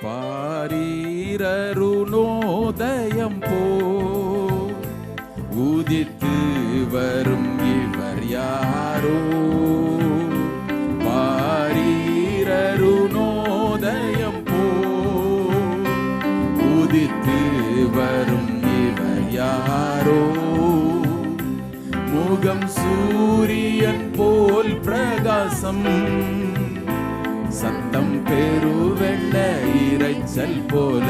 பாரீரருணோதயம் போ உதித்து வரும் இவர் யாரோ? பாரீரருணோதயம் போ உதித்து வரும் இவர் யாரோ? முகம் சூரியன் போல் பிரகாசம், சத்தம் பெருவெள்ள இரைச்சல் போல.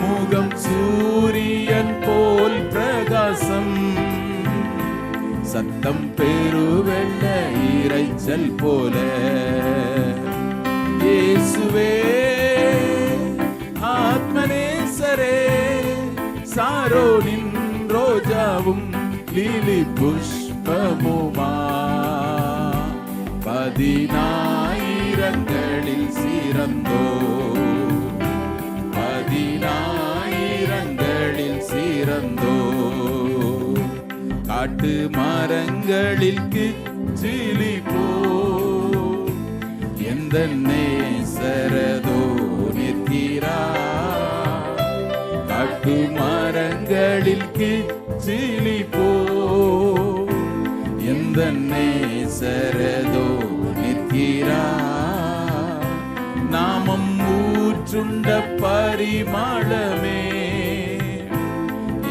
முகம் சூரியன் போல் பிரகாசம், சத்தம் பெருவெள்ள இரைச்சல் போல. இயேசுவே ஆத்மநேசரே, சாரோனின் ரோஜாவும் லீலி புஷ்பமுமா, பதினாயிரங்களில் சிறந்தோ, பதினாயிரங்களில் சிறந்தோ. காட்டு மரங்களில் கிச்சிலி போ எந்த நேசரதோ நிற்கிறார். காட்டு மரங்களில் கிச்சிலி போ எந்த நேசரதோ நிற்கிறார். நாமம் ஊற்றுண்ட பரிமளமே,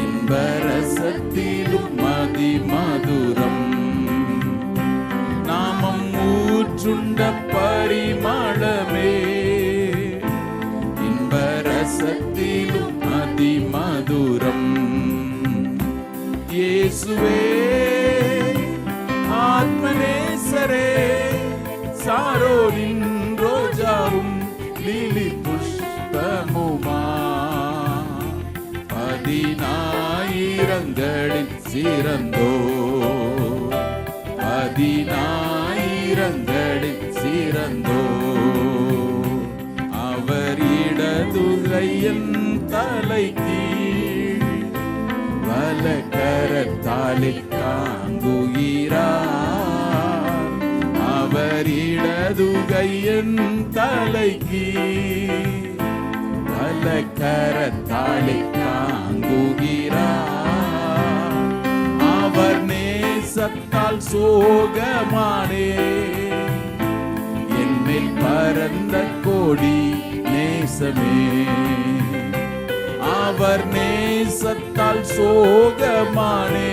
இன்பரசத்திலும் மதிமதுரம். நாமம் ஊற்றுண்ட பரிமளமே, இன்பரசத்திலும் மதிமதுரம். இயேசுவே ஆத்மநேசரே, சாரோனின் ரோஜாவும் லீலி புஷ்பமுமா, பதினாயிரங்களில் சிறந்தோ, பதினாயிரங்களில் சிறந்தோ. அவர் இடதுகையின் தலைக்கு வலக்கரத்தாலே தாங்குகிறார். அவர் இடதுகையின் தலைக்கு வலக்கரத்தாலே தாங்குகிறார். அவர் நேசத்தால் சோகமானே, என்னில் பரந்த கோடி நேசமே. அவர் நேசத்தால் சோகமானே,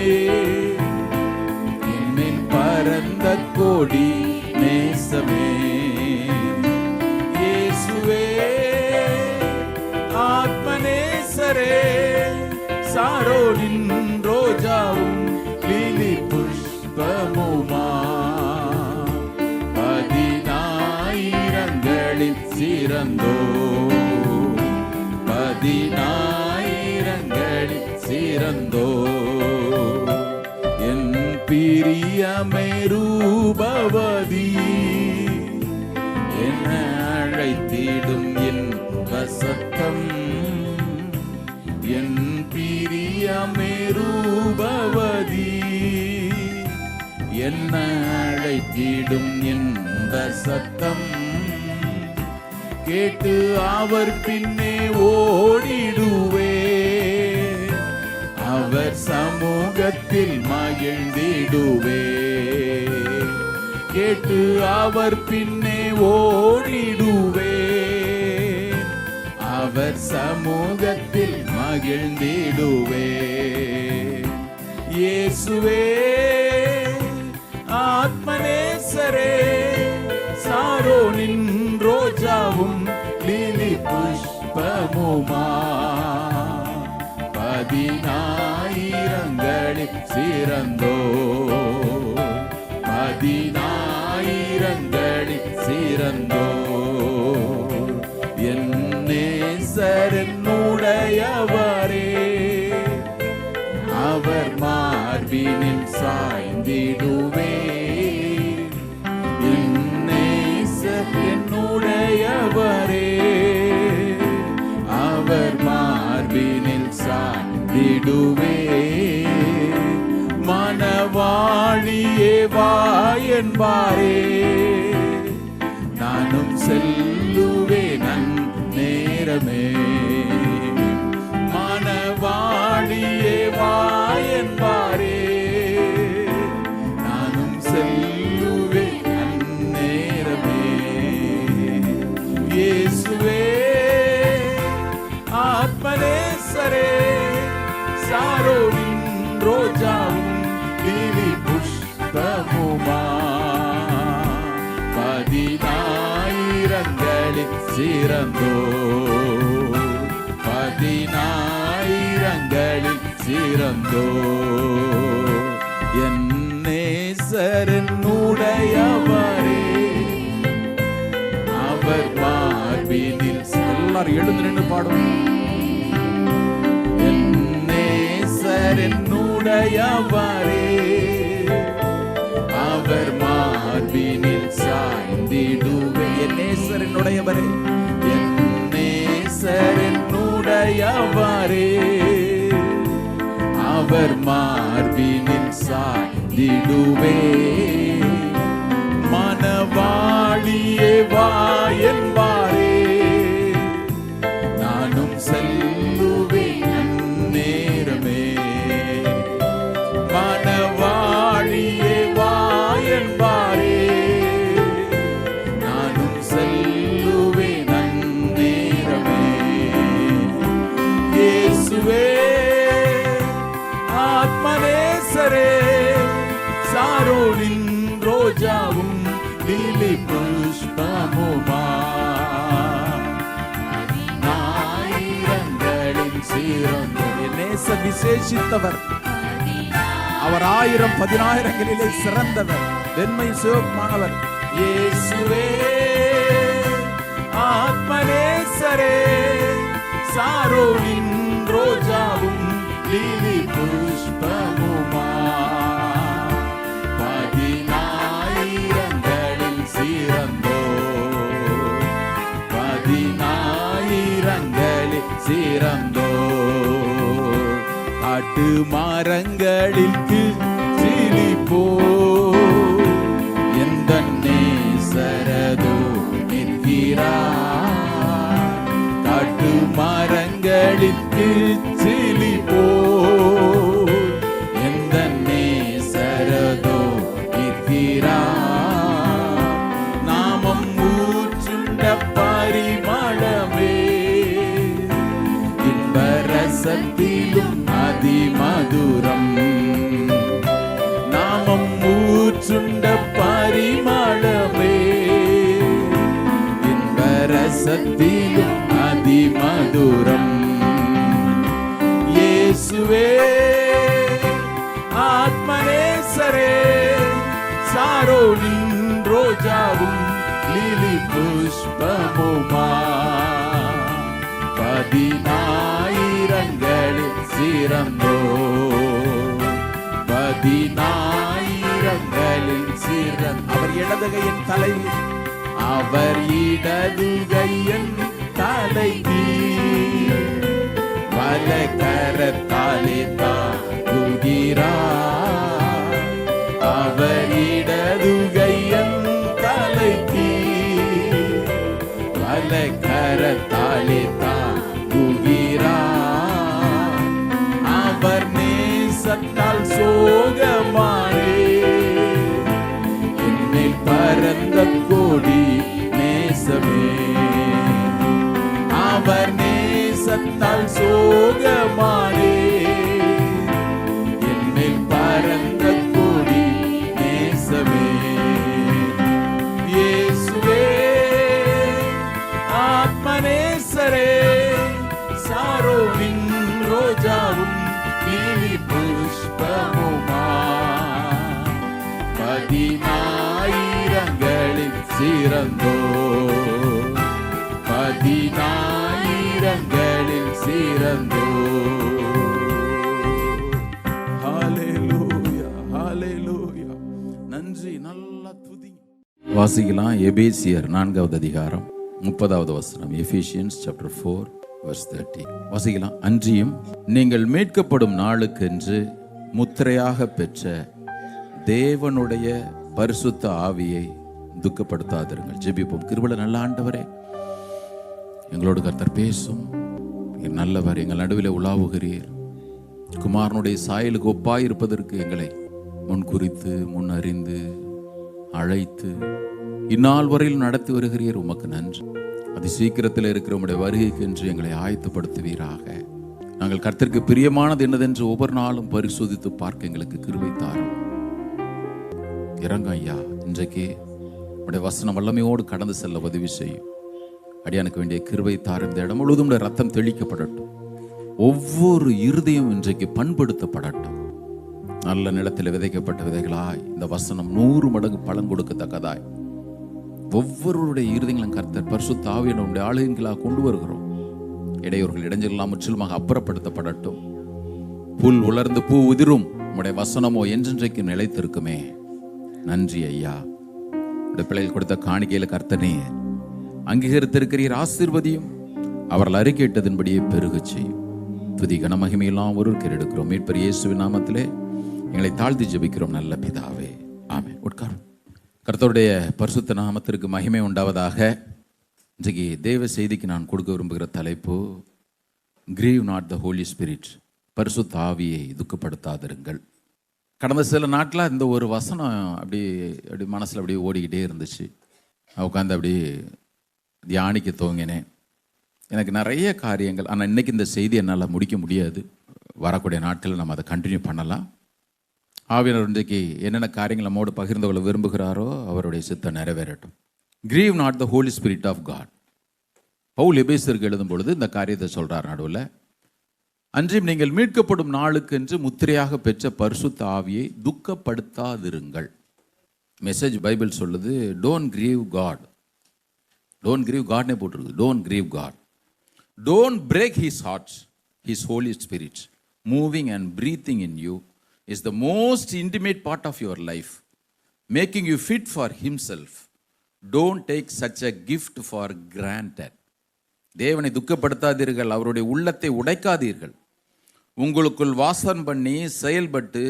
என்னில் பரந்த கோடி நேசமே. இயேசுவே ஆத்மநேசரே, சாரோனின் ரோஜாவும் லீலி புஷ்பமுமா, பதினாயிரங்களில் சிறந்தோ, பதினாயிரங்களில் சிறந்தோ. என் பிரியமே ரூபவதி, என்ன அழைத்திடும் என் வசத்தம். என் பிரியமே ரூபவதி, என்ன அழைத்திடும் என் வசத்தம். கேட்டு அவர் பின்னே ஓடிடுவே, அவர் சமூகத்தில் மகிழ்ந்திடுவே. கேட்டு அவர் பின்னே ஓடிடுவே, அவர் சமூகத்தில் மகிழ்ந்திடுவே. இயேசுவே ஆத்மநேசரே, சாரோனின் ரோஜாவும் லீலி புஷ்பமுமா, பதினாயிரங்களில் சிறந்தோ, பதினாயிரங்களில் சிறந்தோ. என் நேசரனுடையவரே, அவர் மார்பினில் சாய்ந்திடுவே. என் நேசரனுடையவரே, அவர் மார்பினில் சாய்ந்திடுவே. மணவாழியே வா என்பாரே, நானும் செல்ல நேரமே மணவாழியே வா என்பாரே, நானும் செல்லுவேன் அந்நேரமே. இயேசுவே ஆத்மநேசரே, சாரோனின் ரோஜாவும் லீலி புஷ்பமுமா, பதினாயிரங்களில் சிறந்தோ, பதினாயிரங்களில் சிறந்தோ, என் நேசரனுடையவரே, அவர் மார்பினில். எல்லாரும் எழுந்து நின்று பாடும். என் நேசரனுடையவரே, அவர் மார்பினில் சாய்ந்திடுவே. என் நேசரனுடையவரே, என் நேசரனுடையவரே, அவர் மார்பினில் சாய்ந்திடுவே. மணவாழியே வா என்பாரே, நானும் செல்லுவேன் அந்நேரமே. மணவாழியே வா என்பாரே, நானும் செல்லுவேன் அந்நேரமே. இயேசுவே ஆத்மநேசரே, சாரோனின் ரோஜாவும் லீலி புஷ்பமுமா, ஆயிரங்களின் சிறந்தோ. நேச விசேஷித்தவர் அவர், 1000 10,000ங்களிலே சிறந்தவர், வெண்மை சிவமானவர். இயேசுவே ஆத்மநேசரே, சாரோனின் ரோஜாவும் லீலி புஷ்பமுமா, பதினாயிரங்களில் சிறந்தோ, பதினாயிரங்களில் சிறந்தோ, காட்டு மரங்களில் சிலிப்போ, எந்த நேசரதோ நிற்கிறார். காட்டு மரங்களில் சிலிப்போ, எந்த நேசரதோ நிற்கிறார். நாமம் ஊற்றுண்ட பரிமளமே, இன்பரசத்திலும் அதிமதுரம். நாமம் ஊற்றுண்ட பரிமளமே, இன்பரசத்திலும் அதிமதுரம். இயேசுவே ஆத்மநேசரே, சாரோனின் ரோஜாவும் லீலி புஷ்பமுமா, பதினாயிரங்களில் சிறந்தோ, பதினாயிரங்களில் சிறந்த. அவர் இடதுகையின் தலைவி, அவர் இடதுகையின் தலைவி, வலக்கரத்தாலே தாங்குகிறார். அவர் இடதுகையின் தலைவி, வலக்கரத்தாலே தாங்குகிறார். அவர் நேசத்தால் சோகமானே, என்னில் பரந்த கோடி நேசமே. அவர் நேசத்தால் சோகமானே, என்னில் பரந்த கோடி நேசமே. இயேசுவே ஆத்மநேசரே, சாரோனின் ரோஜாவும் லீலி புஷ்பமுமா, பதினாயிரங்களில் சிறந்தோ, பதினாயிரங்களில் சிறந்தோ. ஹல்லேலூயா, ஹல்லேலூயா. நன்றி. நல்லா துதி. வாசிக்கலாம். எபேசியர் 4வது அதிகாரம் 30வது வசனம். Ephesians chapter 4 verse 30. வாசிக்கலாம். அன்றியும் நீங்கள் மீட்கப்படும் நாளுக்கென்று முத்திரையாக பெற்ற தேவனுடைய பரிசுத்த ஆவியை துக்கப்படுத்தாதிருங்கள். ஜெபிப்போம். கிருபையுள்ள நல்ல ஆண்டவரே, எங்களோடு கர்த்தர் பேசும். நீர் நல்லவர், எங்கள் நடுவில் உலாவுகிறீர். குமாரனுடைய சாயலுக்கு ஒப்பாய் இருப்பதற்கு எங்களை முன்குறித்து முன்னறிந்து அழைத்து இந்நாள் வரையில் நடத்தி வருகிறீர். உமக்கு நன்றி. அது சீக்கிரத்தில் இருக்கிற உம்முடைய வருகைக்கு என்று எங்களை ஆயத்தப்படுத்துவீராக. நாங்கள் கர்த்தருக்கு பிரியமானது என்னதென்று ஒவ்வொரு நாளும் பரிசோதித்து பார்க்க எங்களுக்கு கிருபை தாரும். இறங்க ஐயா, இன்றைக்கு உடைய வசனம் வல்லமையோடு கடந்து செல்ல உதவி செய்யும். அடியானுக்கு வேண்டிய கிருபை தாரும். இந்த இடம் முழுவதும் ரத்தம் தெளிக்கப்படட்டும். ஒவ்வொரு இருதயம் இன்றைக்கு பண்படுத்தப்படட்டும். நல்ல நிலத்தில் விதைக்கப்பட்ட விதைகளாய் இந்த வசனம் 100 மடங்கு பலன் கொடுக்கத்தக்கதாய் ஒவ்வொருடைய இருதயங்களும் கர்த்தர் பரிசுத்த ஆவியானவருடைய ஆளுகைகளாக கொண்டு வருகிறோம். இடையூறுகள் இடைஞ்செல்லாம் முற்றிலுமாக அப்புறப்படுத்தப்படட்டும். புல் உலர்ந்து பூ உதிரும், உடைய வசனமோ என்றென்றைக்கு நிலைத்திருக்குமே. நன்றி ஐயா. உடைய பிள்ளைகள் கொடுத்த காணிக்கையில கர்த்தனே அங்கீகரித்திருக்கிறீர். ஆசீர்வதியும். அவர்கள் அறிக்கையிட்டதன்படியே பெருக செய்யும். துதி கனமகிமையெல்லாம் ஒருவர் எடுக்கிறோம். மீட்பர் இயேசுவின் நாமத்திலே எங்களை தாழ்த்தி ஜெபிக்கிறோம் நல்ல பிதாவே, ஆமென். உட்காரும். கர்த்தருடைய பரிசுத்த நாமத்திற்கு மகிமை உண்டாவதாக. இன்றைக்கு தேவ செய்திக்கு நான் கொடுக்க விரும்புகிற தலைப்பு, grieve not the Holi spirit. பரிசுத்த ஆவியை துக்கப்படுத்தாதிருங்கள். கடந்த சில நாட்களாக இந்த ஒரு வசனம் அப்படி மனசில் அப்படியே ஓடிக்கிட்டே இருந்துச்சு. உட்காந்து அப்படி தியானிக்க துவங்கினேன். எனக்கு நிறைய காரியங்கள், ஆனால் இன்றைக்கி இந்த செய்தி என்னால் முடிக்க முடியாது. வரக்கூடிய நாட்களில் நம்ம அதை கண்டினியூ பண்ணலாம். ஆவியானவர் இன்றைக்கு என்னென்ன காரியங்கள் நம்மோடு பகிர்ந்து கொள்ள விரும்புகிறாரோ அவருடைய சித்தம் நிறைவேறட்டும். Grieve not the Holi spirit of God. Paul எபேசியருக்கு எழுதும் பொழுது இந்த காரியத்தை சொல்கிறார். நடுவில், அன்றையும் நீங்கள் மீட்கப்படும் நாளுக்கு என்று முத்திரையாக பெற்ற பரிசுத்த ஆவியை துக்கப்படுத்தாதிருங்கள். மெசேஜ் பைபிள் சொல்லுது, don't grieve God. Don't grieve காட்னே போட்டிருக்கு. Don't grieve God. Don't break his heart. His Holy Spirit moving and breathing in you is the most intimate part of your life, making you fit for himself. Don't take such a gift for granted. தேவனை துக்கப்படுத்தாதீர்கள், அவருடைய உள்ளத்தை உடைக்காதீர்கள். உங்களுக்குள் வாசம் பண்ணி செயல்பட்டு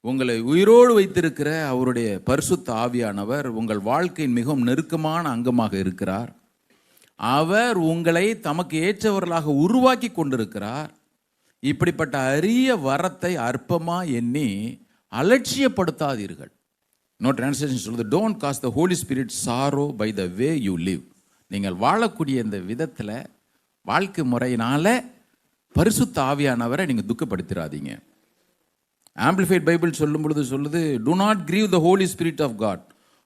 உங்களை உயிரோடு வைத்திருக்கிற அவருடைய பரிசுத்த ஆவியானவர் உங்கள் வாழ்க்கையின் மிகவும் நெருக்கமான அங்கமாக இருக்கிறார். அவர் உங்களை தமக்கு ஏற்றவர்களாக உருவாக்கி கொண்டிருக்கிறார். இப்படிப்பட்ட அரிய வரத்தை அற்பமா எண்ணி அலட்சியப்படுத்தாதீர்கள். நோ டிரான்ஸ்லேஷன் சொல்லுது, don't cause the Holi spirit sorrow by the way you live. நீங்கள் வாழக்கூடிய இந்த விதத்தில், வாழ்க்கை முறையினால பரிசுத்த ஆவியானவரை நீங்கள் துக்கப்படுத்திடாதீங்க. ஆம்பிளிஃபைட் பைபிள் சொல்லும் பொழுது சொல்லுது, do not grieve the Holi spirit of God,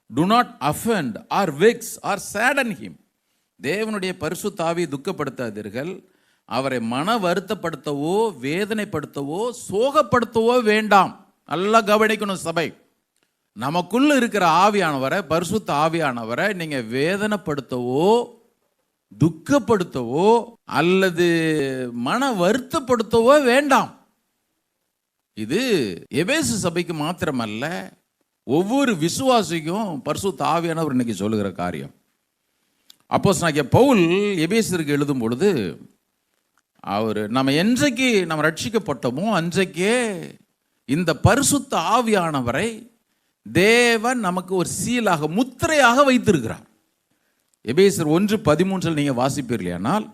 do not offend or vex or sadden him. தேவனுடைய பரிசுத்த ஆவியை துக்கப்படுத்தாதீர்கள். அவரை மன வருத்தப்படுத்தவோ வேதனைப்படுத்தவோ சோகப்படுத்தவோ வேண்டாம். நல்லா கவனிக்கணும் சபை. நமக்குள்ள இருக்கிற ஆவியானவரை, பரிசுத்த ஆவியானவரை நீங்க வேதனைப்படுத்தவோ துக்கப்படுத்தவோ அல்லது மன வருத்தப்படுத்தவோ வேண்டாம். இது எபேசு சபைக்கு மாத்திரமல்ல, ஒவ்வொரு விசுவாசிக்கும் பரிசுத்த ஆவியானவர் இன்னைக்கு சொல்லுகிற காரியம். அப்போஸ்தலனாகிய பவுல் எபேசியருக்கு எழுதும் பொழுது, அவர் நம்ம என்றைக்கு நம்ம ரட்சிக்கப்பட்டோமோ அன்றைக்கே இந்த பரிசுத்த ஆவியானவரை தேவன் நமக்கு ஒரு சீலாக முத்திரையாக வைத்திருக்கிறார். எபேசியர் 1:13 நீங்க வாசிப்பீர்களானால்,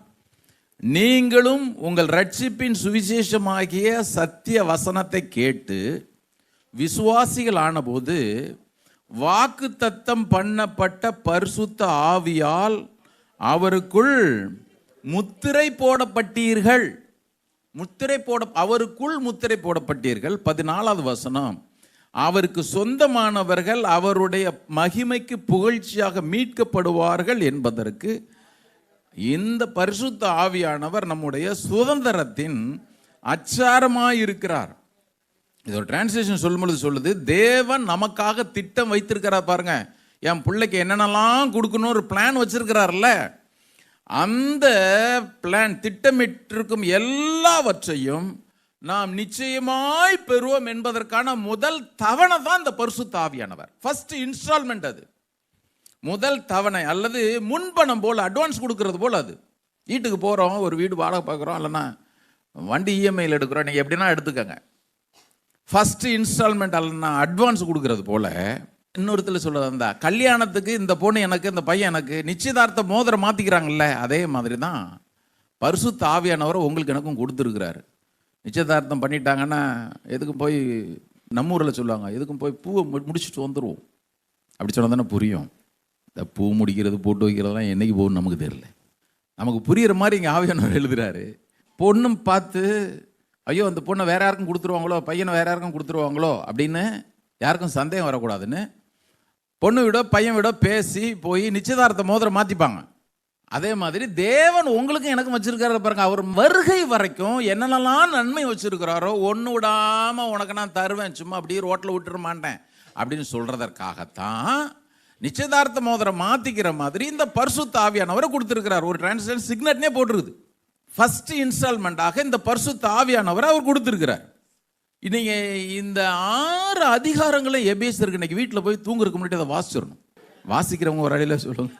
நீங்களும் உங்கள் ரட்சிப்பின் சுவிசேஷமாகிய சத்திய வசனத்தை கேட்டு விசுவாசிகள் ஆனபோது வாக்குத்தத்தம் பண்ணப்பட்ட பரிசுத்த ஆவியால் அவருக்குள் முத்திரை போடப்பட்டீர்கள். அவருக்குள் முத்திரை போடப்பட்டீர்கள். 14வது வசனம், அவருக்கு சொந்தமானவர்கள் அவருடைய மகிமைக்கு புகழ்ச்சியாக மீட்கப்படுவார்கள் என்பதற்கு இந்த பரிசுத்த ஆவியானவர் நம்முடைய சுதந்திரத்தின் அச்சாரமாயிருக்கிறார். இதோட டிரான்ஸ்லேஷன் சொல்லும்போது சொல்லுது, தேவன் நமக்காக திட்டம் வைத்திருக்கிறார். பாருங்க, என் பிள்ளைக்கு என்னென்னலாம் கொடுக்கணும் ஒரு பிளான் வச்சிருக்கிறார்ல, அந்த பிளான் திட்டமிட்டிருக்கும் எல்லாவற்றையும் நாம் நிச்சயமாய் பெறுவோம் என்பதற்கான முதல் தவணை தான் இந்த பரிசுத்த ஆவியானவர். First instalment. அது முதல் தவணை அல்லது முன்பணம் போல், அட்வான்ஸ் கொடுக்கறது போல். அது வீட்டுக்கு போகிறோம், ஒரு வீடு வாடகை பார்க்குறோம், இல்லைன்னா வண்டி இஎம்ஐயில் எடுக்கிறோம், நீங்கள் எப்படின்னா எடுத்துக்கங்க. ஃபர்ஸ்ட் இன்ஸ்டால்மெண்ட் அல்லனா அட்வான்ஸ் கொடுக்கறது போல இன்னொருத்துல சொல்றது அந்த கல்யாணத்துக்கு இந்த பொண்ணு எனக்கு இந்த பையன் எனக்கு நிச்சயதார்த்த மோதிரம் மாத்திக்கிறாங்கல்ல, அதே மாதிரி தான் பரிசுத்த ஆவியானவரை உங்களுக்கு எனக்கும் கொடுத்துருக்கிறாரு. நிச்சயதார்த்தம் பண்ணிட்டாங்கன்னா எதுக்கும் போய் நம்ம ஊரில் சொல்லுவாங்க, எதுக்கும் போய் பூவை முடிச்சுட்டு வந்துடுவோம் அப்படி சொன்னால் தானே புரியும். இந்த பூ முடிக்கிறது போட்டு வைக்கிறதெல்லாம் என்னைக்கு போகணும்னு நமக்கு தெரியல. நமக்கு புரிகிற மாதிரி இங்கே ஆவியானவர் எழுதுறாரு. பொண்ணும் பார்த்து ஐயோ அந்த பொண்ணை வேற யாருக்கும் கொடுத்துருவாங்களோ, பையனை வேற யாருக்கும் கொடுத்துருவாங்களோ அப்படின்னு யாருக்கும் சந்தேகம் வரக்கூடாதுன்னு பொண்ணு விட பையன் விட பேசி போய் நிச்சயதார்த்த மோதிரம் மாற்றிப்பாங்க. அதே மாதிரி தேவன் உங்களுக்கும் எனக்கும் வச்சிருக்காரு பாருங்க. அவர் வருகை வரைக்கும் என்னென்னலாம் நன்மை வச்சிருக்கிறாரோ ஒன்று விடாம உனக்கு நான் தருவேன், சும்மா அப்படியே ரோட்டில் விட்டுற மாட்டேன் அப்படின்னு சொல்றதற்காகத்தான் நிச்சயதார்த்த மோதிரம் மாத்திக்கிற மாதிரி இந்த பரிசுத்த ஆவியானவரை கொடுத்திருக்கிறார். ஒரு டிரான்ஸ்லேஷன் சிக்னட்னே போட்டிருக்குது. ஃபர்ஸ்ட் இன்ஸ்டால்மெண்டாக இந்த பரிசுத்த ஆவியானவரை அவர் கொடுத்திருக்கிறார். இன்னைக்கு இந்த 6 அதிகாரங்களும் எபேசியருக்கு இன்னைக்கு வீட்டில் போய் தூங்குறதுக்கு முன்னாடி அதை வாசிச்சிடணும். வாசிக்கிறவங்க ஒரு அடியில் சொல்லுங்க,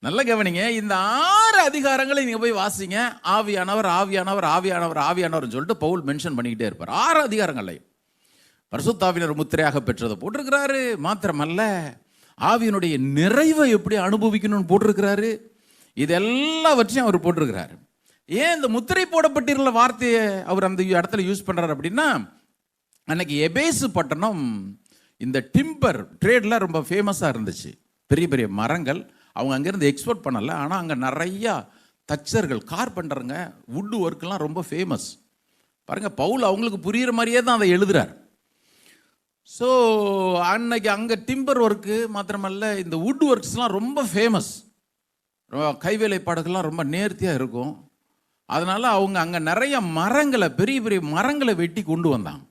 நல்ல கவனிங்க. இந்த 6 அதிகாரங்களை நீங்க போய் வாசிங்க. ஆவியானவர் ஆவியானவர் ஆவியானவர் ஆவியானவர் சொல்லிட்டு பவுல் மென்ஷன் பண்ணிக்கிட்டே இருப்பார். 6 அதிகாரங்களையும் பரிசுத்த ஆவியானவர் முத்திரையாக பெற்றதை போட்டிருக்கிறாரு. மாத்திரமல்ல, ஆவியினுடைய நிறைவை எப்படி அனுபவிக்கணும்னு போட்டிருக்கிறாரு. இது எல்லாவற்றையும் அவர் போட்டிருக்கிறாரு. ஏன் இந்த முத்திரை போடப்பட்டிருந்த வார்த்தையை அவர் அந்த இடத்துல யூஸ் பண்றாரு அப்படின்னா, அன்னைக்கு எபேசு பட்டணம் இந்த டிம்பர் ட்ரேட்ல ரொம்ப ஃபேமஸாக இருந்துச்சு. பெரிய பெரிய மரங்கள் அவங்க அங்கேருந்து எக்ஸ்போர்ட் பண்ணலை. ஆனால் அங்கே நிறையா தச்சர்கள், கார்பெண்டருங்க, வுட் ஒர்க்கெலாம் ரொம்ப ஃபேமஸ். பாருங்கள், பவுல் அவங்களுக்கு புரிகிற மாதிரியே தான் அதை எழுதுறார். ஸோ அன்னைக்கு அங்கே டிம்பர் ஒர்க்கு மாத்திரமல்ல, இந்த வுட் ஒர்க்ஸ்லாம் ரொம்ப ஃபேமஸ். கைவேலைப்பாடுகள்லாம் ரொம்ப நேர்த்தியாக இருக்கும். அதனால் அவங்க அங்கே நிறைய மரங்களை, பெரிய பெரிய மரங்களை வெட்டி கொண்டு வந்தாங்க.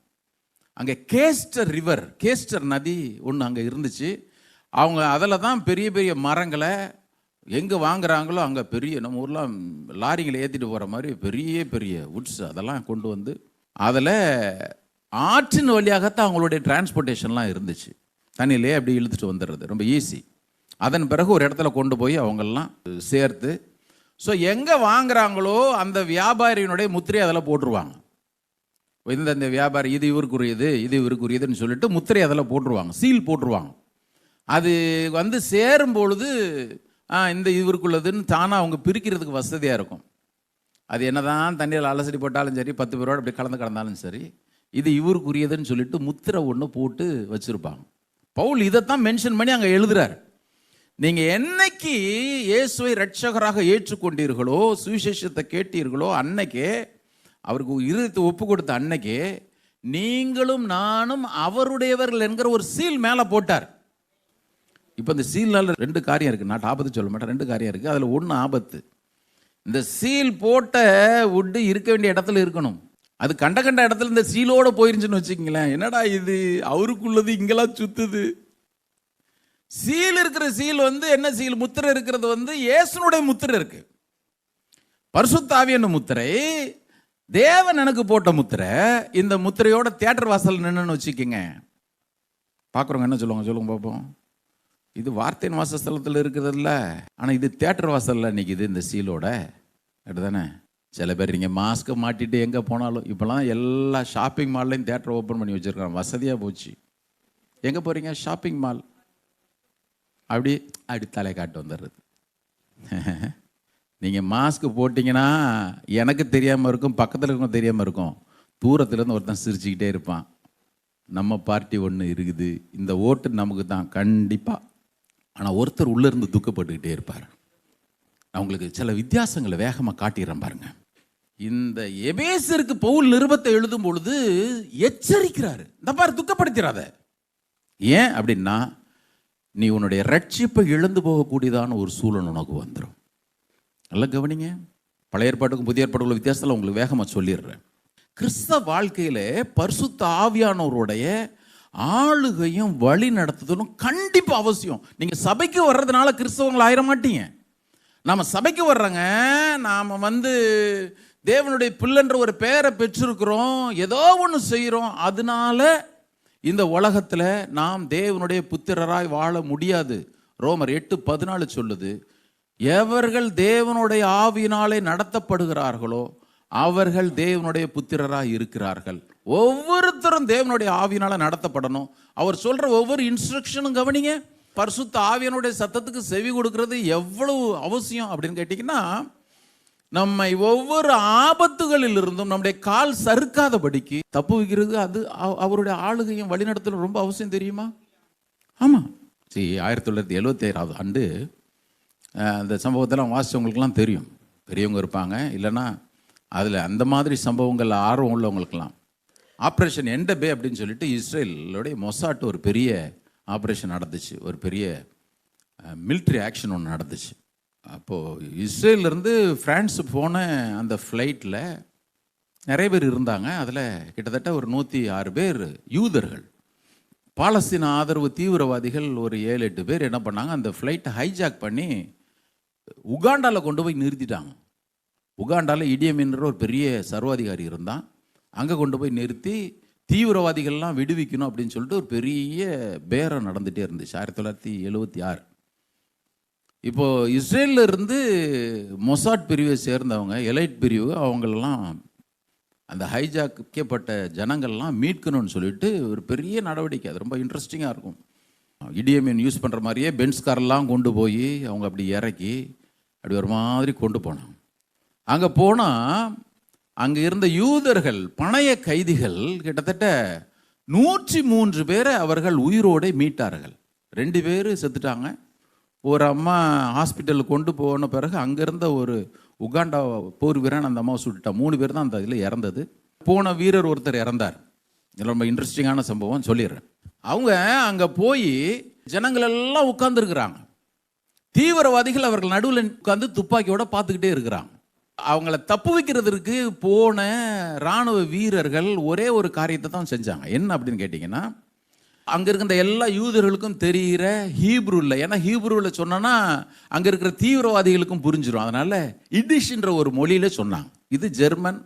அங்கே கேஸ்டர் ரிவர், கேஸ்டர் நதி ஒன்று அங்கே இருந்துச்சு. அவங்க அதில் தான் பெரிய பெரிய மரங்களை எங்கே வாங்குறாங்களோ அங்கே பெரிய, நம்ம ஊர்லாம் லாரிங்களை ஏற்றிட்டு போகிற மாதிரி பெரிய பெரிய வுட்ஸ் அதெல்லாம் கொண்டு வந்து அதில் ஆற்றின் வழியாகத்தான் அவங்களுடைய டிரான்ஸ்போர்ட்டேஷன்லாம் இருந்துச்சு. தண்ணியிலே அப்படி இழுத்துட்டு வந்துடுறது ரொம்ப ஈஸி. அதன் பிறகு ஒரு இடத்துல கொண்டு போய் அவங்கெல்லாம் சேர்த்து, ஸோ எங்கே வாங்குறாங்களோ அந்த வியாபாரியினுடைய முத்திரை அதில் போட்டுருவாங்க. இந்த வியாபாரி இது இவருக்குரியது, இது இவருக்குரியதுன்னு சொல்லிட்டு முத்திரை அதில் போட்டுருவாங்க, சீல் போட்டுருவாங்க. அது வந்து சேரும் பொழுது இந்த இவருக்குள்ளதுன்னு தானாக அவங்க பிரிக்கிறதுக்கு வசதியாக இருக்கும். அது என்னதான் தண்ணியில் அலசடி போட்டாலும் சரி, 10 பேரோடு அப்படி கலந்தாலும் சரி, இது இவருக்குரியதுன்னு சொல்லிட்டு முத்திரை ஒன்று போட்டு வச்சுருப்பாங்க. பவுல் இதைத்தான் மென்ஷன் பண்ணி அங்கே எழுதுறார். நீங்கள் என்னைக்கு இயேசுவை இரட்சகராக ஏற்றுக்கொண்டீர்களோ, சுவிசேஷத்தை கேட்டீர்களோ, அன்னைக்கே அவருக்கு இருதயத்தை ஒப்பு கொடுத்த அன்னைக்கே நீங்களும் நானும் அவருடையவர்கள் என்கிற ஒரு சீல் மேலே போட்டார். இப்போ இந்த சீல்னால 2 காரியம் இருக்குது. நான் ஆபத்து சொல்ல மாட்டேன், 2 காரியம் இருக்குது. அதில் 1 ஆபத்து. இந்த சீல் போட்ட வுட்டு இருக்க வேண்டிய இடத்துல இருக்கணும். அது கண்ட இடத்துல இந்த சீலோடு போயிருந்துச்சுன்னு வச்சுக்கிங்களேன், என்னடா இது அவருக்குள்ளது இங்கெல்லாம் சுத்துது. சீல் இருக்கிற சீல் வந்து என்ன சீல்? முத்திரை இருக்கிறது வந்து இயேசுனுடைய முத்திரை இருக்கு. பரிசுத்த ஆவியான முத்திரை தேவன் எனக்கு போட்ட முத்திரை. இந்த முத்திரையோட தியேட்டர் வாசல் நின்னுன்னு வச்சுக்கோங்க, பார்க்குறவங்க என்ன சொல்லுவாங்க? சொல்லுங்க பார்ப்போம். இது வார்த்தையின் வாசஸ்தலத்தில் இருக்கிறது இல்லை, ஆனால் இது தியேட்டர் வாசலில் நிற்கிது இந்த சீலோட. அப்படிதானே? சில பேர் நீங்கள் மாஸ்க்கை மாட்டிட்டு எங்கே போனாலும், இப்போலாம் எல்லா ஷாப்பிங் மால்லையும் தியேட்டர் ஓப்பன் பண்ணி வச்சுருக்காங்க, வசதியாக போச்சு. எங்கே போகிறீங்க? Shopping mall. அப்படி தலை காட்டு வந்துடுறது. நீங்கள் மாஸ்க்கு போட்டிங்கன்னா எனக்கு தெரியாமல் இருக்கும், பக்கத்தில் இருக்கவங்க தெரியாமல் இருக்கும். தூரத்துலேருந்து ஒருத்தன் சிரிச்சுக்கிட்டே இருப்பான், நம்ம பார்ட்டி ஒன்று இருக்குது, இந்த ஓட்டு நமக்கு தான் கண்டிப்பாக. ஆனால் ஒருத்தர் உள்ளேருந்து துக்கப்பட்டுக்கிட்டே இருப்பார். நான் உங்களுக்கு சில வித்தியாசங்களை வேகமாக காட்டிடுறேன் பாருங்க. இந்த எபேசருக்கு பவுல் நிருபத்தை எழுதும் பொழுது எச்சரிக்கிறாரு, இந்த பாரு துக்கப்படுத்திடாத. ஏன் அப்படின்னா, நீ உன்னுடைய ரட்சிப்பை இழந்து போகக்கூடியதான ஒரு சூழல் உனக்கு வந்துடும். நல்லா கவனிங்க. பழைய ஏற்பாட்டுக்கும் புதிய ஏற்பாட்டுக்குள்ள வித்தியாசத்தில் உங்களுக்கு வேகமாக சொல்லிடுறேன். கிறிஸ்தவ வாழ்க்கையில பரிசுத்த ஆவியானவருடைய ஆளுகையும் வழி நடத்துதலும் கண்டிப்பாக அவசியம். நீங்கள் சபைக்கு வர்றதுனால கிறிஸ்தவங்கள் ஆயிட மாட்டீங்க. நாம் சபைக்கு வர்றோங்க, நாம் வந்து தேவனுடைய பிள்ளைன்ற ஒரு பெயரை பெற்றிருக்கிறோம், ஏதோ ஒன்று செய்கிறோம், அதனால இந்த உலகத்தில் நாம் தேவனுடைய புத்திரராய் வாழ முடியாது. ரோமர் 8:14 சொல்லுது, எவர்கள் தேவனுடைய ஆவியினாலே நடத்தப்படுகிறார்களோ அவர்கள் தேவனுடைய புத்திரராய் இருக்கிறார்கள். ஒவ்வொருத்தரும் தேவனுடைய ஆவியினால நடத்தப்படணும். அவர் சொல்ற ஒவ்வொரு இன்ஸ்ட்ரக்ஷனும் கவனிங்க. பரிசுத்த ஆவியானுடைய சத்தத்துக்கு செவி கொடுக்கிறது எவ்வளவு அவசியம் அப்படின்னு கேட்டீங்கன்னா, நம்மை ஒவ்வொரு ஆபத்துகளில் இருந்தும் நம்முடைய கால் சறுக்காதபடிக்கு தப்பு வைக்கிறது அது அவருடைய ஆளுகையும் வழிநடத்தலும் ரொம்ப அவசியம், தெரியுமா? ஆமா. சரி, 1976 ஆண்டு அந்த சம்பவத்தெல்லாம் வாசிச்சவங்களுக்கெல்லாம் தெரியும். பெரியவங்க இருப்பாங்க, இல்லைன்னா அதில் அந்த மாதிரி சம்பவங்கள் ஆர்வம் உள்ளவங்களுக்கெல்லாம். ஆப்ரேஷன் எண்டபே அப்படின்னு சொல்லிட்டு இஸ்ரேலுடைய மொசாட் ஒரு பெரிய ஆப்ரேஷன் நடந்துச்சு. ஒரு பெரிய மிலிட்ரி ஆக்ஷன் ஒன்று நடந்துச்சு. அப்போது இஸ்ரேலேருந்து ஃப்ரான்ஸு போன அந்த ஃப்ளைட்டில் நிறைய பேர் இருந்தாங்க. அதில் கிட்டத்தட்ட ஒரு 106 பேர் யூதர்கள். பாலஸ்தீன ஆதரவு தீவிரவாதிகள் ஒரு 7-8 பேர் என்ன பண்ணாங்க, அந்த ஃப்ளைட்டை ஹைஜாக் பண்ணி உகாண்டாவில் கொண்டு போய் நிறுத்திட்டாங்க. உகாண்டாவில் இடியமின்ற ஒரு பெரிய சர்வாதிகாரி இருந்தான். அங்கே கொண்டு போய் நிறுத்தி தீவிரவாதிகள்லாம் விடுவிக்கணும் அப்படின்னு சொல்லிட்டு ஒரு பெரிய பேரம் நடந்துகிட்டே இருந்துச்சு. 1976. இப்போது இஸ்ரேலில் இருந்து மொசாட் பிரிவை சேர்ந்தவங்க, எலைட் பிரிவு, அவங்களெல்லாம் அந்த ஹைஜாக்கப்பட்ட ஜனங்கள்லாம் மீட்கணும்னு சொல்லிட்டு ஒரு பெரிய நடவடிக்கை. அது ரொம்ப இன்ட்ரெஸ்டிங்காக இருக்கும். இடிஎம்என் யூஸ் பண்ணுற மாதிரியே பென்ஸ் காரெல்லாம் கொண்டு போய் அவங்க அப்படி இறக்கி அப்படி ஒரு மாதிரி கொண்டு போனாங்க. அங்கே போனால் அங்கே இருந்த யூதர்கள் பணைய கைதிகள் கிட்டத்தட்ட 103 பேரை அவர்கள் உயிரோடு மீட்டார்கள். 2 பேர் செத்துட்டாங்க. ஒரு அம்மா ஹாஸ்பிட்டலுக்கு கொண்டு போன பிறகு அங்கே இருந்த ஒரு உகாண்டா போர் வீரன் அந்த அம்மாவை சுட்டுட்டா. 3 பேர் தான் அந்த இதில் இறந்தது. போன வீரர் ஒருத்தர் இறந்தார். இதில் ரொம்ப இன்ட்ரெஸ்டிங்கான சம்பவம் சொல்லிடுறேன். அவங்க அங்கே போய் ஜனங்கள் எல்லாம் உட்கார்ந்துருக்குறாங்க. தீவிரவாதிகள் அவர்கள் நடுவில் உட்கார்ந்து துப்பாக்கியோட பார்த்துக்கிட்டே இருக்கிறாங்க. அவங்கள தப்பு வைக்கிறதுக்கு போன இராணுவ வீரர்கள் ஒரே ஒரு காரியத்தை தான் செஞ்சாங்க. என்ன அப்படின்னு கேட்டிங்கன்னா, அங்கே இருக்கிற எல்லா யூதர்களுக்கும் தெரிகிற ஹீப்ரூவில், ஏன்னா ஹீப்ரூவில் சொன்னோன்னா அங்கே இருக்கிற தீவிரவாதிகளுக்கும் புரிஞ்சிடும். அதனால் இடிஷ்ன்ற ஒரு மொழியில் சொன்னாங்க. இது ஜெர்மன்,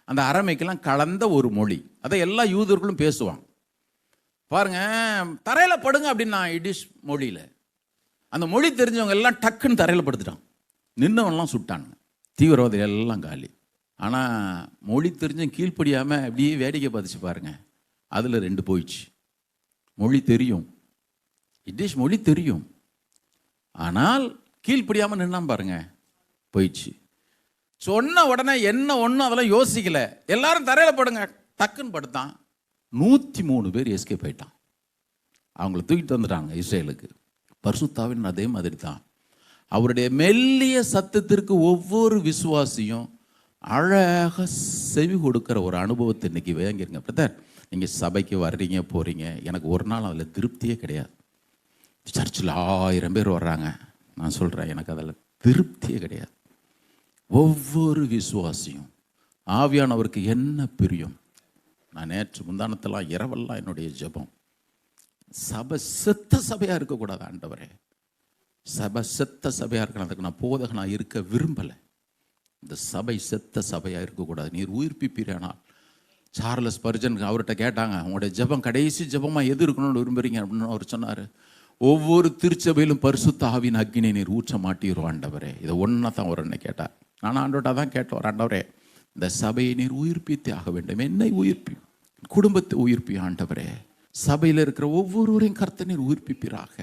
அந்த அரமைக்கெல்லாம் கலந்த ஒரு மொழி. அதை எல்லா யூதர்களும் பேசுவாங்க. பாருங்க, தரையில் படுங்க அப்படின்னா இடிஷ் மொழியில். அந்த மொழி தெரிஞ்சவங்க எல்லாம் டக்குன்னு தரையில் படுத்துட்டான். நின்னவன்லாம் சுட்டானுங்க. தீவிரவாதிகள் எல்லாம் காலி. ஆனால் மொழி தெரிஞ்சும் கீழ்ப்படியாமல் அப்படியே வேடிக்கை பார்த்துச்சு பாருங்க. அதில் 2 போயிடுச்சு. மொழி தெரியும், இடிஷ் மொழி தெரியும், ஆனால் கீழ்ப்படியாமல் நின்னான் பாருங்க, போயிடுச்சு. சொன்ன உடனே என்ன ஒன்றும் அதெல்லாம் யோசிக்கல. எல்லாரும் தரையில் படுங்க, டக்குன்னு படுத்தான். 103 பேர் எஸ்கேப் ஆயிட்டான். அவங்கள தூக்கிட்டு வந்துட்டாங்க இஸ்ரேலுக்கு. பரிசுத்தாவின் அதே மாதிரி தான் அவருடைய மெல்லிய சத்தத்திற்கு ஒவ்வொரு விசுவாசியும் அழகாக செவி கொடுக்கிற ஒரு அனுபவத்தை இன்னைக்கு வாங்கிருங்க. பிரதர், நீங்கள் சபைக்கு வர்றீங்க போகிறீங்க, எனக்கு ஒரு நாள் அதில் திருப்தியே கிடையாது. சர்ச்சில் 1000 பேர் வர்றாங்க, நான் சொல்கிறேன், எனக்கு அதில் திருப்தியே கிடையாது. ஒவ்வொரு விசுவாசியும் ஆவியானவருக்கு என்ன பிரியம். நான் நேற்று முந்தானத்தெல்லாம் இரவெல்லாம் என்னுடைய ஜெபம், சபை செத்த சபையாக இருக்கக்கூடாது ஆண்டவரே. சபை செத்த சபையாக இருக்கணும். அதுக்கு நான் போதகனாக இருக்க விரும்பலை. இந்த சபை செத்த சபையாக இருக்கக்கூடாது. நீர் உயிர்ப்பிப்பீரானால். சார்லஸ் ஸ்பர்ஜன் அவர்கிட்ட கேட்டாங்க, உங்களுடைய ஜெபம் கடைசி ஜெபமாக எது இருக்கணும்னு விரும்புகிறீங்க அப்படின்னு அவர் சொன்னார், ஒவ்வொரு திருச்சபையிலும் பரிசுத்த ஆவியின் அக்கினை நீர் ஊற்ற மாட்டீரும் ஆண்டவரே. இதை ஒன்றா தான் ஒரு என்ன கேட்டார். நான் ஆண்டவர்கிட்ட தான் கேட்டோம், ஆண்டவரே இந்த சபையை நீர் உயிர்ப்பித்தே ஆக வேண்டும். என்னை உயிர்ப்பி, குடும்பத்தை உயிர்ப்பி ஆண்டவரே. சபையில் இருக்கிற ஒவ்வொருவரையும் கர்த்தர் நீர் உயிர்ப்பிப்பீராக.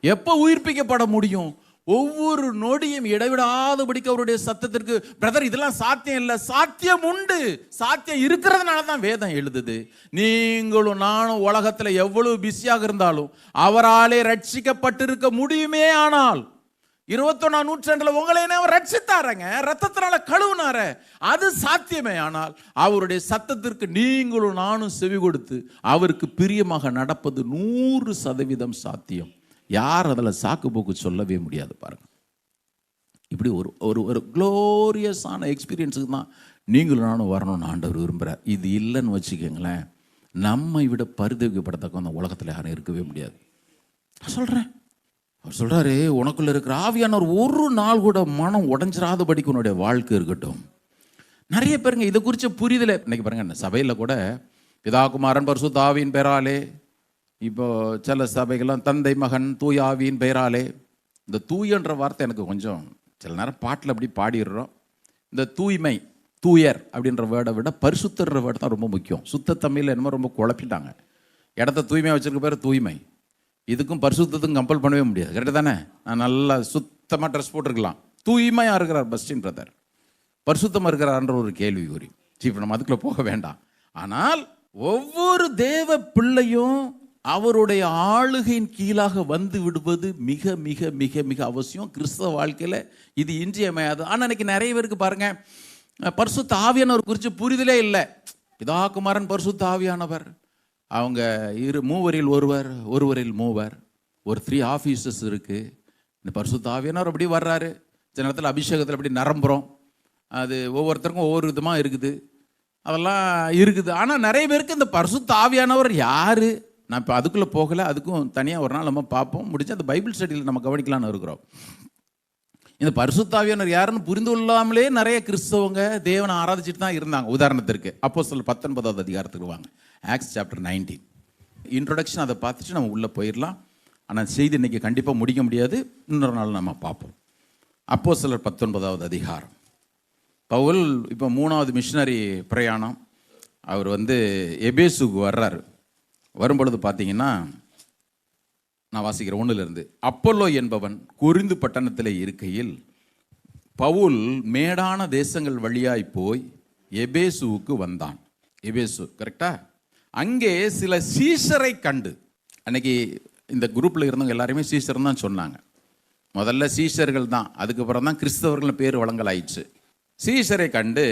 எப்போ உயிர்ப்பிக்கப்பட முடியும்? ஒவ்வொரு நொடியும் இடைவிடாதபடிக்கு அவருடைய சத்தத்திற்கு. பிரதர், இதெல்லாம் சாத்தியம் இல்லை. சாத்தியம் உண்டு. சாத்தியம் இருக்கிறதுனால தான் வேதம் எழுதுது. நீங்களும் நானும் உலகத்தில் எவ்வளவு பிஸியாக இருந்தாலும் அவராலே ரட்சிக்கப்பட்டிருக்க முடியுமே. ஆனால் 21ஆம் நூற்றாண்டில் உங்களை அவர் ரட்சித்தாரங்க, ரத்தத்தினால கழுவுனார, அது சாத்தியமே. ஆனால் அவருடைய சத்தத்திற்கு நீங்களும் நானும் செவி கொடுத்து அவருக்கு பிரியமாக நடப்பது 100% சாத்தியம். யார் அதில் சாக்கு போக்கு சொல்லவே முடியாது பாருங்க. இப்படி ஒரு ஒரு ஒரு க்ளோரியஸான எக்ஸ்பீரியன்ஸுக்கு தான் நீங்களும் நானும் வரணும்னு ஆண்டவர் விரும்புகிறார். இது இல்லைன்னு வச்சுக்கோங்களேன், நம்மை விட பரிதவிக்கப்படத்தக்க அந்த உலகத்தில் யாரும் இருக்கவே முடியாது. நான் சொல்கிறேன், அவர் சொல்கிறாரு, உனக்குள்ளே இருக்கிற ஆவியானவர் ஒரு நாள் கூட மனம் உடஞ்சிராதபடிக்கு உன்னுடைய வாழ்க்கை இருக்கட்டும். நிறைய பேருங்க இதை குறித்த புரிதலை இன்னைக்கு பாருங்க, சபையில் கூட பிதா குமாரன் பரிசுத்த ஆவியின் பெயராலே, இப்போ சில சபைகள்லாம் தந்தை மகன் தூய ஆவியின் பெயராலே. இந்த தூயன்ற வார்த்தை எனக்கு கொஞ்சம் சில நேரம் பாட்டில் அப்படி பாடிடுறோம். இந்த தூய்மை, தூயர் அப்படின்ற வேர்டை விட பரிசுத்தர் வேர்டு தான் ரொம்ப முக்கியம். சுத்த தமிழில் என்னமோ ரொம்ப குழப்பிட்டாங்க. இடத்த தூய்மையாக வச்சுருக்க பேர் தூய்மை. இதுக்கும் பரிசுத்தத்துக்கும் கம்பல் பண்ணவே முடியாது. கரெக்டு தானே? நான் நல்லா சுத்தமாக ட்ரெஸ் போட்டிருக்கலாம், தூய்மையாக இருக்கிறார் பஸ்டின் பிரதர், பரிசுத்தமாக இருக்கிறார்ன்ற ஒரு கேள்விக்குறி. இப்போ நம்ம அதுக்குள்ளே போக வேண்டாம். ஆனால் ஒவ்வொரு தேவ பிள்ளையும் அவருடைய ஆளுகையின் கீழாக வந்து விடுவது மிக மிக மிக மிக அவசியம் கிறிஸ்தவ வாழ்க்கையில். இது இன்றியமையாது. ஆனால் இன்னைக்கு நிறைய பேருக்கு பாருங்க, பரிசுத்த ஆவியானவர் குறித்து புரிதலே இல்லை. பிதா குமாரன் பரிசுத்த ஆவியானவர், அவங்க மூவரில் ஒருவர், ஒருவரில் மூவர், ஒரு 3 ஆஃபீஸஸ் இருக்கு. இந்த பரிசுத்த ஆவியானவர் அப்படி வர்றாரு. சில நேரத்தில் அபிஷேகத்தில் அப்படி நரம்புறோம். அது ஒவ்வொருத்தருக்கும் ஒவ்வொரு விதமாக இருக்குது, அதெல்லாம் இருக்குது. ஆனால் நிறைய பேருக்கு இந்த பரிசுத்த ஆவியானவர் யாரு, நான் இப்போ அதுக்குள்ளே போகலை, அதுக்கும் தனியாக ஒரு நாள் நம்ம பார்ப்போம். முடிச்சு அந்த பைபிள் ஸ்டடியில் நம்ம கவனிக்கலான்னு இருக்கிறோம். இந்த பரிசுத்த ஆவியானவர் யாருன்னு புரிந்து கொள்ளாமலே நிறைய கிறிஸ்தவங்க தேவனை ஆராதிச்சுட்டு தான் இருந்தாங்க. உதாரணத்திற்கு அப்போஸ்தலர் 19வது அதிகாரத்துக்கு வாங்க, ஆக்ட்ஸ் சாப்டர் 19. இன்ட்ரோடக்ஷன் அதை பார்த்துட்டு நம்ம உள்ளே போயிடலாம். ஆனால் செய்தி இன்னைக்கு கண்டிப்பாக முடிக்க முடியாது, இன்னொரு நாள் நம்ம பார்ப்போம். அப்போஸ்தலர் 19வது அதிகாரம். பவுல் இப்போ 3வது மிஷினரி பிரயாணம். அவர் எபேசுக்கு வர்றாரு. வரும்பொழுது பார்த்தீங்கன்னா, நான் வாசிக்கிற 1லிருந்து, அப்போலோ என்பவன் கொரிந்து பட்டணத்தில் இருக்கையில் பவுல் மேடான தேசங்கள் வழியாய் போய் எபேசுவுக்கு வந்தான். எபேசு கரெக்டா? அங்கே சில சீஷரை கண்டு, அன்னைக்கு இந்த குரூப்பில் இருந்தவங்க எல்லாருமே சீஷர் தான் சொன்னாங்க. முதல்ல சீஷர்கள் தான், அதுக்கப்புறம் தான் கிறிஸ்தவர்கள் பேர் வழங்கலாயிடுச்சு. சீஷரை கண்டு,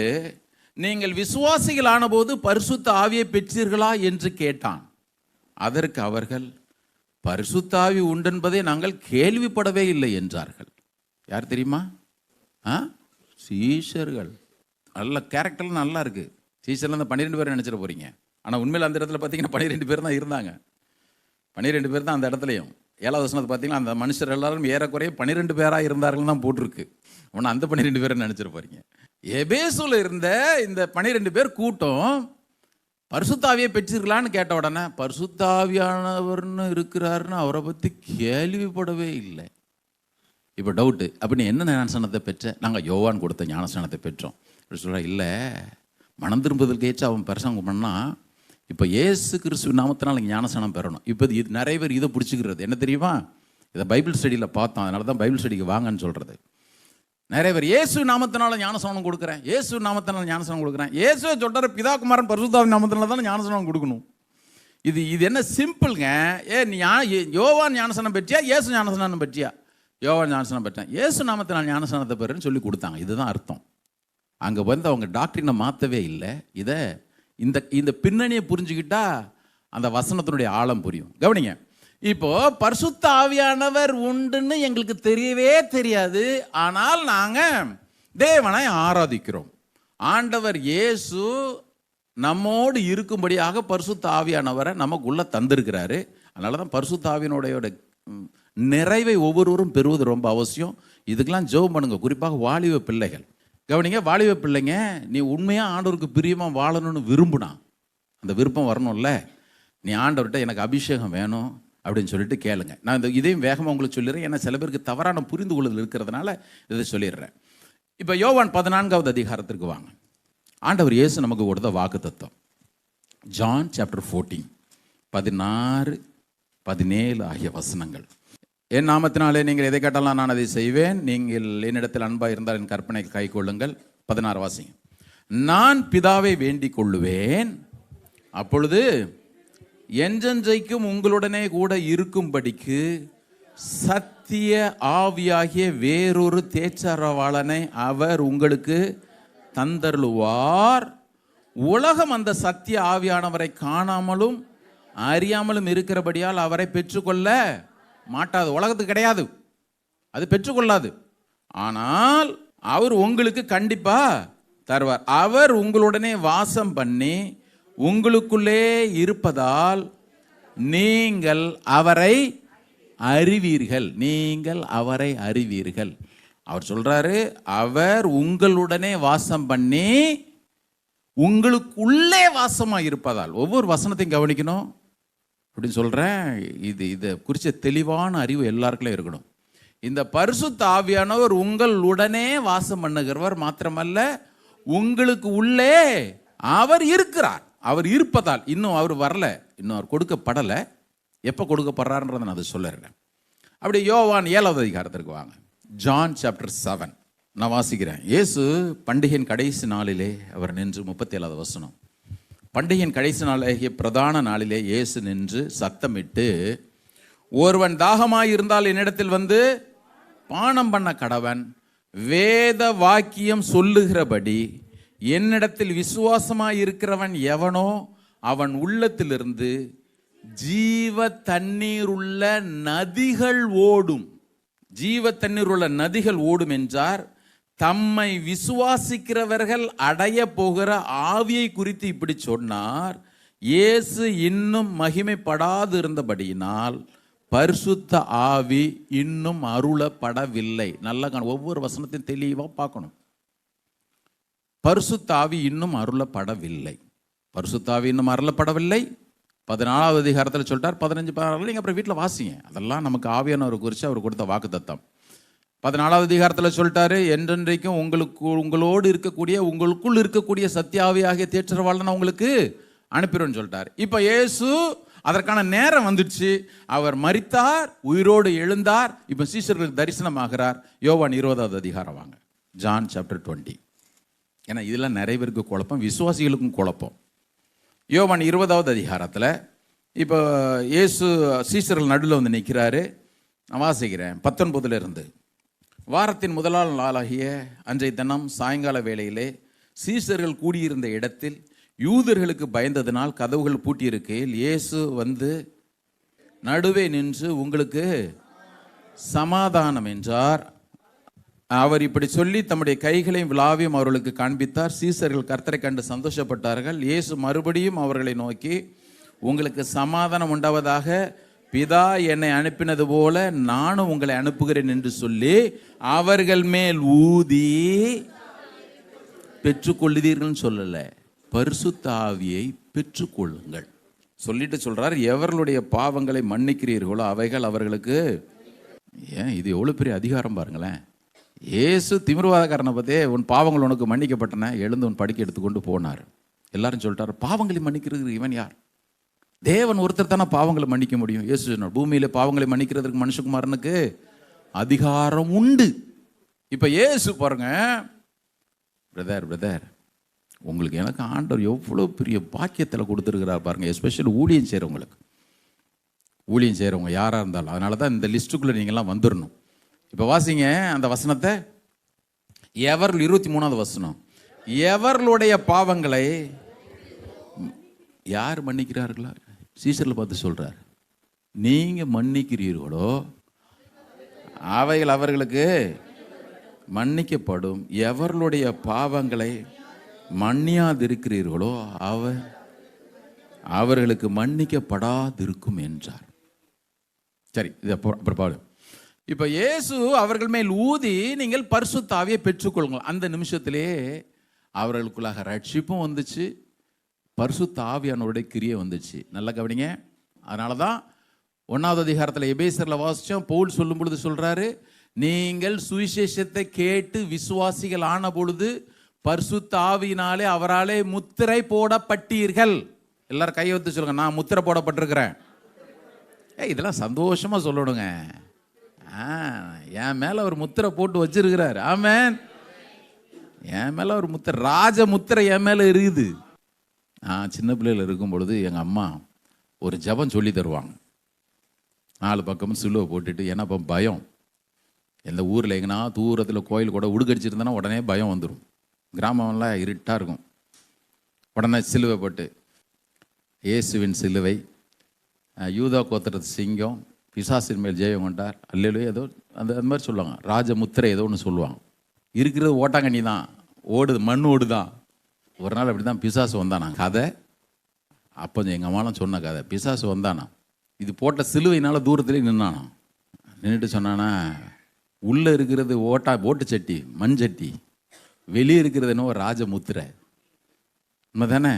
நீங்கள் விசுவாசிகள் ஆனபோது பரிசுத்த ஆவியை பெற்றீர்களா என்று கேட்டான். அதற்கு அவர்கள், பரிசுத்த ஆவி உண்டென்பதை நாங்கள் கேள்விப்படவே இல்லை என்றார்கள். யார் தெரியுமா? சீஷர்கள். நல்ல கேரக்டர்லாம் நல்லா இருக்கு. சீஷர்ல இந்த 12 பேர் நினைச்சிட போறீங்க. ஆனால் உண்மையில் அந்த இடத்துல பார்த்தீங்கன்னா 12 பேர் தான் இருந்தாங்க. 12 பேர் தான் அந்த இடத்துலையும். 7வது வசனத்தை பார்த்தீங்கன்னா, அந்த மனுஷர் எல்லாரும் ஏறக்குறைய 12 பேராக இருந்தார்கள் தான் போட்டிருக்கு. ஒன்று அந்த 12 பேரை நினைச்சிட போறீங்க. எபேசுல இருந்த இந்த 12 பேர் கூட்டம் பரிசுத்தாவியை பெற்றிருக்கலான்னு கேட்ட உடனே, பரிசுத்தாவியானவர்னு இருக்கிறாருன்னு அவரை பற்றி கேள்விப்படவே இல்லை. இப்போ டவுட்டு, அப்படி நீ என்ன ஞானஸ்நானத்தை பெற்ற? நாங்கள் யோவான் கொடுத்த ஞானஸ்நானத்தை பெற்றோம். அப்படி சொல்கிறா, இல்லை, மனம் திரும்புதலுக்கு ஏற்று அவன் பிரசங்கம் பண்ணால் இப்போ ஏசு கிறிஸ்து நாமத்தினால ஞானஸ்நானம் பெறணும். இப்போ இது நிறைய பேர் இதை பிடிச்சிக்கிறது என்ன தெரியுமா? இதை பைபிள் ஸ்டடியில் பார்த்தோம், அதனால தான் பைபிள் ஸ்டடிக்கு வாங்கன்னு சொல்கிறது. நிறைய பேர் இயேசு நாமத்தினால ஞானஸ்நானம் கொடுக்குறேன், இயேசு நாமத்தினால ஞானஸ்நானம் கொடுக்குறேன். இயேசுவை சொல்கிற பிதா குமாரன் பரிசுத்த நாமத்தினால தான் ஞானஸ்நானம் கொடுக்கணும். இது என்ன சிம்பிள்ங்க. நீ யோவான் ஞானஸ்நானம் பெற்றியா, இயேசு ஞானஸ்நானம் பெற்றியா? யோவான் ஞானஸ்நானம் பெற்றேன், இயேசு நாமத்தினால் ஞானஸ்நானத்தை பெறுன்னு சொல்லி கொடுத்தாங்க. இதுதான் அர்த்தம். அங்கே அவங்க டாக்டரினை மாற்றவே இல்லை. இதை இந்த பின்னணியை புரிஞ்சுக்கிட்டா அந்த வசனத்தினுடைய ஆழம் புரியும். கவனிங்க, இப்போ பரிசுத்த ஆவியானவர் உண்டுன்னு எங்களுக்கு தெரியவே தெரியாது, ஆனால் நாங்கள் தேவனை ஆராதிக்கிறோம். ஆண்டவர் இயேசு நம்மோடு இருக்கும்படியாக பரிசுத்த ஆவியானவரை நமக்குள்ள தந்திருக்கிறாரு. அதனால தான் பரிசுத்த ஆவியினுடைய நிறைவை ஒவ்வொருவரும் பெறுவது ரொம்ப அவசியம். இதுக்கெல்லாம் ஜெபம் பண்ணுங்க, குறிப்பாக வாலிப பிள்ளைகள். கவனிங்க, வாலிப பிள்ளைங்க, நீ உண்மையாக ஆண்டவருக்கு பிரியமாக வாழணும்னு விரும்புனா, அந்த விருப்பம் வரணும்ல, நீ ஆண்டவர்கிட்ட எனக்கு அபிஷேகம் வேணும் அப்படின்னு சொல்லிட்டு கேளுங்க. நான் இதையும் வேகமாக உங்களுக்கு சொல்லிடுறேன், ஏன்னா சில பேருக்கு தவறான புரிந்து கொள்ளுதல் இருக்கிறதுனால இதை சொல்லிடுறேன். இப்போ யோவான் 14வது அதிகாரத்திற்கு வாங்க. ஆண்டவர் இயேசு நமக்கு கொடுத்த வாக்கு தத்துவம், ஜான் சாப்டர் 14 16 17 ஆகிய வசனங்கள். என் நாமத்தினாலே நீங்கள் எதை கேட்டாலும் நான் அதை செய்வேன், நீங்கள் என்னிடத்தில் அன்பாக இருந்தால் என் கற்பனை கை கொள்ளுங்கள். 16 வாசிங்க. நான் பிதாவை வேண்டிக் கொள்ளுவேன், அப்பொழுது என்றென்றைக்கும் உங்களுடனே கூட இருக்கும்படிக்கு சத்திய ஆவியாகிய வேறொரு தேற்றரவாளனை அவர் உங்களுக்கு தந்தருளுவார். உலகம் அந்த சத்திய ஆவியானவரை காணாமலும் அறியாமலும் இருக்கிறபடியால் அவரை பெற்றுக்கொள்ள மாட்டாது. உலகத்துக்கு கிடையாது, அது பெற்றுக்கொள்ளாது. ஆனால் அவர் உங்களுக்கு கண்டிப்பா தருவார். அவர் உங்களுடனே வாசம் பண்ணி உங்களுக்குள்ளே இருப்பதால் நீங்கள் அவரை அறிவீர்கள். நீங்கள் அவரை அறிவீர்கள். அவர் சொல்றாரு, அவர் உங்களுடனே வாசம் பண்ணி உங்களுக்குள்ளே வாசமா இருப்பதால். ஒவ்வொரு வசனத்தையும் கவனிக்கணும் அப்படின்னு சொல்றேன். இதை குறித்த தெளிவான அறிவு எல்லாருக்குள்ளே இருக்கணும். இந்த பரிசுத்த ஆவியானவர் உங்களுடனே வாசம் பண்ணுகிறவர் மாத்திரமல்ல, உங்களுக்கு உள்ளே அவர் இருக்கிறார். அவர் இருப்பதால், இன்னும் அவர் வரல, இன்னும் அவர் கொடுக்கப்படலை. எப்போ கொடுக்கப்படுறாருன்றதை நான் அதை சொல்லிடுறேன். அப்படி யோவான் 7வது அதிகாரத்திற்கு வாங்க. ஜான் சாப்டர் 7 நான் வாசிக்கிறேன். இயேசு பண்டிகையின் கடைசி நாளிலே அவர் நின்று, 37வது வசனம். பண்டிகையின் கடைசி நாளாகிய பிரதான நாளிலே இயேசு நின்று சத்தமிட்டு, ஒருவன் தாகமாயிருந்தால் என்னிடத்தில் வந்து பானம் பண்ண கடவன், வேத வாக்கியம் சொல்லுகிறபடி என்னிடத்தில் விசுவாசமாய் இருக்கிறவன் எவனோ அவன் உள்ளத்திலிருந்து ஜீவ தண்ணீர் உள்ள நதிகள் ஓடும். ஜீவ தண்ணீர் உள்ள நதிகள் ஓடும் என்றார். தம்மை விசுவாசிக்கிறவர்கள் அடைய போகிற ஆவியை குறித்து இப்படி சொன்னார். இயேசு இன்னும் மகிமைப்படாது இருந்தபடியினால் பரிசுத்த ஆவி இன்னும் அருளப்படவில்லை. நல்ல ஒவ்வொரு வசனத்தையும் தெளிவாக பார்க்கணும். பரிசுத்த ஆவி இன்னும் அருளப்படவில்லை. பரிசுத்த ஆவி இன்னும் அருளப்படவில்லை. 14வது அதிகாரத்தில் சொல்லிட்டார். 15, 16 நீங்கள் அப்புறம் வீட்டில் வாசிங்க. அதெல்லாம் நமக்கு ஆவியானவர் குறித்து அவர் கொடுத்த வாக்கு தத்தம். 14வது அதிகாரத்தில் சொல்லிட்டாரு, என்றென்றைக்கும் உங்களோடு இருக்கக்கூடிய, உங்களுக்குள் இருக்கக்கூடிய சத்தியாவியாகிய தேற்றரவாளனை உங்களுக்கு அனுப்பிடுன்னு சொல்லிட்டார். இப்போ இயேசு அதற்கான நேரம் வந்துடுச்சு. அவர் மரித்தார், உயிரோடு எழுந்தார். இப்போ சீஷர்களுக்கு தரிசனமாகிறார். யோவான் 20வது அதிகாரம் வாங்க. John chapter 20. ஏன்னா இதெல்லாம் நிறைய பேருக்கு குழப்பம், விசுவாசிகளுக்கும் குழப்பம். யோவான் 20வது அதிகாரத்தில் இப்போ இயேசு சீஷர்கள் நடுவில் வந்து நிற்கிறாரு. நான் வாசிக்கிறேன் 19 இருந்து. வாரத்தின் முதலாள் நாளாகிய அன்றைய தினம் சாயங்கால வேளையிலே சீஷர்கள் கூடியிருந்த இடத்தில் யூதர்களுக்கு பயந்ததினால் கதவுகள் பூட்டியிருக்கையில் இயேசு வந்து நடுவே நின்று, உங்களுக்கு சமாதானம் என்றார். அவர் இப்படி சொல்லி தம்முடைய கைகளையும் விலாவையும் அவர்களுக்கு காண்பித்தார். சீஷர்கள் கர்த்தரை கண்டு சந்தோஷப்பட்டார்கள். இயேசு மறுபடியும் அவர்களை நோக்கி, உங்களுக்கு சமாதானம் உண்டாவதாக, பிதா என்னை அனுப்பினது போல நானும் உங்களை அனுப்புகிறேன் என்று சொல்லி அவர்கள் மேல் ஊதி பெற்றுக்கொள்ளுதீர்கள் சொல்லல, பரிசுத்த ஆவியை பெற்றுக்கொள்ளுங்கள் சொல்லிட்டு சொல்றார். எவர்களுடைய பாவங்களை மன்னிக்கிறீர்களோ அவைகள் அவர்களுக்கு. ஏன் இது எவ்வளவு பெரிய அதிகாரம் பாருங்களேன். இயேசு திமிர்வாதக்காரனை பார்த்தே, உன் பாவங்கள் உனக்கு மன்னிக்கப்பட்டன, எழுந்து உன் படிக்க எடுத்துக்கொண்டு போனார். எல்லாரும் சொல்லிட்டார், பாவங்களை மன்னிக்கிறது இவன் யார்? தேவன் ஒருத்தர் தானே பாவங்களை மன்னிக்க முடியும். இயேசு சொன்னார், பூமியில பாவங்களை மன்னிக்கிறதுக்கு மனுஷகுமாரனுக்கு அதிகாரம் உண்டு. இப்ப இயேசு பாருங்க, பிரதர் உங்களுக்கு எனக்கு ஆண்டவர் எவ்வளோ பெரிய பாக்கியத்தில் கொடுத்துருக்கிறார் பாருங்க. எஸ்பெஷலி ஊழியம் செய்கிறவங்க யாராக இருந்தாலும். அதனால தான் இந்த லிஸ்ட்டுக்குள்ளே நீங்கள்லாம் வந்துடணும். இப்போ வாசிங்க அந்த வசனத்தை. 23வது வசனம். எவர்களுடைய பாவங்களை யார் மன்னிக்கிறார்களா? சீசரில் பார்த்து சொல்றார், நீங்க மன்னிக்கிறீர்களோ அவைகள் அவர்களுக்கு மன்னிக்கப்படும். எவர்களுடைய பாவங்களை மன்னியாதிருக்கிறீர்களோ அவர்களுக்கு மன்னிக்கப்படாதிருக்கும் என்றார். சரி, இது அப்புறம் பாடு. இப்ப இயேசு அவர்கள் மேல் ஊதி, நீங்கள் பரிசுத்த ஆவியை பெற்றுக்கொள்ளுங்கள். அந்த நிமிஷத்திலே அவர்களுக்குள்ளாக ரட்சிப்பும் வந்துச்சு, பரிசுத்த ஆவியானவருடைய கிரியை வந்துச்சு. நல்லா கவனிங்க. அதனாலதான் 1வது அதிகாரத்தில் எபேசியர்ல வாசிச்சோம். பவுல் சொல்லும் பொழுது சொல்றாரு, நீங்கள் சுவிசேஷத்தை கேட்டு விசுவாசிகள் ஆன பொழுது பரிசுத்த ஆவியினாலே அவராலே முத்திரை போடப்பட்டீர்கள். எல்லாரும் கையை வைத்து சொல்லுங்க, நான் முத்திரை போடப்பட்டிருக்கிறேன். இதெல்லாம் சந்தோஷமா சொல்லணுங்க. என் மேல ஒரு முத்திரை போட்டு வச்சிருக்கிறார். ஆமென். என் மேல ஒரு முத்திரை, ராஜ முத்திரை என் மேல இருக்குது. சின்ன பிள்ளைகள் இருக்கும் பொழுது எங்க அம்மா ஒரு ஜபம் சொல்லி தருவாங்க. 4 பக்கமும் சிலுவை போட்டுட்டு. ஏன்னா இப்போ பயம். எந்த ஊரில் எங்கன்னா தூரத்தில் கோயில் கூட உடுக்கடிச்சிருந்தேன்னா உடனே பயம் வந்துடும். கிராமம்லாம் இருட்டாக இருக்கும். உடனே சிலுவை போட்டு, இயேசுவின் சிலுவை, யூதா கோத்திரத்து சிங்கம், பிசாசின் மேல் ஜெயம் கொண்டார், அல்லேலூயா, ஏதோ அந்த மாதிரி சொல்லுவாங்க. ராஜமுத்திரை ஏதோ ஒன்று சொல்லுவாங்க. இருக்கிறது ஓட்டாங்கண்ணி தான், ஓடுது, மண் ஓடு தான். ஒரு நாள் அப்படி தான் பிசாசு வந்தானா கதை. அப்போ எங்கள் அம்மாலாம் சொன்ன கதை. பிசாசு வந்தானா, இது போட்ட சிலுவையினால தூரத்துலேயே நின்னானா. நின்றுட்டு சொன்னானா, உள்ளே இருக்கிறது ஓட்டு சட்டி, மண் சட்டி, வெளியே இருக்கிறது என்னவோ ராஜமுத்திரை. உண்மை தானே?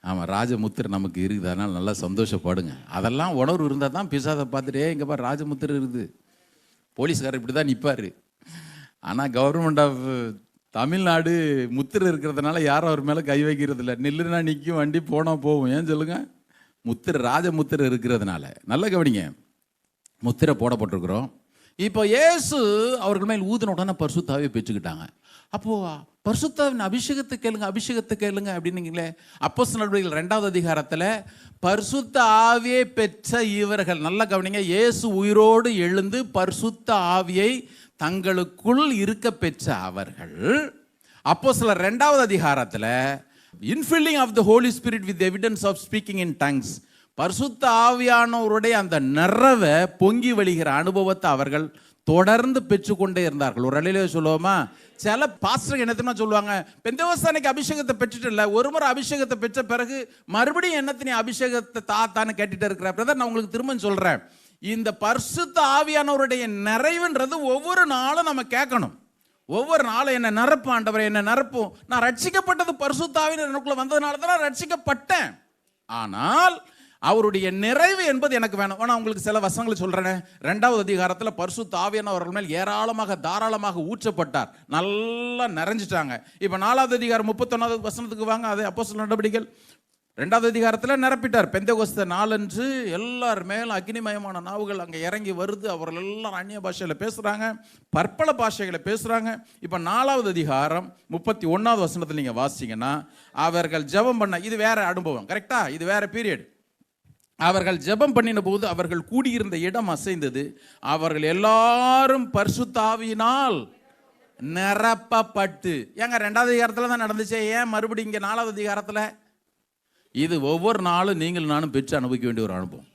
ஆமாம், ராஜமுத்திரை நமக்கு இருக்குது. அதனால் நல்லா சந்தோஷப்படுங்க. அதெல்லாம் உணர்வு இருந்தால் தான் பிசாசை பார்த்துட்டே, இங்கே பாரு ராஜமுத்திரை இருக்குது. போலீஸ்காரர் இப்படி தான் நிற்பார். ஆனால் கவர்மெண்ட் ஆஃப் தமிழ்நாடு முத்திரை இருக்கிறதுனால யாரும் அவர் மேலே கை வைக்கிறது இல்லை. நில்லுனா நிற்கும், வண்டி போனால் போகும். ஏன் சொல்லுங்க? முத்திரை, ராஜ முத்திரை இருக்கிறதுனால. நல்ல கவனிங்க, முத்திரை போடப்பட்டிருக்கிறோம். இப்போ இயேசு அவர்கள் மேல் ஊதின உடனே பரிசுத்த ஆவியை பெற்றுக்கிட்டாங்க. அப்போது பரிசுத்தாவின் அபிஷேகத்தை கேளுங்க, அபிஷேகத்தை கேளுங்க அப்படின்னீங்களே. அப்போஸ்தலர் நடவடிக்கைகள் 2வது அதிகாரத்தில் பரிசுத்த ஆவியை பெற்ற இவர்கள், நல்ல கவனிங்க, இயேசு உயிரோடு எழுந்து பரிசுத்த ஆவியை தங்களுக்குள் இருக்க பெற்ற அவர்கள், அப்போஸ்தலர் 2வது அதிகாரத்தில் infilling of the Holi spirit with evidence of speaking in tongues, பரிசுத்த ஆவியானவருடைய அந்த நிறவை பொங்கி வழிகிற அனுபவத்தை அவர்கள் தொடர்ந்து பெற்றுக்கொண்டே இருந்தார்கள். ஒரு அலையிலே சொல்லுவோமா, சில பாஸ்டர் என்னத்துமா சொல்லுவாங்க, பெந்தேகோஸ்தே அன்னைக்கு அபிஷேகத்தை பெற்றுட்டு இல்லை, ஒரு முறை அபிஷேகத்தை பெற்ற பிறகு மறுபடியும் என்னத்தினே அபிஷேகத்தை தாத்தான்னு கேட்டுட்டு இருக்கிற பிரதர். நான் உங்களுக்கு திரும்ப சொல்றேன், இந்த பரிசுத்த ஆவியானவருடைய நிறைவுன்றது ஒவ்வொரு நாளும் நம்ம கேட்கணும். ஒவ்வொரு நாளும் என்ன நிரப்பு ஆண்டவரே, என்ன நிரப்பும். நான் ரட்சிக்கப்பட்டது பரிசுத்த ஆவியானவர் எனக்குள்ள வந்ததுனால தான் நான் ரட்சிக்கப்பட்டேன். ஆனால் அவருடைய நிறைவு என்பது எனக்கு வேணும். ஆனால் உங்களுக்கு சில வசனங்களை சொல்கிறேன். 2வது அதிகாரத்தில் பரிசுத்த ஆவியானவர்கள் மேல் ஏராளமாக தாராளமாக ஊற்றப்பட்டார், நல்லா நிறைஞ்சிட்டாங்க. இப்போ 4வது அதிகாரம் 31வது வசனத்துக்கு வாங்க. அது அப்போஸ்தலர் நடவடிக்கைகள் 2வது அதிகாரத்தில் நிரப்பிட்டார். பெந்தேகோஸ்தே நாளன்று எல்லார் மேலும் அக்னிமயமான நாவுகள் அங்கே இறங்கி வருது. அவர்கள் எல்லாரும் அந்நிய பாஷையில் பேசுகிறாங்க, பற்பல பாஷைகளை பேசுகிறாங்க. இப்போ 4வது அதிகாரம் 31வது வசனத்தில் நீங்கள் வாசிங்கன்னா, அவர்கள் ஜெபம் பண்ண, இது வேற அனுபவம், கரெக்டா? இது வேற பீரியட். அவர்கள் ஜெபம் பண்ணின போது அவர்கள் கூடியிருந்த இடம் அசைந்தது, அவர்கள் எல்லாரும் பரிசுத்த ஆவியினால் நிரப்பப்பட்டு. ஏங்க 2வது அதிகாரத்தில் தான் நடந்துச்சு, ஏன் மறுபடியும் இங்கே 4வது அதிகாரத்தில்? இது ஒவ்வொரு நாளும் நீங்கள் நானும் பெற்று அனுபவிக்க வேண்டிய ஒரு அனுபவம்.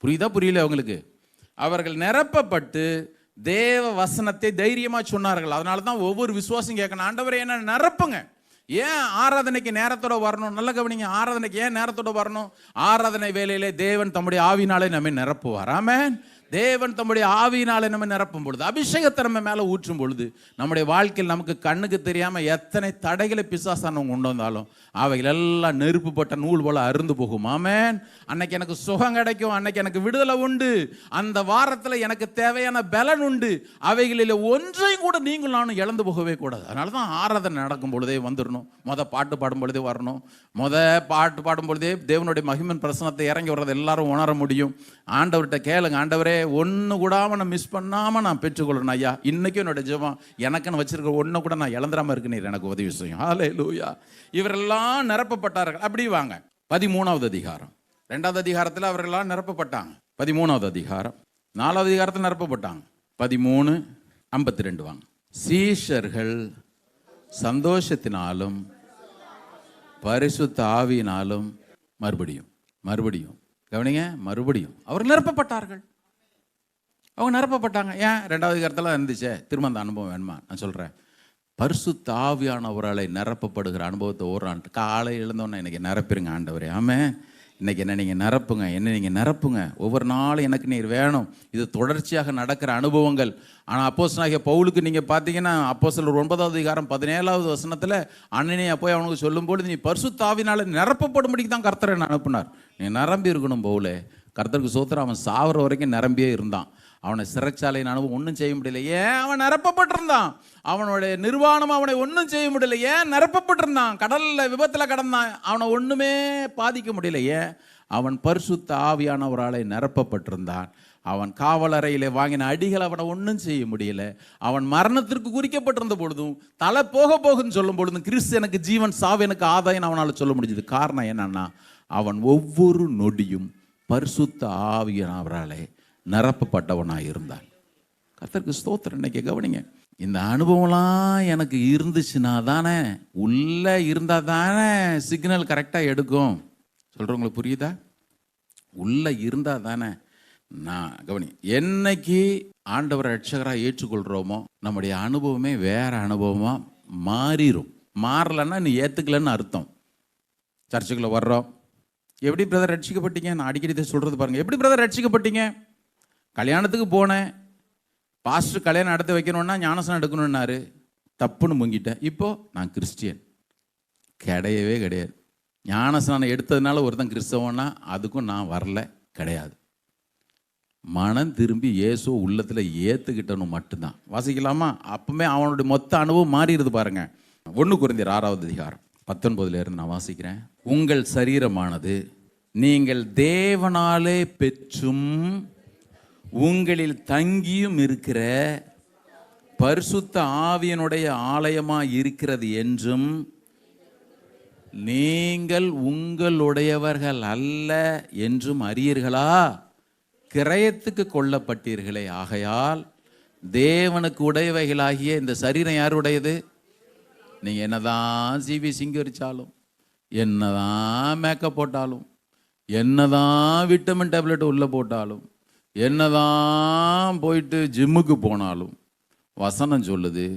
புரியுதா, புரியல உங்களுக்கு? அவர்கள் நிரப்பப்பட்டு தேவ வசனத்தை தைரியமாக சொன்னார்கள். அதனால தான் ஒவ்வொரு விசுவாசம் கேட்கணும், ஆண்டவரே என்ன நிரப்புங்க. ஏன் ஆராதனைக்கு நேரத்தோட வரணும்? நல்ல கவனிங்க, ஆராதனைக்கு ஏன் நேரத்தோட வரணும்? ஆராதனை வேலையிலே தேவன் தம்முடைய ஆவியினாலே நம்மை நிரப்புவார். ஆமென். தேவன் தம்முடைய ஆவியினாலே நம்ம நிரப்பும் பொழுது, அபிஷேகத்தை நம்ம மேலே ஊற்றும் பொழுது, நம்முடைய வாழ்க்கையில் நமக்கு கண்ணுக்கு தெரியாமல் எத்தனை தடைகளை பிசாசானவங்க கொண்டு வந்தாலும் அவைகள் எல்லாம் நெருப்பு பட்ட நூல் போல அருந்து போகும். ஆமென். அன்னைக்கு எனக்கு சுகம் கிடைக்கும், அன்னைக்கு எனக்கு விடுதலை உண்டு, அந்த வாரத்தில் எனக்கு தேவையான பலன் உண்டு. அவைகளில் ஒன்றையும் கூட நீங்கள் நானும் இழந்து போகவே கூடாது. அதனால தான் ஆராதனை நடக்கும் பொழுதே வந்துடணும், பாட்டு பாடும் பொழுதே வரணும். பாட்டு பாடும் பொழுதே தேவனுடைய மகிமன் பிரசனத்தை இறங்கி வர்றது எல்லாரும் உணர முடியும். ஆண்டவர்கிட்ட கேளுங்க, ஆண்டவரே ஒன்று கூடாமல் நான் மிஸ் பண்ணாமல் நான் பெற்றுக்கொள்ளணும் ஐயா. இன்றைக்கும் என்னோட ஜெபம், எனக்குன்னு வச்சிருக்க ஒன்று கூட நான் இழந்துடாமல் இருக்குன்னு எனக்கு உதவி செய்யும். ஹல்லேலூயா. இவரெல்லாம் நிரப்பப்பட்டார்கள். அப்படி வாங்க 13வது அதிகாரம். 2வது அதிகாரத்தில் அவர்களெல்லாம் நிரப்பப்பட்டாங்க. 13வது அதிகாரம் 4வது அதிகாரத்தில் நிரப்பப்பட்டாங்க. 13:52 வாங்க. சீஷர்கள் சந்தோஷத்தினாலும் பரிசுத்த ஆவியினாலும் மறுபடியும் கவனிங்க, மறுபடியும் அவர் நிரப்பப்பட்டார்கள். அவங்க நிரப்பப்பட்டாங்க. ஏன் 2வது அதிகாரத்தில் இருந்துச்சே, திரும்ப அந்த அனுபவம் வேணுமா? நான் சொல்கிறேன், பரிசுத்த ஆவியானவராலே நிரப்பப்படுகிற அனுபவத்தை ஓராண்டு காலை எழுந்தோன்னே இன்னைக்கு நிரப்பிடுங்க ஆண்டவரே. ஆமென். இன்னைக்கு என்ன நீங்கள் நிரப்புங்க, என்ன நீங்கள் நிரப்புங்க. ஒவ்வொரு நாளும் எனக்கு நீர் வேணும். இது தொடர்ச்சியாக நடக்கிற அனுபவங்கள். ஆனால் அப்போஸ்தலனாகிய பவுலுக்கு நீங்கள் பார்த்தீங்கன்னா, அப்போஸ்தலர் 9வது அதிகாரம் 17வது வசனத்தில் அண்ணனையா போய் அவனுக்கு சொல்லும்போது, நீ பரிசுத்த ஆவியினால நிரப்பப்படும்படிக்கு தான் கர்த்தரை அனுப்புனார். நீ நிரம்பி இருக்கணும் பவுலே. கர்த்தருக்கு சோத்திரம். அவன் சாவர வரைக்கும் நிரம்பியே இருந்தான். அவனை சிறைச்சாலையின் அனுபவம் ஒன்றும் செய்ய முடியல. ஏன்? அவன் நிரப்பப்பட்டிருந்தான். அவனுடைய நிர்வாணம் அவனை ஒன்றும் செய்ய முடியல. ஏன்? நிரப்பப்பட்டிருந்தான். கடலில் விபத்தில் கடந்தான், அவனை ஒன்றுமே பாதிக்க முடியல. ஏன்? அவன் பரிசுத்த ஆவியானவராலே நிரப்பப்பட்டிருந்தான். அவன் காவலறையிலே வாங்கின அடிகள் அவனை ஒன்றும் செய்ய முடியல. அவன் மரணத்திற்கு குறிக்கப்பட்டிருந்த பொழுதும், தலை போகுன்னு சொல்லும் பொழுதும், கிறிஸ்து எனக்கு ஜீவன், சாவு எனக்கு ஆதாயம் அவனால் சொல்ல முடிஞ்சது. காரணம் என்னன்னா, அவன் ஒவ்வொரு நொடியும் பரிசுத்த ஆவியானவராலே நிரப்பப்பட்டவனாக இருந்தான். கர்த்தருக்கு ஸ்தோத்திரம். இன்னைக்கு கவனிங்க, இந்த அனுபவம்லாம் எனக்கு இருந்துச்சுன்னா தானே, உள்ள இருந்தால் தானே சிக்னல் கரெக்டாக எடுக்கும். சொல்கிறவங்களுக்கு புரியுதா? உள்ள இருந்தால் தானே. நான் கவனி, என்னைக்கு ஆண்டவரை ரட்சகராக ஏற்றுக்கொள்கிறோமோ நம்முடைய அனுபவமே வேற அனுபவமாக மாறிடும். மாறலைன்னா நீ ஏற்றுக்கலன்னு அர்த்தம். சர்ச்சுக்குள்ளே வர்றோம், எப்படி பிரதர் ரட்சிக்கப்பட்டீங்க? நான் அடிக்கடி சொல்கிறது பாருங்கள். எப்படி பிரதர் ரட்சிக்கப்பட்டீங்க? கல்யாணத்துக்கு போனேன், பாஸ்டர் கல்யாணம் நடத்த வைக்கணும்னா ஞானஸ்நானம் எடுக்கணுன்னாரு, தப்புன்னு முங்கிட்டேன். இப்போது நான் கிறிஸ்டியன். கிடையவே கிடையாது. ஞானஸ்நானம் எடுத்ததுனால ஒருத்தன் கிறிஸ்தவன்னா அதுக்கும் நான் வரல, கிடையாது. மனம் திரும்பி இயேசு உள்ளத்தில் ஏற்றுக்கிட்டணும் மட்டும்தான். வாசிக்கலாமா? அப்பவுமே அவனுடைய மொத்த அனுபவம் மாறிடுது பாருங்க. 1 கொரிந்தியர் 6வது அதிகாரம் 19 நான் வாசிக்கிறேன். உங்கள் சரீரமானது நீங்கள் தேவனாலே பெற்றும் உங்களில் தங்கியும் இருக்கிற பரிசுத்த ஆவியனுடைய ஆலயமாய் இருக்கிறது என்றும் நீங்கள் உங்களுடையவர்கள் அல்ல என்றும் அறியீர்களா? கிரயத்துக்கு கொள்ளப்பட்டீர்களே, ஆகையால் தேவனுக்கு உடையவைகளாகிய இந்த சரீரம் யாருடையது? நீங்க என்னதான் சிவி சிங்கரிச்சாலும், என்னதான் மேக்கப் போட்டாலும், என்னதான் விட்டமின் டேப்லெட் உள்ள போட்டாலும், என்னதான் போயிட்டு ஜிம்முக்கு போனாலும், வசனம் சொல்லுது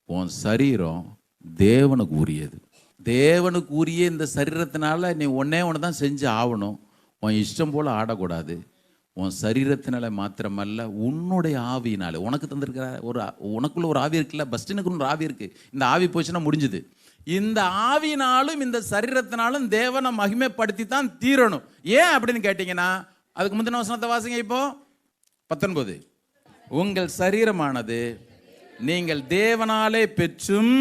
உன் சரீரம் தேவனுக்கு உரியது. தேவனுக்கு உரிய இந்த சரீரத்தினால நீ ஒன்னே ஒன்று தான் செஞ்சு ஆகணும். உன் இஷ்டம் போல் ஆடக்கூடாது. உன் சரீரத்தினால மாத்திரமல்ல, உன்னுடைய ஆவியினால உனக்கு தந்திருக்கிற உனக்குள்ள ஒரு ஆவி இருக்குல்ல, பஸ்டினுக்கு ஒரு ஆவி இருக்கு. இந்த ஆவி போச்சுன்னா முடிஞ்சுது. இந்த ஆவினாலும் இந்த சரீரத்தினாலும் தேவனை மகிமைப்படுத்தி தான் தீரணும். ஏன் அப்படின்னு கேட்டீங்கன்னா, அதுக்கு முந்தின வசனத்தை வாசிங்க. இப்போ 19, உங்கள் சரீரமானது நீங்கள் தேவனாலே பெற்றும்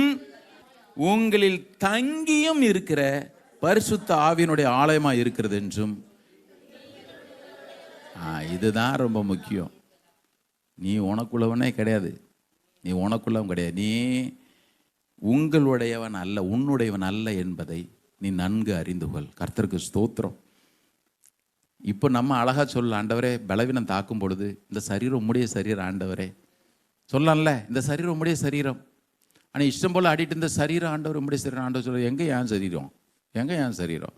உங்களில் தங்கியும் இருக்கிற பரிசுத்த ஆவியினுடைய ஆலயமா இருக்கிறது என்றும். இதுதான் ரொம்ப முக்கியம். நீ உனக்குள்ளவனே கிடையாது, நீ உனக்குள்ளவன் கிடையாது, நீ உங்களுடையவன் அல்ல, உன்னுடையவன் அல்ல என்பதை நீ நன்கு அறிந்து கொள். கர்த்தருக்கு ஸ்தோத்திரம். இப்போ நம்ம அழகா சொல்ல, ஆண்டவரே பலவீனம் தாக்கும் பொழுது இந்த சரீரம் உம்முடைய சரீரம் ஆண்டவரே சொல்லலாம்ல, இந்த சரீரம் உம்முடைய சரீரம். ஆனால் இஷ்டம் போல் ஆடிட்டு இந்த சரீரம் ஆண்டவர் உம்முடைய சரீரம். ஆண்டவர் சொல்ல, எங்கே ஏன் சரீரம், எங்கே ஏன் சரீரம்?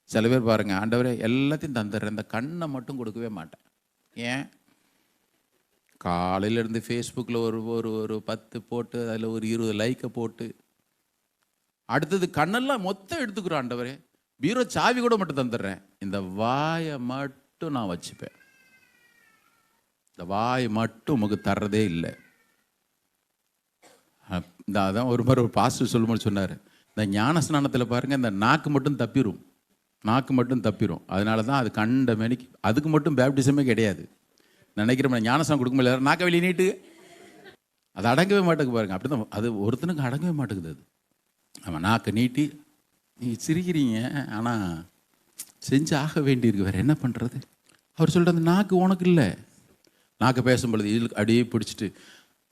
சில பேர் பாருங்க, ஆண்டவரே எல்லாத்தையும் தந்துடுறேன், இந்த கண்ணை மட்டும் கொடுக்கவே மாட்டேன். ஏன்? காலையிலேருந்து ஃபேஸ்புக்கில் ஒரு ஒரு ஒரு 10 போட்டு அதில் ஒரு 20 லைக்கை போட்டு, அடுத்தது கண்ணெல்லாம் மொத்தம் எடுத்துக்கிறோம். ஆண்டவரே பீரோ சாவி கூட மட்டும் தந்துடுறேன், இந்த வாயை மட்டும் நான் வச்சுப்பேன், இந்த வாயை மட்டும் உமக்கு தர்றதே இல்லை. அதான் ஒரு மாதிரி ஒரு பாஸ்டர் சொல்லும்போது சொன்னார், இந்த ஞான ஸ்நானத்தில் பாருங்கள், இந்த நாக்கு மட்டும் தப்பிடும், நாக்கு மட்டும் தப்பிடும். அதனால தான் அது கண்ட மேனிக்கு, அதுக்கு மட்டும் பேப்டிசமே கிடையாது. நினைக்கிறோம் ஞானஸ்நானம் கொடுக்க முடியல, நாக்க வெளியே நீட்டு, அது அடங்கவே மாட்டேங்குது பாருங்க. அப்படி தான் அது ஒருத்தனுக்கு அடங்கவே மாட்டேங்குது. அது ஆமாம், நாக்கை நீட்டி நீங்கள் சிரிக்கிறீங்க, ஆனால் செஞ்சு ஆக வேண்டியிருக்கு, வேறு என்ன பண்ணுறது? அவர் சொல்கிறது, அந்த நாக்கு உனக்கு இல்லை. நாக்கு பேசும்பொழுது அப்படியே பிடிச்சிட்டு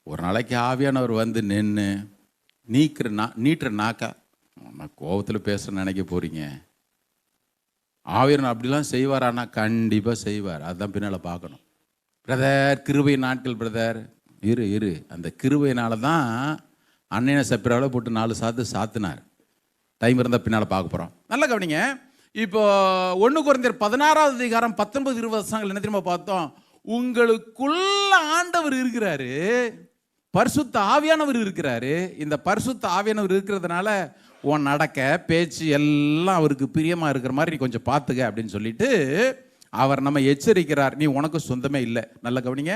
ஒரு நாளைக்கு ஆவியானவர் வந்து நின்று நீட்டுற நாக்கா, நான் கோபத்தில் பேசுகிற நினைக்க போகிறீங்க. ஆவியானவர் அப்படிலாம் செய்வார், ஆனால் கண்டிப்பாக செய்வார். அதுதான் பின்னால் பார்க்கணும். பிரதர் கிருபை நாட்கள், பிரதர் இரு அந்த கிருபையினால தான் அன்னையனை சப்பிராவில் போட்டு 4 சாத்து சாத்தினார். டைம் இருந்தால் பின்னால் பார்க்க போகிறோம். நல்லா கவனிங்க. இப்போ 1 கொரிந்தியர் 16வது அதிகாரம் 19-20 வசனங்கள் என்ன தெரியுமா பார்த்தோம்? உங்களுக்குள்ள ஆண்டவர் இருக்கிறாரு, பரிசுத்த ஆவியானவர் இருக்கிறாரு. இந்த பரிசுத்த ஆவியானவர் இருக்கிறதுனால உன் நடக்க பேச்சு எல்லாம் அவருக்கு பிரியமா இருக்கிற மாதிரி நீ கொஞ்சம் பார்த்துக்க அப்படின்னு சொல்லிட்டு அவர் நம்ம எச்சரிக்கிறார். நீ உனக்கு சொந்தமே இல்லை. நல்ல கவனிங்க.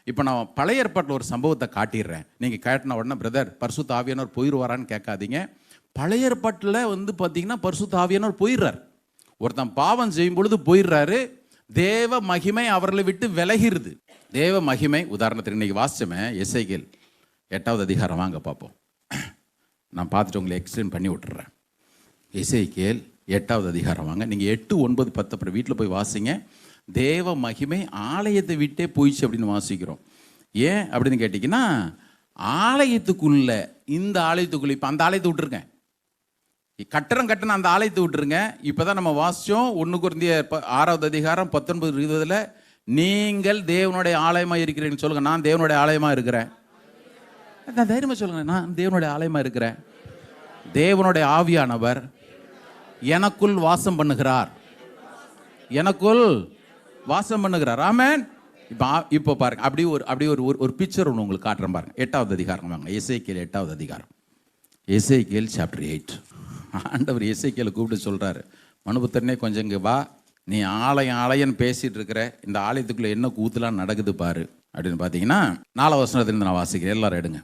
இப்போ நான் பழைய ஏற்பாட்டில் ஒரு சம்பவத்தை காட்டிடுறேன். நீங்கள் கேட்டின உடனே பிரதர் பரிசுத்த ஆவியானவர் போயிடுவாரான்னு கேட்காதீங்க. பழைய ஏற்பாட்டில் பார்த்தீங்கன்னா பரிசுத்த ஆவியானவர் போயிடுறார். ஒருத்தன் பாவம் செய்யும் பொழுது போயிடுறாரு. தேவ மகிமை அவர்களை விட்டு விலகிருது. தேவ மகிமை, உதாரணத்துக்கு இன்னைக்கு வாசிச்சோமே எசேக்கியேல் 8வது அதிகாரம், வாங்க பார்ப்போம். நான் பார்த்துட்டு உங்களை எக்ஸ்பிளைன் பண்ணி விட்டுறேன். எசேக்கியேல் 8வது அதிகாரம் வாங்க. நீங்கள் 8, 9, 10 அப்புறம் வீட்டில் போய் வாசிங்க. தேவ மகிமை ஆலயத்தை விட்டே போயிடுச்சு அப்படின்னு வாசிக்கிறோம். ஏன் அப்படின்னு கேட்டிங்கன்னா, ஆலயத்துக்குள்ள, இந்த ஆலயத்துக்குள்ள, இப்போ அந்த ஆலயத்தை விட்டுருக்கேன், கட்டணம் அந்த ஆலயத்தை விட்டுருங்க. இப்போதான் நம்ம வாசிச்சோம் 1 கொரிந்தியர் 6வது அதிகாரம் 19-20 நீங்கள் தேவனுடைய ஆலயமாக இருக்கிறீங்கன்னு சொல்லுங்க. நான் தேவனுடைய ஆலயமாக இருக்கிறேன். நான் தைரியமாக சொல்லுங்க, நான் தேவனுடைய ஆலயமாக இருக்கிறேன். தேவனுடைய ஆவியானவர் எனக்குள் வாசம் பண்ணுகிறார், எனக்குள் வாசம் பண்ணுகிறார். ஆமென். இப்போ பாருங்க, அப்படி ஒரு பிக்சர் ஒன்று உங்களுக்கு காட்டுறேன் பாருங்க. 8வது அதிகாரம் வாங்க. எசேக்கியேல் 8வது அதிகாரம். எசேக்கியேல் சாப்டர் 8. ஆண்டவர் எசேக்கியேலை கூப்பிட்டு சொல்றாரு, மனுபுத்திரனே கொஞ்சம் இங்கே வா, நீ ஆலயன்னு பேசிட்டு இருக்கிற, இந்த ஆலயத்துக்குள்ள என்ன கூத்துலாம் நடக்குது பாரு அப்படின்னு பார்த்தீங்கன்னா 4வது வசனத்திலிருந்து நான் வாசிக்கிறேன். எல்லாரும் எடுங்க.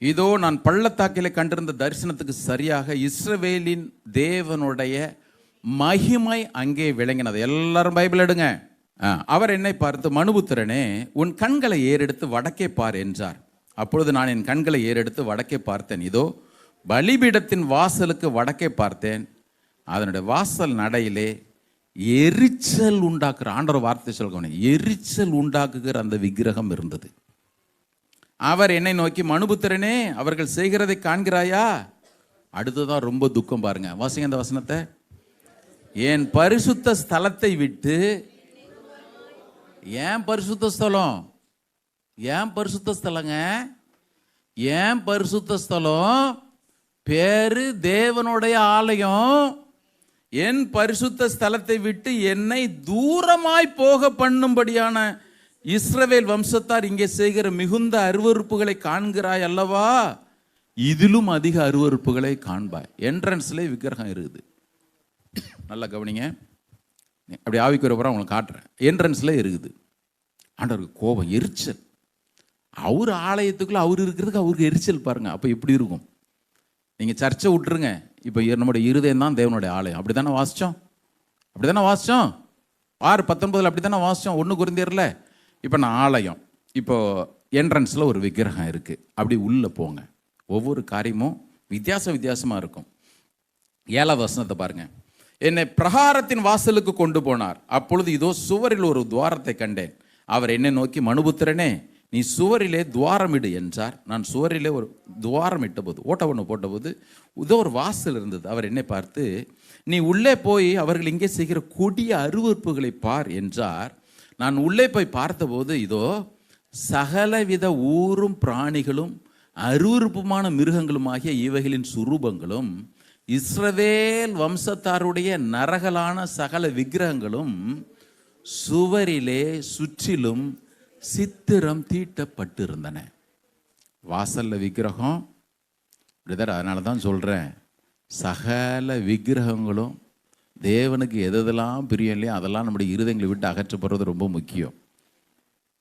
இதோ நான் பள்ளத்தாக்கிலே கண்டிருந்த தரிசனத்துக்கு சரியாக இஸ்ரவேலின் தேவனுடைய மகிமை அங்கே விளங்கினது. எல்லாரும் பைபிள் எடுங்க. அவர் என்னை பார்த்து, மனுபுத்திரனே, உன் கண்களை ஏறெடுத்து வடக்கே பார் என்றார். அப்பொழுது நான் என் கண்களை ஏறெடுத்து வடக்கே பார்த்தேன். இதோ பலிபீடத்தின் வாசலுக்கு வடக்கே பார்த்தேன். அதனுடைய வாசல் நடையிலே எரிச்சல் உண்டாக்குற, ஆண்டவர் வார்த்தை சொல்லுங்க, எரிச்சல் உண்டாக்குகிற அந்த விக்கிரகம் இருந்தது. அவர் என்னை நோக்கி, மனுபுத்திரனே, அவர்கள் செய்கிறதை காண்கிறாயா? அடுத்ததான் ரொம்ப துக்கம் பாருங்க. வாசிங்க அந்த வசனத்தை. என் பரிசுத்த ஸ்தலத்தை விட்டு, ஏன் பரிசுத்த ஸ்தலம்? ஏன் பரிசுத்த ஸ்தலங்க? ஏன் பரிசுத்த ஸ்தலம்? பேரு தேவனுடைய ஆலயம். என் பரிசுத்த ஸ்தலத்தை விட்டு என்னை தூரமாய் போக பண்ணும்படியான இஸ்ரவேல் வம்சத்தார் இங்கே செய்கிற மிகுந்த அருவருப்புகளை காண்கிறாய் அல்லவா? இதிலும் அதிக அருவருப்புகளை காண்பாய். என்ட்ரன்ஸ்ல விக்கிரகம் இருக்குது. நல்லா கவனிங்க. அப்படி ஆவிக்குரிய புறம் உங்களுக்கு காட்டுறேன். என்ட்ரன்ஸ்ல இருக்குது. ஆண்டவருக்கு கோபம், எரிச்சல். அவர் ஆலயத்துக்குள்ள அவர் இருக்கிறதுக்கு அவருக்கு எரிச்சல் பாருங்க. அப்போ எப்படி இருக்கும்? நீங்கள் சர்ச்சை விட்டுருங்க. இப்போ நம்முடைய இருதயம் தான் தேவனுடைய ஆலயம். அப்படி தானே வாசித்தோம்? 6:19 அப்படி தானே வாசித்தோம். 1 கொரிந்தியர்ல. இப்போ நான் ஆலயம், இப்போ என்ட்ரன்ஸில் ஒரு விக்கிரகம் இருக்குது. அப்படி உள்ளே போங்க. ஒவ்வொரு காரியமும் வித்தியாசமாக இருக்கும். 7வது வசனத்தை பாருங்க. என்னை பிரகாரத்தின் வாசலுக்கு கொண்டு போனார். அப்பொழுது இதோ சுவரில் ஒரு துவாரத்தை கண்டேன். அவர் என்னை நோக்கி, மனுபுத்திரனே, நீ சுவரிலே துவாரமிடு என்றார். நான் சுவரிலே ஒரு துவாரம் இட்டபோது, ஓட்ட ஒன்று போட்டபோது இதோ ஒரு வாசல் இருந்தது. அவர் என்னை பார்த்து, நீ உள்ளே போய் அவர்கள் இங்கே செய்கிற கொடிய அருவருப்புகளை பார் என்றார். நான் உள்ளே போய் பார்த்தபோது இதோ சகலவித ஊரும் பிராணிகளும் அருவருப்புமான மிருகங்களுமாகிய இவைகளின் சுரூபங்களும் இஸ்ரவேல் வம்சத்தாருடைய நரகலான சகல விக்கிரகங்களும் சுவரிலே சுற்றிலும் சித்திரம் தீட்டப்பட்டிருந்தன. வாசல்ல விக்கிரகம் பிரதர். அதனால தான் சொல்கிறேன், சகல விக்கிரகங்களும் தேவனுக்கு எதெல்லாம் பிரியம் இல்லையோ அதெல்லாம் நம்முடைய இருதயங்களை விட்டு அகற்றப்படுறது ரொம்ப முக்கியம்.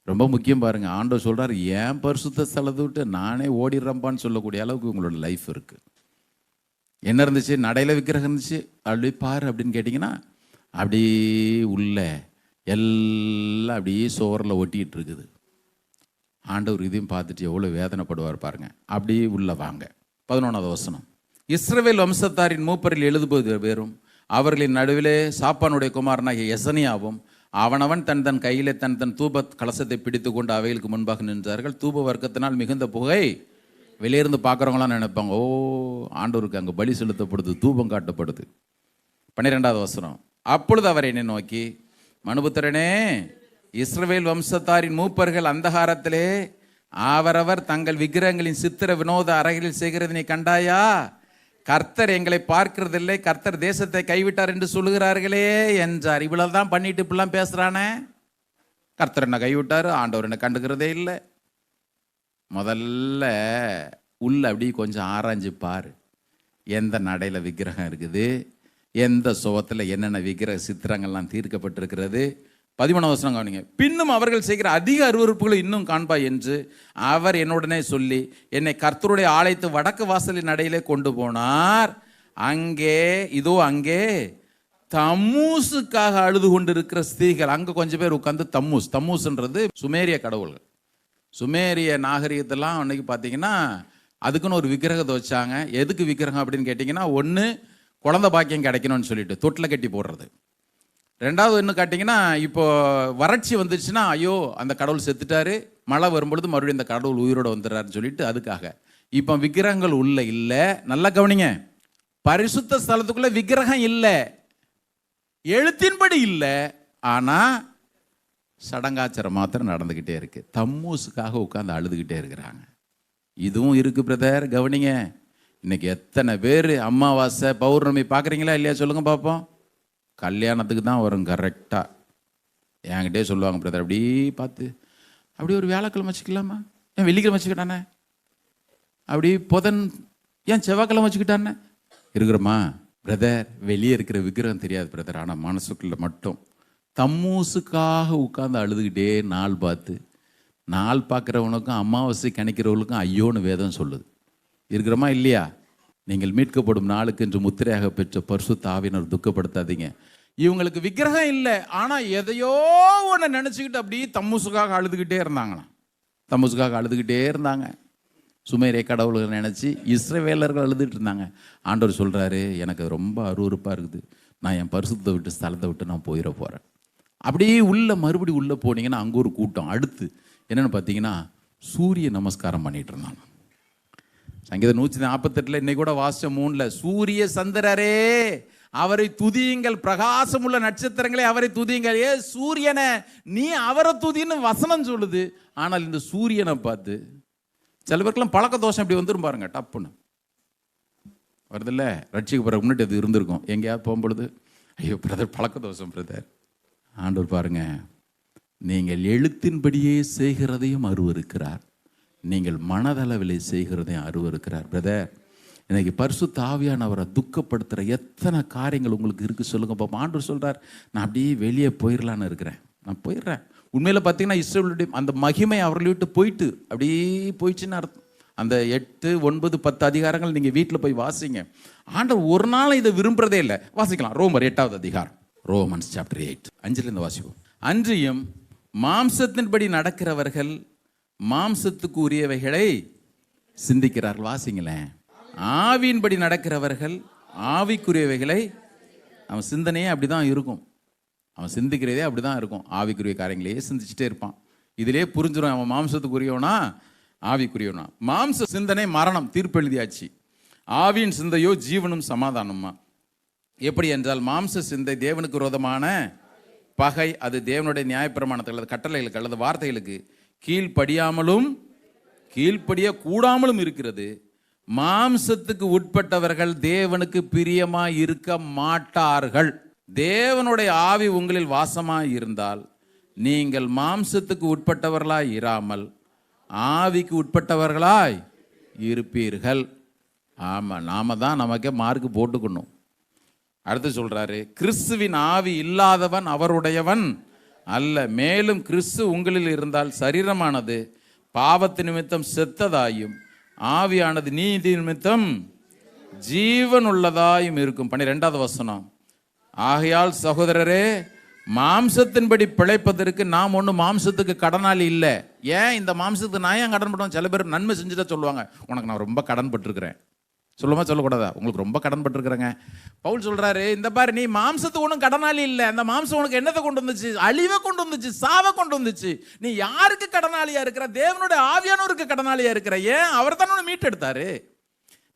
ரொம்ப முக்கியம் பாருங்க. ஆண்டவர் சொல்கிறார், ஏன் பரிசுத்த ஸ்தலத்தை விட்டு நானே ஓடிடுறப்பான்னு சொல்லக்கூடிய அளவுக்கு உங்களோட லைஃப் இருக்குது. என்ன இருந்துச்சு? நடையில் விக்கிரகம் இருந்துச்சு. அப்படி பாரு அப்படின்னு கேட்டிங்கன்னா, அப்படி உள்ள எல்லாம் அப்படியே சோரில் ஒட்டிகிட்டு இருக்குது. ஆண்டவர் இதையும் பார்த்துட்டு எவ்வளோ வேதனைப்படுவார் பாருங்க. அப்படியே உள்ள வாங்க. 11வது வசனம். இஸ்ரவேல் வம்சத்தாரின் மூப்பரில் 70 பேரும் அவர்களின் நடுவிலே சாப்பானுடைய குமாரனாகிய எசனியாவும் அவனவன் தன் கையிலே தன் தூப கலசத்தை பிடித்து கொண்டு அவைகளுக்கு முன்பாக நின்றார்கள். தூப வர்க்கத்தினால் மிகுந்த புகை வெளியிருந்து பார்க்குறவங்களாம் நினைப்பாங்க, ஓ, ஆண்டவருக்கு அங்கே பலி செலுத்தப்படுது, தூபம் காட்டப்படுது. 12வது வசனம். அப்பொழுது அவர் என்னை நோக்கி, மனுபுத்திரனே, இஸ்ரவேல் வம்சத்தாரின் மூப்பர்கள் அந்தகாரத்திலே அவரவர் தங்கள் விக்கிரகங்களின் சித்திர வினோத அறைகளில் செய்கிறது நீ கண்டாயா? கர்த்தர் எங்களை பார்க்கிறதில்லை, கர்த்தர் தேசத்தை கைவிட்டார் என்று சொல்லுகிறார்களே என்றார். இவ்வளவுதான் பண்ணிட்டு இப்படிலாம் பேசுறானே. கர்த்தர் என்ன கைவிட்டாரு, ஆண்டவர் என்ன கண்டுக்கிறதே இல்லை. முதல்ல உள்ள அப்படி கொஞ்சம் ஆராய்ஞ்சு பாரு. எந்த நடையில் விக்கிரகம் இருக்குது, எந்த சுவத்தில் என்னென்ன விக்கிரக சித்திரங்கள்லாம் தீர்க்கப்பட்டிருக்கிறது. 13வது வசனம் கவனிங்க. பின்னும் அவர்கள் செய்கிற அதிக அருவருப்புகளை இன்னும் காண்பாய் என்று அவர் என்னுடனே சொல்லி என்னை கர்த்தருடைய ஆலயத்து வடக்கு வாசலின் நடையிலே கொண்டு போனார். அங்கே தம்மூசுக்காக அழுது கொண்டிருக்கிற ஸ்திரீகள். அங்கே கொஞ்சம் பேர் உட்காந்து தம்மூஸ்ன்றது சுமேரிய கடவுள்கள். சுமேரிய நாகரிகத்தெல்லாம் அன்னைக்கு பார்த்தீங்கன்னா அதுக்குன்னு ஒரு விக்கிரகத்தை வச்சாங்க. எதுக்கு விக்கிரகம் அப்படின்னு கேட்டிங்கன்னா, ஒன்று குழந்தை பாக்கியம் கிடைக்கணும்னு சொல்லிட்டு தொட்டில் கட்டி போடுறது. ரெண்டாவது என்ன கேட்டிங்கன்னா, இப்போ வறட்சி வந்துருச்சுன்னா, ஐயோ அந்த கடவுள் செத்துட்டாரு, மழை வரும்பொழுது மறுபடியும் இந்த கடவுள் உயிரோடு வந்துடுறாருன்னு சொல்லிட்டு அதுக்காக. இப்போ விக்கிரகங்கள் உள்ள இல்லை. நல்லா கவனிங்க. பரிசுத்த ஸ்தலத்துக்குள்ள விக்கிரகம் இல்லை, எழுத்தின்படி இல்லை, ஆனால் சடங்காச்சாரம் மாத்திரம் நடந்துக்கிட்டே இருக்கு. தம்மூசுக்காக உட்காந்து அழுதுகிட்டே இருக்கிறாங்க. இதுவும் இருக்கு பிரதர், கவனிங்க. இன்னைக்கு எத்தனை பேர் அமாவாசை பௌர்ணமி பார்க்குறீங்களா இல்லையா? சொல்லுங்க பார்ப்போம். கல்யாணத்துக்கு தான் வரும் கரெக்டாக. என்கிட்டே சொல்லுவாங்க, பிரதர் அப்படி பார்த்து அப்படி ஒரு வியாழக்கிழமை வச்சுக்கலாமா, ஏன் வெள்ளிக்கிழமை வச்சுக்கிட்டானே, அப்படி புதன் ஏன் செவ்வாய்க்கிழமை வச்சுக்கிட்டானே இருக்கிறோமா? பிரதர் வெளியே இருக்கிற விக்கிரகம் தெரியாது பிரதர், ஆனால் மனசுக்குள்ள மட்டும் தம்மூசுக்காக உட்காந்து அழுதுகிட்டே நாள் பார்த்து. நாள் பார்க்குறவனுக்கும் அமாவாசை கணிக்கிறவங்களுக்கும் ஐயோன்னு வேதம் சொல்லுது. இருக்கிறோமா இல்லையா? நீங்கள் மீட்கப்படும் நாளுக்கு என்று முத்திரையாக பெற்ற பரிசுத்த ஆவியினர் துக்கப்படுத்தாதீங்க. இவங்களுக்கு விக்கிரகம் இல்லை, ஆனால் எதையோ ஒன்று நினச்சிக்கிட்டு அப்படியே தம்முசுக்காக அழுதுகிட்டே இருந்தாங்களாம். தம்முசுக்காக அழுதுகிட்டே இருந்தாங்க. சுமேரே கடவுள்கள் நினச்சி இஸ்ரவேலர்கள் அழுதுகிட்டு இருந்தாங்க. ஆண்டவர் சொல்கிறாரு, எனக்கு ரொம்ப அருவருப்பாக இருக்குது, நான் என் பரிசுத்தை விட்டு ஸ்தலத்தை விட்டு நான் போயிட போகிறேன். அப்படியே மறுபடியும் உள்ளே போனீங்கன்னா அங்கே ஒரு கூட்டம். அடுத்து என்னென்னு பார்த்தீங்கன்னா சூரிய நமஸ்காரம் பண்ணிகிட்டு இருந்தாங்க. சங்கீதம் 148 இன்னைக்கு கூட வாசிச்ச 3 சூரிய சந்திரரே அவரை துதியுங்கள், பிரகாசமுள்ள நட்சத்திரங்களே அவரை துதியுங்கள். சூரியனை நீ அவரை துதின்னு வசனம் சொல்லுது. ஆனால் இந்த சூரியனை பார்த்து சில பேருக்கெல்லாம் பழக்க தோஷம் இப்படி வந்துடும் பாருங்க, டப்புன்னு வருதில்ல. ரட்சிக்கு முன்னாடி அது இருந்திருக்கும். எங்கேயாவது போகும்பொழுது, ஐயோ பிரதர் பழக்க தோஷம் பிரதர். ஆண்டவர் பாருங்க, நீங்கள் எழுத்தின்படியே செய்கிறதையும் அருவருக்கிறார், நீங்கள் மனதளவிலே செய்கிறதையும் அருவருக்கிறார். பிரதர், இன்னைக்கு பரிசுத்த ஆவியானவரை துக்கப்படுத்துகிற எத்தனை காரியங்கள் உங்களுக்கு இருக்குது சொல்லுங்க பாப்பா. ஆண்டவர் சொல்கிறார், நான் அப்படியே வெளியே போயிடலான்னு இருக்கிறேன், நான் போயிடுறேன். உண்மையில் பார்த்தீங்கன்னா இஸ்ரவேலுடைய அந்த மகிமை அவர்களை விட்டு போயிட்டு அப்படியே போயிடுச்சுன்னு அர்த்தம். அந்த 8, 9, 10 அதிகாரங்கள் நீங்கள் வீட்டில் போய் வாசிங்க. ஆண்டவர் ஒரு நாள் இதை விரும்புகிறதே இல்லை. வாசிக்கலாம். ரோமர் 8வது அதிகாரம், ரோமன்ஸ் சாப்டர் 8 5 வாசிப்போம். அன்றியும் மாம்சத்தின்படி நடக்கிறவர்கள் மாம்சத்துக்கு உரியவைகளை சிந்திக்கிறார்கள். வாசிங்களேன். ஆவியின்படி நடக்கிறவர்கள் ஆவிக்குரியவைகளை, அவன் சிந்தனையே அப்படிதான் இருக்கும், அவன் சிந்திக்கிறதே அப்படிதான் இருக்கும். ஆவிக்குரிய காரியங்களையே சிந்திச்சுட்டே இருப்பான். இதிலே புரிஞ்சிடும் அவன் மாம்சத்துக்குரியவனா ஆவிக்குரியவனா. மாம்ச சிந்தனை மரணம், தீர்ப்பு எழுதியாச்சு. ஆவியின் சிந்தையோ ஜீவனும் சமாதானமா. எப்படி என்றால் மாம்ச சிந்தை தேவனுக்கு விரோதமான பகை, அது தேவனுடைய நியாயப்பிரமாணத்துக்கு அல்லது கட்டளைகளுக்கு அல்லது வார்த்தைகளுக்கு கீழ்ப்படியாமலும் கீழ்ப்படிய கூடாமலும் இருக்கிறது. மாம்சத்துக்கு உட்பட்டவர்கள் தேவனுக்கு பிரியமாய் இருக்க மாட்டார்கள். தேவனுடைய ஆவி உங்களில் வாசமாய் இருந்தால் நீங்கள் மாம்சத்துக்கு உட்பட்டவர்களாய் இராமல் ஆவிக்கு உட்பட்டவர்களாய் இருப்பீர்கள். ஆமாம், நாம தான் நமக்கே மார்க்கு போட்டுக்கணும். அடுத்து சொல்றாரு, கிறிஸ்துவின் ஆவி இல்லாதவன் அவருடையவன் அல்ல. மேலும் கிறிஸ்து உங்களில் இருந்தால் சரீரமானது பாவத்து நிமித்தம் செத்ததாயும் ஆவியானது நீதி நிமித்தம் ஜீவன் உள்ளதாயும் இருக்கும். 12வது வசனம். ஆகையால் சகோதரரே, மாம்சத்தின்படி பிழைப்பதற்கு நாம் ஒன்றும் மாம்சத்துக்கு கடனாளி இல்லை. ஏன் இந்த மாம்சத்துக்கு நான் ஏன் கடன் பட்டுவோம்? சில பேர் நன்மை செஞ்சுதான் சொல்லுவாங்க, உனக்கு நான் ரொம்ப கடன் பட்டிருக்கிறேன். சொல்லுமா சொல்லக்கூடாதா? உங்களுக்கு ரொம்ப கடன் பட்டிருக்கிறேங்க. பவுல் சொல்றாரு, இந்த பாரு, நீ மாம்சத்துக்கு ஒன்றும் கடனாளி இல்லை. அந்த மாம்சம் உனக்கு என்னத்தை கொண்டு வந்துச்சு? அழிவை கொண்டு வந்துச்சு, சாவை கொண்டு வந்துச்சு. நீ யாருக்கு கடனாளியா இருக்கிற? தேவனுடைய ஆவியானவருக்கு கடனாளியா இருக்கிற. ஏன்? அவர் தான் உன்னை மீட்டெடுத்தாரு.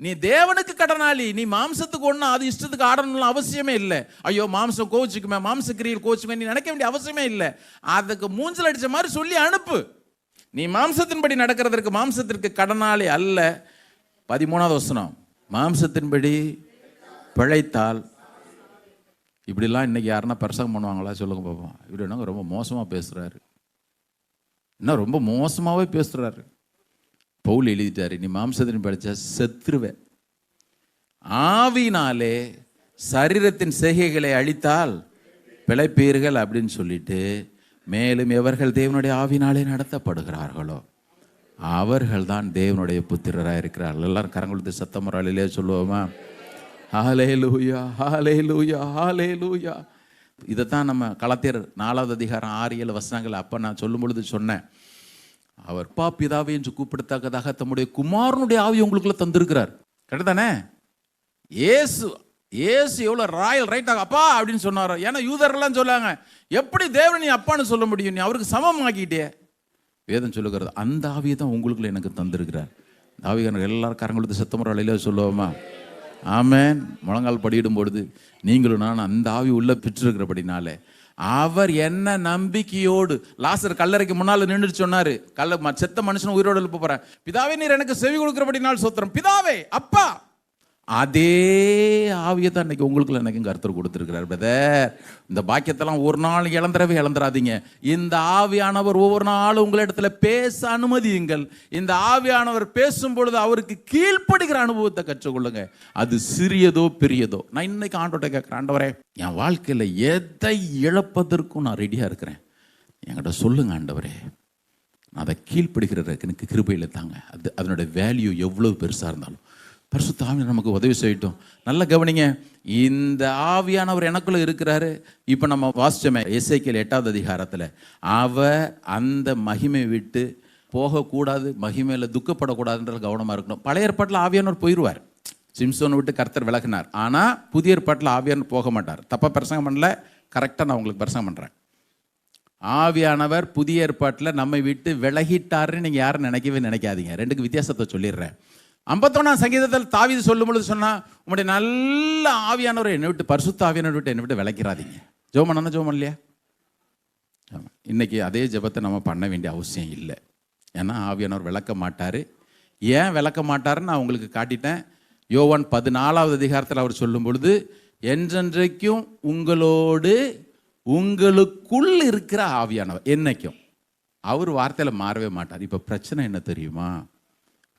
நீ தேவனுக்கு கடனாளி. நீ மாம்சத்துக்கு ஒன்றும் அது இஷ்டத்துக்கு ஆடணும்னு அவசியமே இல்லை. ஐயோ மாம்சம் கோச்சுக்குமே, மாம்ச கிரியில் கோச்சுக்குமே நீ நினைக்க வேண்டிய அவசியமே இல்லை. அதுக்கு மூஞ்சல் அடிச்ச மாதிரி சொல்லி அனுப்பு. நீ மாம்சத்தின்படி நடக்கிறதற்கு மாம்சத்திற்கு கடனாளி அல்ல. 13வது வசனம். மாம்சத்தின்படி பிழைத்தால். இப்படிலாம் இன்னைக்கு யாருன்னா பிரசங்கம் பண்ணுவாங்களா? சொல்லுங்க பாப்போம். இப்படி என்ன ரொம்ப மோசமாக பேசுறாரு, என்ன ரொம்ப மோசமாகவே பேசுறாரு. பவுல் எழுதிட்டாரு, நீ மாம்சத்தின் படிச்சா செத்துருவே. ஆவினாலே சரீரத்தின் செய்கைகளை அழித்தால் பிழைப்பீர்கள் அப்படின்னு சொல்லிட்டு, மேலும் எவர்கள் தேவனுடைய ஆவினாலே நடத்தப்படுகிறார்களோ அவர்கள் தான் தேவனுடைய புத்திரராக இருக்கிறார்கள். எல்லாரும் கரங்களுக்கு சத்தமுறையிலே சொல்லுவோமா? ஹல்லேலூயா, ஹல்லேலூயா, ஹல்லேலூயா. இதைத்தான் நம்ம கலாத்தியர் 4வது அதிகாரம் 6-7 வசனங்கள் அப்போ நான் சொல்லும் பொழுது சொன்னேன். அவர் அப்பா பிதாவே என்று கூப்பிடத்தக்கதாக தம்முடைய குமாரனுடைய ஆவி உங்களுக்குள்ள தந்திருக்கிறார். கரெக்ட் தானே? ஏசு எவ்வளோ ராயல் ரைட்டாக அப்பா அப்படின்னு சொன்னாரோ. ஏன்னா யூதர்லாம் சொல்லாங்க, எப்படி தேவன் நீ அப்பான்னு சொல்ல முடியும்? நீ அவருக்கு சமம் ஆக்கிட்டே. வேதம் சொல்லுகிறது, அந்த ஆவியை தான் உங்களுக்குள்ள எனக்கு தந்திருக்கிறார். ஆவியான எல்லாரும் கரங்களுக்கு சத்தமுறையில சொல்லுவோமா? ஆமென். முழங்கால் படியிடும் பொழுது நீங்களும் நான் அந்த ஆவி உள்ள பெற்றிருக்கிறபடினாலே அவர் என்ன நம்பிக்கையோடு லாசர் கல்லறைக்கு முன்னால் நின்று சொன்னாரு, செத்த மனுஷன் உயிரோடு எழுப்ப போறேன், பிதாவே நீர் எனக்கு செவி கொடுக்கிறபடினால் சோத்திரம். பிதாவே, அப்பா. அதே ஆவியை தான் இன்னைக்கு உங்களுக்குள்ள எனக்கு கர்த்தர் கொடுத்துருக்கிறார். பிரதர், இந்த பாக்கியத்தெல்லாம் ஒரு நாள் இழந்துடாதீங்க. இந்த ஆவியானவர் ஒவ்வொரு நாளும் உங்களிடத்துல பேச அனுமதியுங்கள். இந்த ஆவியானவர் பேசும் பொழுது அவருக்கு கீழ்ப்படுகிற அனுபவத்தை கற்றுக்கொள்ளுங்க. அது சிறியதோ பெரியதோ. நான் இன்னைக்கு ஆண்டோட்ட கேட்கிறேன், ஆண்டவரே, என் வாழ்க்கையில எதை இழப்பதற்கும் நான் ரெடியா இருக்கிறேன், என்கிட்ட சொல்லுங்க ஆண்டவரே. அதை கீழ்ப்படுகிறதுக்கு எனக்கு கிருபையில் தாங்க. அதனுடைய வேல்யூ எவ்வளவு பெருசாக இருந்தாலும் பரிசுத்த ஆவியானவர் நமக்கு உதவி செய்யட்டும். நல்ல கவனிங்க, இந்த ஆவியானவர் எனக்குள்ள இருக்கிறாரு. இப்போ நம்ம வாசிச்சோமே எசேக்கியேல் 8வது அதிகாரத்தில், அவர் அந்த மகிமை விட்டு போகக்கூடாது, மகிமையில் துக்கப்படக்கூடாதுன்ற கவனமாக இருக்கணும். பழைய ஏற்பாட்டில் ஆவியானவர் போயிடுவார், சிம்சோனை விட்டு கர்த்தர் விலகினார். ஆனால் புதிய ஏற்பாட்டில் ஆவியானவர் போக மாட்டார். தப்பாக பிரசங்கம் பண்ணல, கரெக்டாக நான் உங்களுக்கு பிரசங்கம் பண்ணுறேன். ஆவியானவர் புதிய ஏற்பாட்டில் நம்மை விட்டு விலகிட்டாருன்னு நீங்கள் யாரும் நினைக்காதீங்க. ரெண்டுக்கு வித்தியாசத்தை சொல்லிடுறேன். 51ஆம் சங்கீதத்தில் தாவீது சொல்லும் பொழுது சொன்னால், உங்களுடைய நல்ல ஆவியானவர் என்னை விட்டு, பரிசுத்த ஆவியானவர் விட்டு என்னை விட்டு விளக்கிறாதீங்க. ஜெபம் பண்ணணும், ஜெபம் இல்லையா? ஆமாம். இன்றைக்கி அதே ஜெபத்தை நம்ம பண்ண வேண்டிய அவசியம் இல்லை. ஏன்னா ஆவியானவர் விளக்க மாட்டார். ஏன் விளக்க மாட்டாருன்னு நான் உங்களுக்கு காட்டிட்டேன். யோவான் 14வது அதிகாரத்தில் அவர் சொல்லும் பொழுது, என்றென்றைக்கும் உங்களோடு உங்களுக்குள் இருக்கிற ஆவியானவர், என்னைக்கும் அவர் வார்த்தையில் மாறவே மாட்டார். இப்போ பிரச்சனை என்ன தெரியுமா?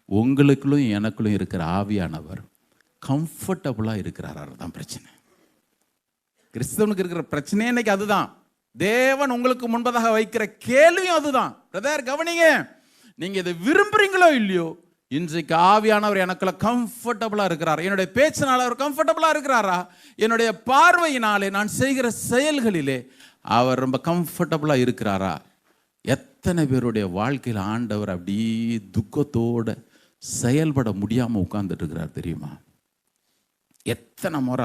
உங்களுக்குள்ளும் எனக்குள்ளும் இருக்கிற ஆவியானவர் கம்ஃபர்டபுளாக இருக்கிறார். அதுதான் பிரச்சனை. கிறிஸ்தவனுக்கு இருக்கிற பிரச்சனையே இன்னைக்கு அதுதான். தேவன் உங்களுக்கு முன்பதாக வைக்கிற கேள்வியும் அதுதான். பிரதர் கவனிங்க, நீங்க இதை விரும்புறீங்களோ இல்லையோ, இன்றைக்கு ஆவியானவர் எனக்குள்ள கம்ஃபர்டபுளா இருக்கிறார். என்னுடைய பேச்சினால அவர் கம்ஃபர்டபுளா இருக்கிறாரா? என்னுடைய பார்வையினாலே, நான் செய்கிற செயல்களிலே அவர் ரொம்ப கம்ஃபர்டபுளா இருக்கிறாரா? எத்தனை பேருடைய வாழ்க்கையில் ஆண்டவர் அப்படியே துக்கத்தோட செயல்பட முடியாமல் உட்கார்ந்துட்டு இருக்கிறார் தெரியுமா? எத்தனை முறை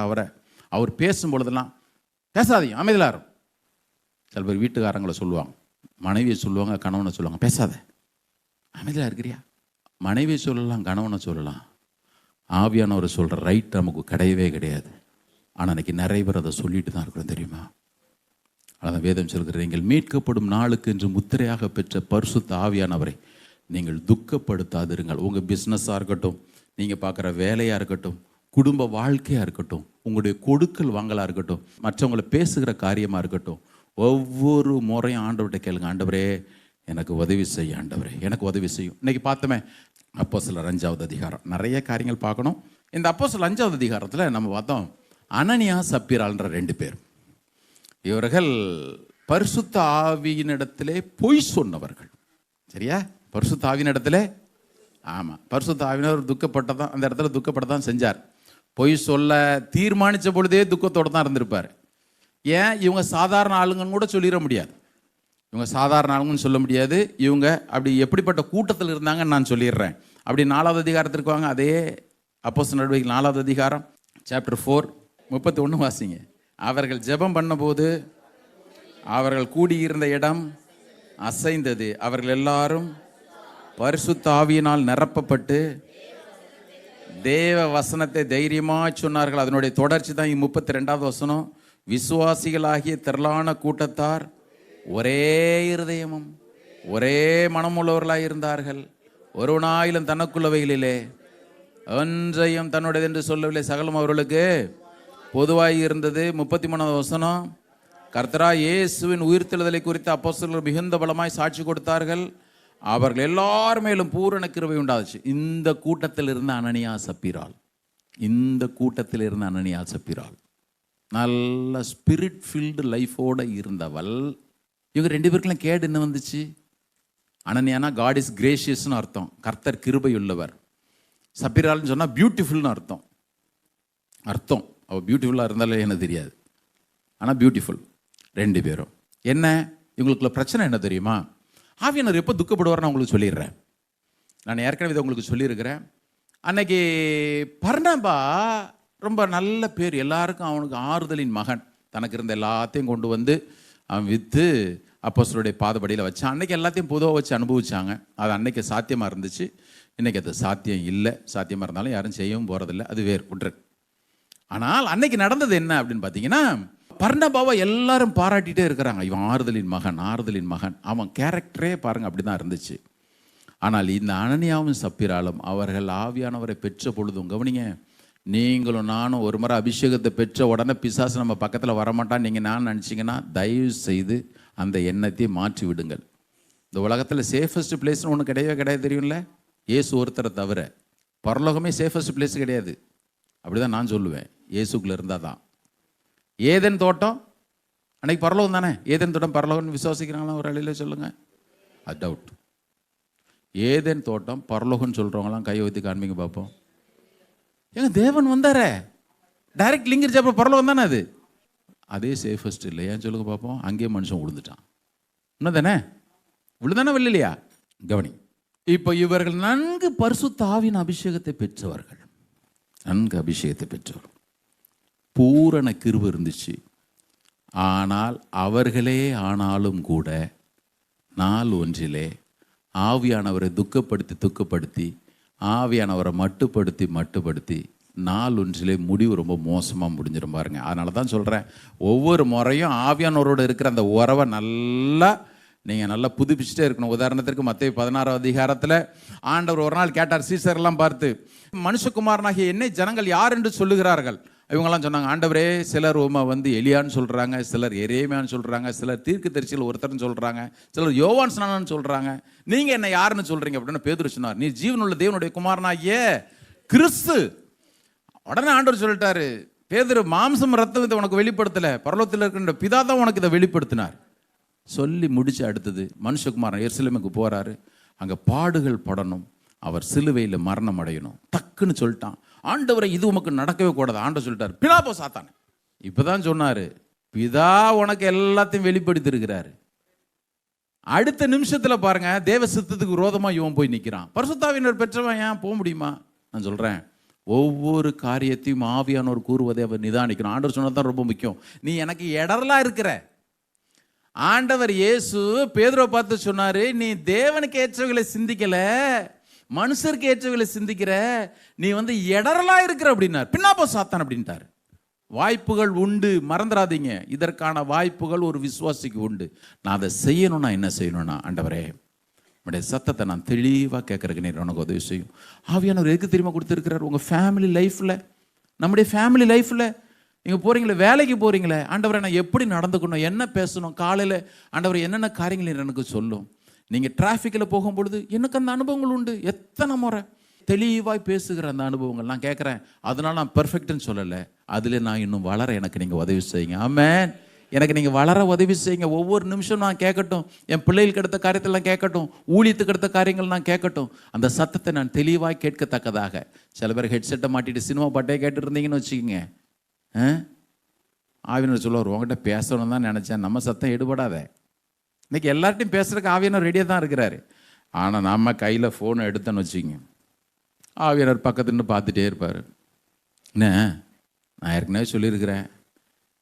அவர் பேசும் பொழுதெல்லாம் பேசாதீங்க, அமைதியாரும். சில பேர் வீட்டுக்காரங்களை சொல்லுவாங்க, மனைவியை சொல்லுவாங்க, கணவனை சொல்லுவாங்க, பேசாத, அமைதியாக இருக்கிறியா? மனைவியை சொல்லலாம், கணவனை சொல்லலாம். ஆவியானவரை சொல்கிற ரைட் நமக்கு கிடையவே கிடையாது. ஆனால் அன்றைக்கி நிறைய பேர் அதை சொல்லிட்டு தான் இருக்கிறோம் தெரியுமா? அதான் வேதம் சொல்கிற, நீங்கள் மீட்கப்படும் நாளுக்கு என்று முத்திரையாக பெற்ற பரிசுத்த ஆவியானவரை நீங்கள் துக்கப்படுத்தாதிருங்கள். உங்கள் பிஸ்னஸாக இருக்கட்டும், நீங்கள் பார்க்குற வேலையாக இருக்கட்டும், குடும்ப வாழ்க்கையாக இருக்கட்டும், உங்களுடைய கொடுக்கல் வாங்கலாக இருக்கட்டும், மற்றவங்களை பேசுகிற காரியமாக இருக்கட்டும், ஒவ்வொரு முறையும் ஆண்டவர்கிட்ட கேளுங்க, ஆண்டவரே எனக்கு உதவி செய்ய, ஆண்டவரே எனக்கு உதவி செய்யும். இன்றைக்கி பார்த்தோமே அப்போஸ்தலர் 5வது அதிகாரம், நிறைய காரியங்கள் பார்க்கணும். இந்த அப்போஸ்தலர் 5வது அதிகாரத்தில் நம்ம பார்த்தோம், அனனியா சப்பீரால்ன்ற 2 பேர். இவர்கள் பரிசுத்த ஆவியினிடத்திலே பொய் சொன்னவர்கள். சரியா? பரிசுத்த ஆவியினிடத்திலே, ஆமாம், பரிசுத்த ஆவியினர் துக்கப்பட்டதான், அந்த இடத்துல துக்கப்பட்டதான் செஞ்சார். பொய் சொல்ல தீர்மானித்த பொழுதே துக்கத்தோடு தான் இருந்திருப்பார். ஏன்? இவங்க சாதாரண ஆளுங்கன்னு கூட சொல்லிட முடியாது. இவங்க சாதாரண ஆளுங்கன்னு சொல்ல முடியாது. இவங்க அப்படி எப்படிப்பட்ட கூட்டத்தில் இருந்தாங்கன்னு நான் சொல்லிடுறேன். அப்படி 4வது அதிகாரத்திற்கு வாங்க. அதே அப்போஸ்தலர் நடவடிக்கைகள் 4வது அதிகாரம் சாப்டர் 4:31 வாசிங்க. அவர்கள் ஜெபம் பண்ணபோது அவர்கள் கூடியிருந்த இடம் அசைந்தது. அவர்கள் எல்லாரும் பரிசுத்த ஆவியினால் நிரப்பப்பட்டு தேவ வசனத்தை தைரியமாக சொன்னார்கள். அதனுடைய தொடர்ச்சி தான் 32வது வசனம். விசுவாசிகளாகிய திரளான கூட்டத்தார் ஒரே இருதயமும் ஒரே மனமுள்ளவர்களாக இருந்தார்கள். ஒருவனாயிலும் தனக்குள்ளவைகளிலே ஒன்றையும் தன்னுடையது என்று சொல்லவில்லை, சகலம் அவர்களுக்கு பொதுவாக இருந்தது. 33வது வசனம். கர்த்தராகிய இயேசுவின் உயிர்த்தெழுதலை குறித்து அப்போஸ்தலர்கள் மிகுந்த பலமாய் சாட்சி கொடுத்தார்கள். அவர்கள் எல்லார் மேலும் பூரண கிருபை உண்டாச்சு. இந்த கூட்டத்தில் இருந்த அனனியா சப்பீரால், இந்த கூட்டத்தில் இருந்த அனனியா சப்பீரால் நல்ல ஸ்பிரிட் ஃபீல்டு லைஃபோடு இருந்தவள். இவங்க 2 பேருக்கெல்லாம் கேடு என்ன வந்துச்சு? அனனியானா காட் இஸ் கிரேஷியஸ்னு அர்த்தம், கர்த்தர் கிருபை உள்ளவர். சப்பீரால்னு சொன்னால் பியூட்டிஃபுல்னு அர்த்தம். அவள் பியூட்டிஃபுல்லாக இருந்தாலே எனக்கு தெரியாது, ஆனால் பியூட்டிஃபுல் 2 பேரும். என்ன இவங்களுக்குள்ள பிரச்சனை என்ன தெரியுமா? ஆவியானவர் எப்போ துக்கப்படுவார்னு உங்களுக்கு சொல்லிடுறேன். நான் ஏற்கனவே இதை உங்களுக்கு சொல்லியிருக்கிறேன். அன்னைக்கு பர்னபா ரொம்ப நல்ல பேர், எல்லாருக்கும் அவனுக்கு ஆறுதலின் மகன். தனக்கு இருந்த எல்லாத்தையும் கொண்டு வந்து அவன் விற்று அப்போஸ்தலருடைய பாதபடியில் வச்சான். அன்னைக்கு எல்லாத்தையும் பொதுவாக வச்சு அனுபவிச்சாங்க. அது அன்னைக்கு சாத்தியமாக இருந்துச்சு, இன்றைக்கி அது சாத்தியம் இல்லை. சாத்தியமாக இருந்தாலும் யாரும் செய்யவும் போகிறதில்ல, அது வேறு குற்று. ஆனால் அன்னைக்கு நடந்தது என்ன அப்படின்னு பார்த்தீங்கன்னா, பர்னபாவை எல்லாரும் பாராட்டிகிட்டே இருக்கிறாங்க. இவன் ஆறுதலின் மகன். அவன் கேரக்டரே பாருங்கள் அப்படி தான் இருந்துச்சு. ஆனால் இந்த அனனியாவும் சப்பீராலும் அவர்கள் ஆவியானவரை பெற்ற பொழுதும், கவனிங்க, நீங்களும் நானும் ஒரு முறை அபிஷேகத்தை பெற்ற உடனே பிசாசு நம்ம பக்கத்தில் வரமாட்டான்னு நீங்கள் நான் நினச்சிங்கன்னா தயவு செய்து அந்த எண்ணத்தை மாற்றி விடுங்கள். இந்த உலகத்தில் சேஃபஸ்ட் பிளேஸ்னு ஒன்று கிடையவே கிடையாது, தெரியும்ல? இயேசு ஒருத்தரை தவிர பரலோகமே சேஃபஸ்ட் பிளேஸ் கிடையாது. அப்படி தான் நான் சொல்லுவேன். இயேசுக்குள்ளே இருந்தால் தான். ஏதேன் தோட்டம் அன்னைக்கு பரலோகம் தானே? ஏதேன் தோட்டம் பரலோகம்னு விசுவாசிக்கிறாங்களா? ஒரு அழியில் சொல்லுங்கள். அது டவுட். ஏதேன் தோட்டம் பரலோகம்னு சொல்கிறவங்களாம் கை வைத்து காண்பிங்க பார்ப்போம். ஏங்க தேவன் வந்தாரே, டைரக்ட் லிங்க் இருந்துச்சு, அப்புறம் பரலோகம் தானே அது. அதே சேஃபஸ்ட் இல்லை. ஏன் சொல்லுங்க பார்ப்போம். அங்கேயே மனுஷன் விழுந்துட்டான். இன்னும் தானே விழுதானே இல்லையா? கவனி. இப்போ இவர்கள் நன்கு பரிசுத்த ஆவியின் அபிஷேகத்தை பெற்றவர்கள், நன்கு அபிஷேகத்தை பெற்றவர், பூரண கிருபை இருந்துச்சு. ஆனால் அவர்களே ஆனாலும் கூட நாள் ஒன்றிலே ஆவியானவரை துக்கப்படுத்தி ஆவியானவரை மட்டுப்படுத்தி நாள் ஒன்றிலே முடிவு ரொம்ப மோசமாக முடிஞ்சிடும் பாருங்க. அதனால தான் சொல்கிறேன், ஒவ்வொரு முறையும் ஆவியானவரோடு இருக்கிற அந்த உறவை நல்லா புதுப்பிச்சுட்டே இருக்கணும். உதாரணத்திற்கு மத்தேயு 16 அதிகாரத்தில் ஆண்டவர் ஒரு நாள் கேட்டார் சீசரெல்லாம் பார்த்து, மனுஷகுமாரனாகிய என்னை ஜனங்கள் யார் என்று சொல்லுகிறார்கள்? இவங்கெல்லாம் சொன்னாங்க, ஆண்டவரே சிலர் எலியான்னு சொல்கிறாங்க, சிலர் எரேமியான்னு சொல்கிறாங்க, சிலர் தீர்க்கதரிசியில் ஒருத்தர்னு சொல்கிறாங்க, சிலர் யோவான் ஸ்நானன்னு சொல்கிறாங்க, நீங்கள் என்ன யாருன்னு சொல்கிறீங்க அப்படின்னு பேதுரு சொன்னார், நீ ஜீவனுள்ள தேவனுடைய குமாரனாகிய கிறிஸ்து. உடனே ஆண்டவர் சொல்லிட்டாரு, பேதுரு, மாம்சம் ரத்தம் இதை உனக்கு வெளிப்படுத்தலை, பரலோகத்தில் இருக்கின்ற பிதா தான் உனக்கு இதை வெளிப்படுத்தினார். சொல்லி முடிச்சு அடுத்தது மனுஷகுமாரன் எருசலேமுக்கு போகிறாரு. அங்கே பாடுகள் படணும், அவர் சிலுவையில் மரணம் அடையணும். டக்குன்னு சொல்லிட்டான், ஆண்டவரை இது உமக்கு நடக்கவே கூடாது. ஆண்டவர் சொல்லிட்டார், பிதா போ சாத்தானே. இப்போதான் சொன்னார், பிதா உனக்கு எல்லாத்தையும் வெளிப்படுத்தி இருக்கிறாரு. அடுத்த நிமிஷத்தில் பாருங்க, தேவ சித்தத்துக்கு விரோதமாக இவன் போய் நிற்கிறான். பரிசுத்தாவினர் பெற்றவன் ஏன் போக முடியுமா? நான் சொல்கிறேன், ஒவ்வொரு காரியத்தையும் ஆவியானவர் கூறுவதை அவர் நிதானிக்கணும். ஆண்டவர் சொன்னது தான் ரொம்ப முக்கியம். நீ எனக்கு இடரலாம் இருக்கிற. ஆண்டவர் இயேசு பேதுருவை பார்த்து சொன்னாரு, நீ தேவனுக்கு ஏற்றவைகளை சிந்திக்கல, மனுஷருக்கு ஏற்றவைகளை சிந்திக்கிற, நீ இடரலா இருக்கிற அப்படின்னார். பின்னாப்போ சாத்தான் அப்படின்ட்டார். வாய்ப்புகள் உண்டு, மறந்துடாதீங்க. இதற்கான வாய்ப்புகள் ஒரு விசுவாசிக்கு உண்டு. நான் அதை செய்யணும்னா என்ன செய்யணும்னா, ஆண்டவரே உடைய சத்தத்தை நான் தெளிவாக கேட்கறதுக்கு நீர் உனக்கு உதவி செய்யும். ஆவியானவர் எதுக்கு தெரியுமா கொடுத்துருக்கிறார்? உங்கள் ஃபேமிலி லைஃப்பில், நம்முடைய ஃபேமிலி லைஃப்பில் நீங்கள் போகிறீங்களே, வேலைக்கு போகிறீங்களே, ஆண்டவரை நான் எப்படி நடந்துக்கணும், என்ன பேசணும், காலையில் ஆண்டவரை என்னென்ன காரியங்கள் எனக்கு சொல்லும். நீங்கள் டிராஃபிக்கில் போகும்பொழுது எனக்கு அந்த அனுபவங்கள் உண்டு. எத்தனை முறை தெளிவாய் பேசுகிற அந்த அனுபவங்கள் நான் கேட்குறேன். அதனால் நான் பெர்ஃபெக்ட்னு சொல்லலை, அதில் நான் இன்னும் வளர எனக்கு நீங்கள் உதவி செய்யுங்க. ஆமென். எனக்கு நீங்கள் வளர உதவி செய்யுங்க. ஒவ்வொரு நிமிஷம் நான் கேட்கட்டும், என் பிள்ளைகளுக்கு எடுத்த காரியத்தெல்லாம் கேட்கட்டும், ஊழியத்துக்கு எடுத்த காரியங்கள் நான் கேட்கட்டும். அந்த சத்தத்தை நான் தெளிவாக கேட்கத்தக்கதாக. சில பேர் ஹெட்செட்டை மாட்டிட்டு சினிமா பாட்டே கேட்டுட்டு இருந்தீங்கன்னு வச்சுக்கோங்க, ஆவியனர் சொல்லுவார், உங்ககிட்ட பேசணும் தான் நினச்சேன், நம்ம சத்தம் எடுபடாத. இன்றைக்கி எல்லார்ட்டையும் பேசுகிறதுக்கு ஆவியனர் ரெடியாக தான் இருக்கிறாரு. ஆனால் நம்ம கையில் ஃபோனை எடுத்தோன்னு வச்சுக்கிங்க, ஆவியனர் பக்கத்துன்னு பார்த்துட்டே இருப்பார். என்ன, நான் ஏற்கனவே சொல்லியிருக்கிறேன்,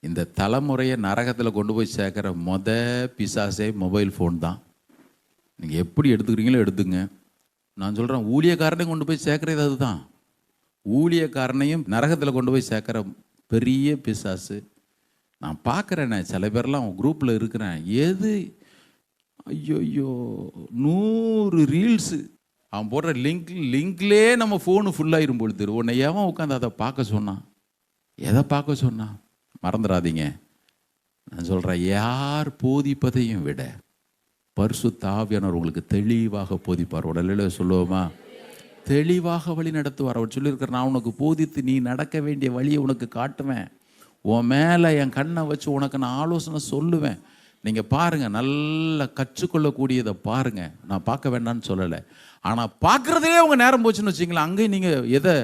இந்த தலைமுறையை நரகத்தில் கொண்டு போய் சேர்க்குற பிசாசே மொபைல் ஃபோன் தான். நீங்கள் எப்படி எடுத்துக்கிறீங்களோ எடுத்துங்க. நான் சொல்கிறேன், ஊழியக்காரனையும் கொண்டு போய் சேர்க்குறது அதுதான். ஊழியக்காரனையும் நரகத்தில் கொண்டு போய் சேர்க்குற பெரிய பிசாசு. நான் பார்க்குறேனே, சில பேர்லாம் குரூப்பில் இருக்கிறேன், ஐயோ 100 ரீல்ஸு அவன் போடுற லிங்க்லேயே நம்ம ஃபோனு ஃபுல்லாகிரும் பொழுது. உன்னை எவன் உட்காந்து அதை பார்க்க சொன்னான், எதை பார்க்க சொன்னான்? மறந்துடாதீங்க, நான் சொல்கிறேன், யார் போதிப்பதையும் விட பரிசுத்த ஆவியானவர் உங்களுக்கு தெளிவாக போதிப்பார். உடலில் சொல்லுவோமா, தெளிவாக வழி நடத்துவார். அவர் சொல்லியிருக்கிற, நான் உனக்கு போதித்து நீ நடக்க வேண்டிய வழியை உனக்கு காட்டுவேன், உன் மேலே என் கண்ணை வச்சு உனக்கு நான் ஆலோசனை சொல்லுவேன். நீங்கள் பாருங்கள், நல்லா கற்றுக்கொள்ளக்கூடியதை பாருங்கள். நான் பார்க்க வேண்டாம்னு சொல்லலை, ஆனால் பார்க்குறதே உங்கள் நேரம் போச்சுன்னு வச்சிங்களேன், அங்கேயும் நீங்கள் எதை,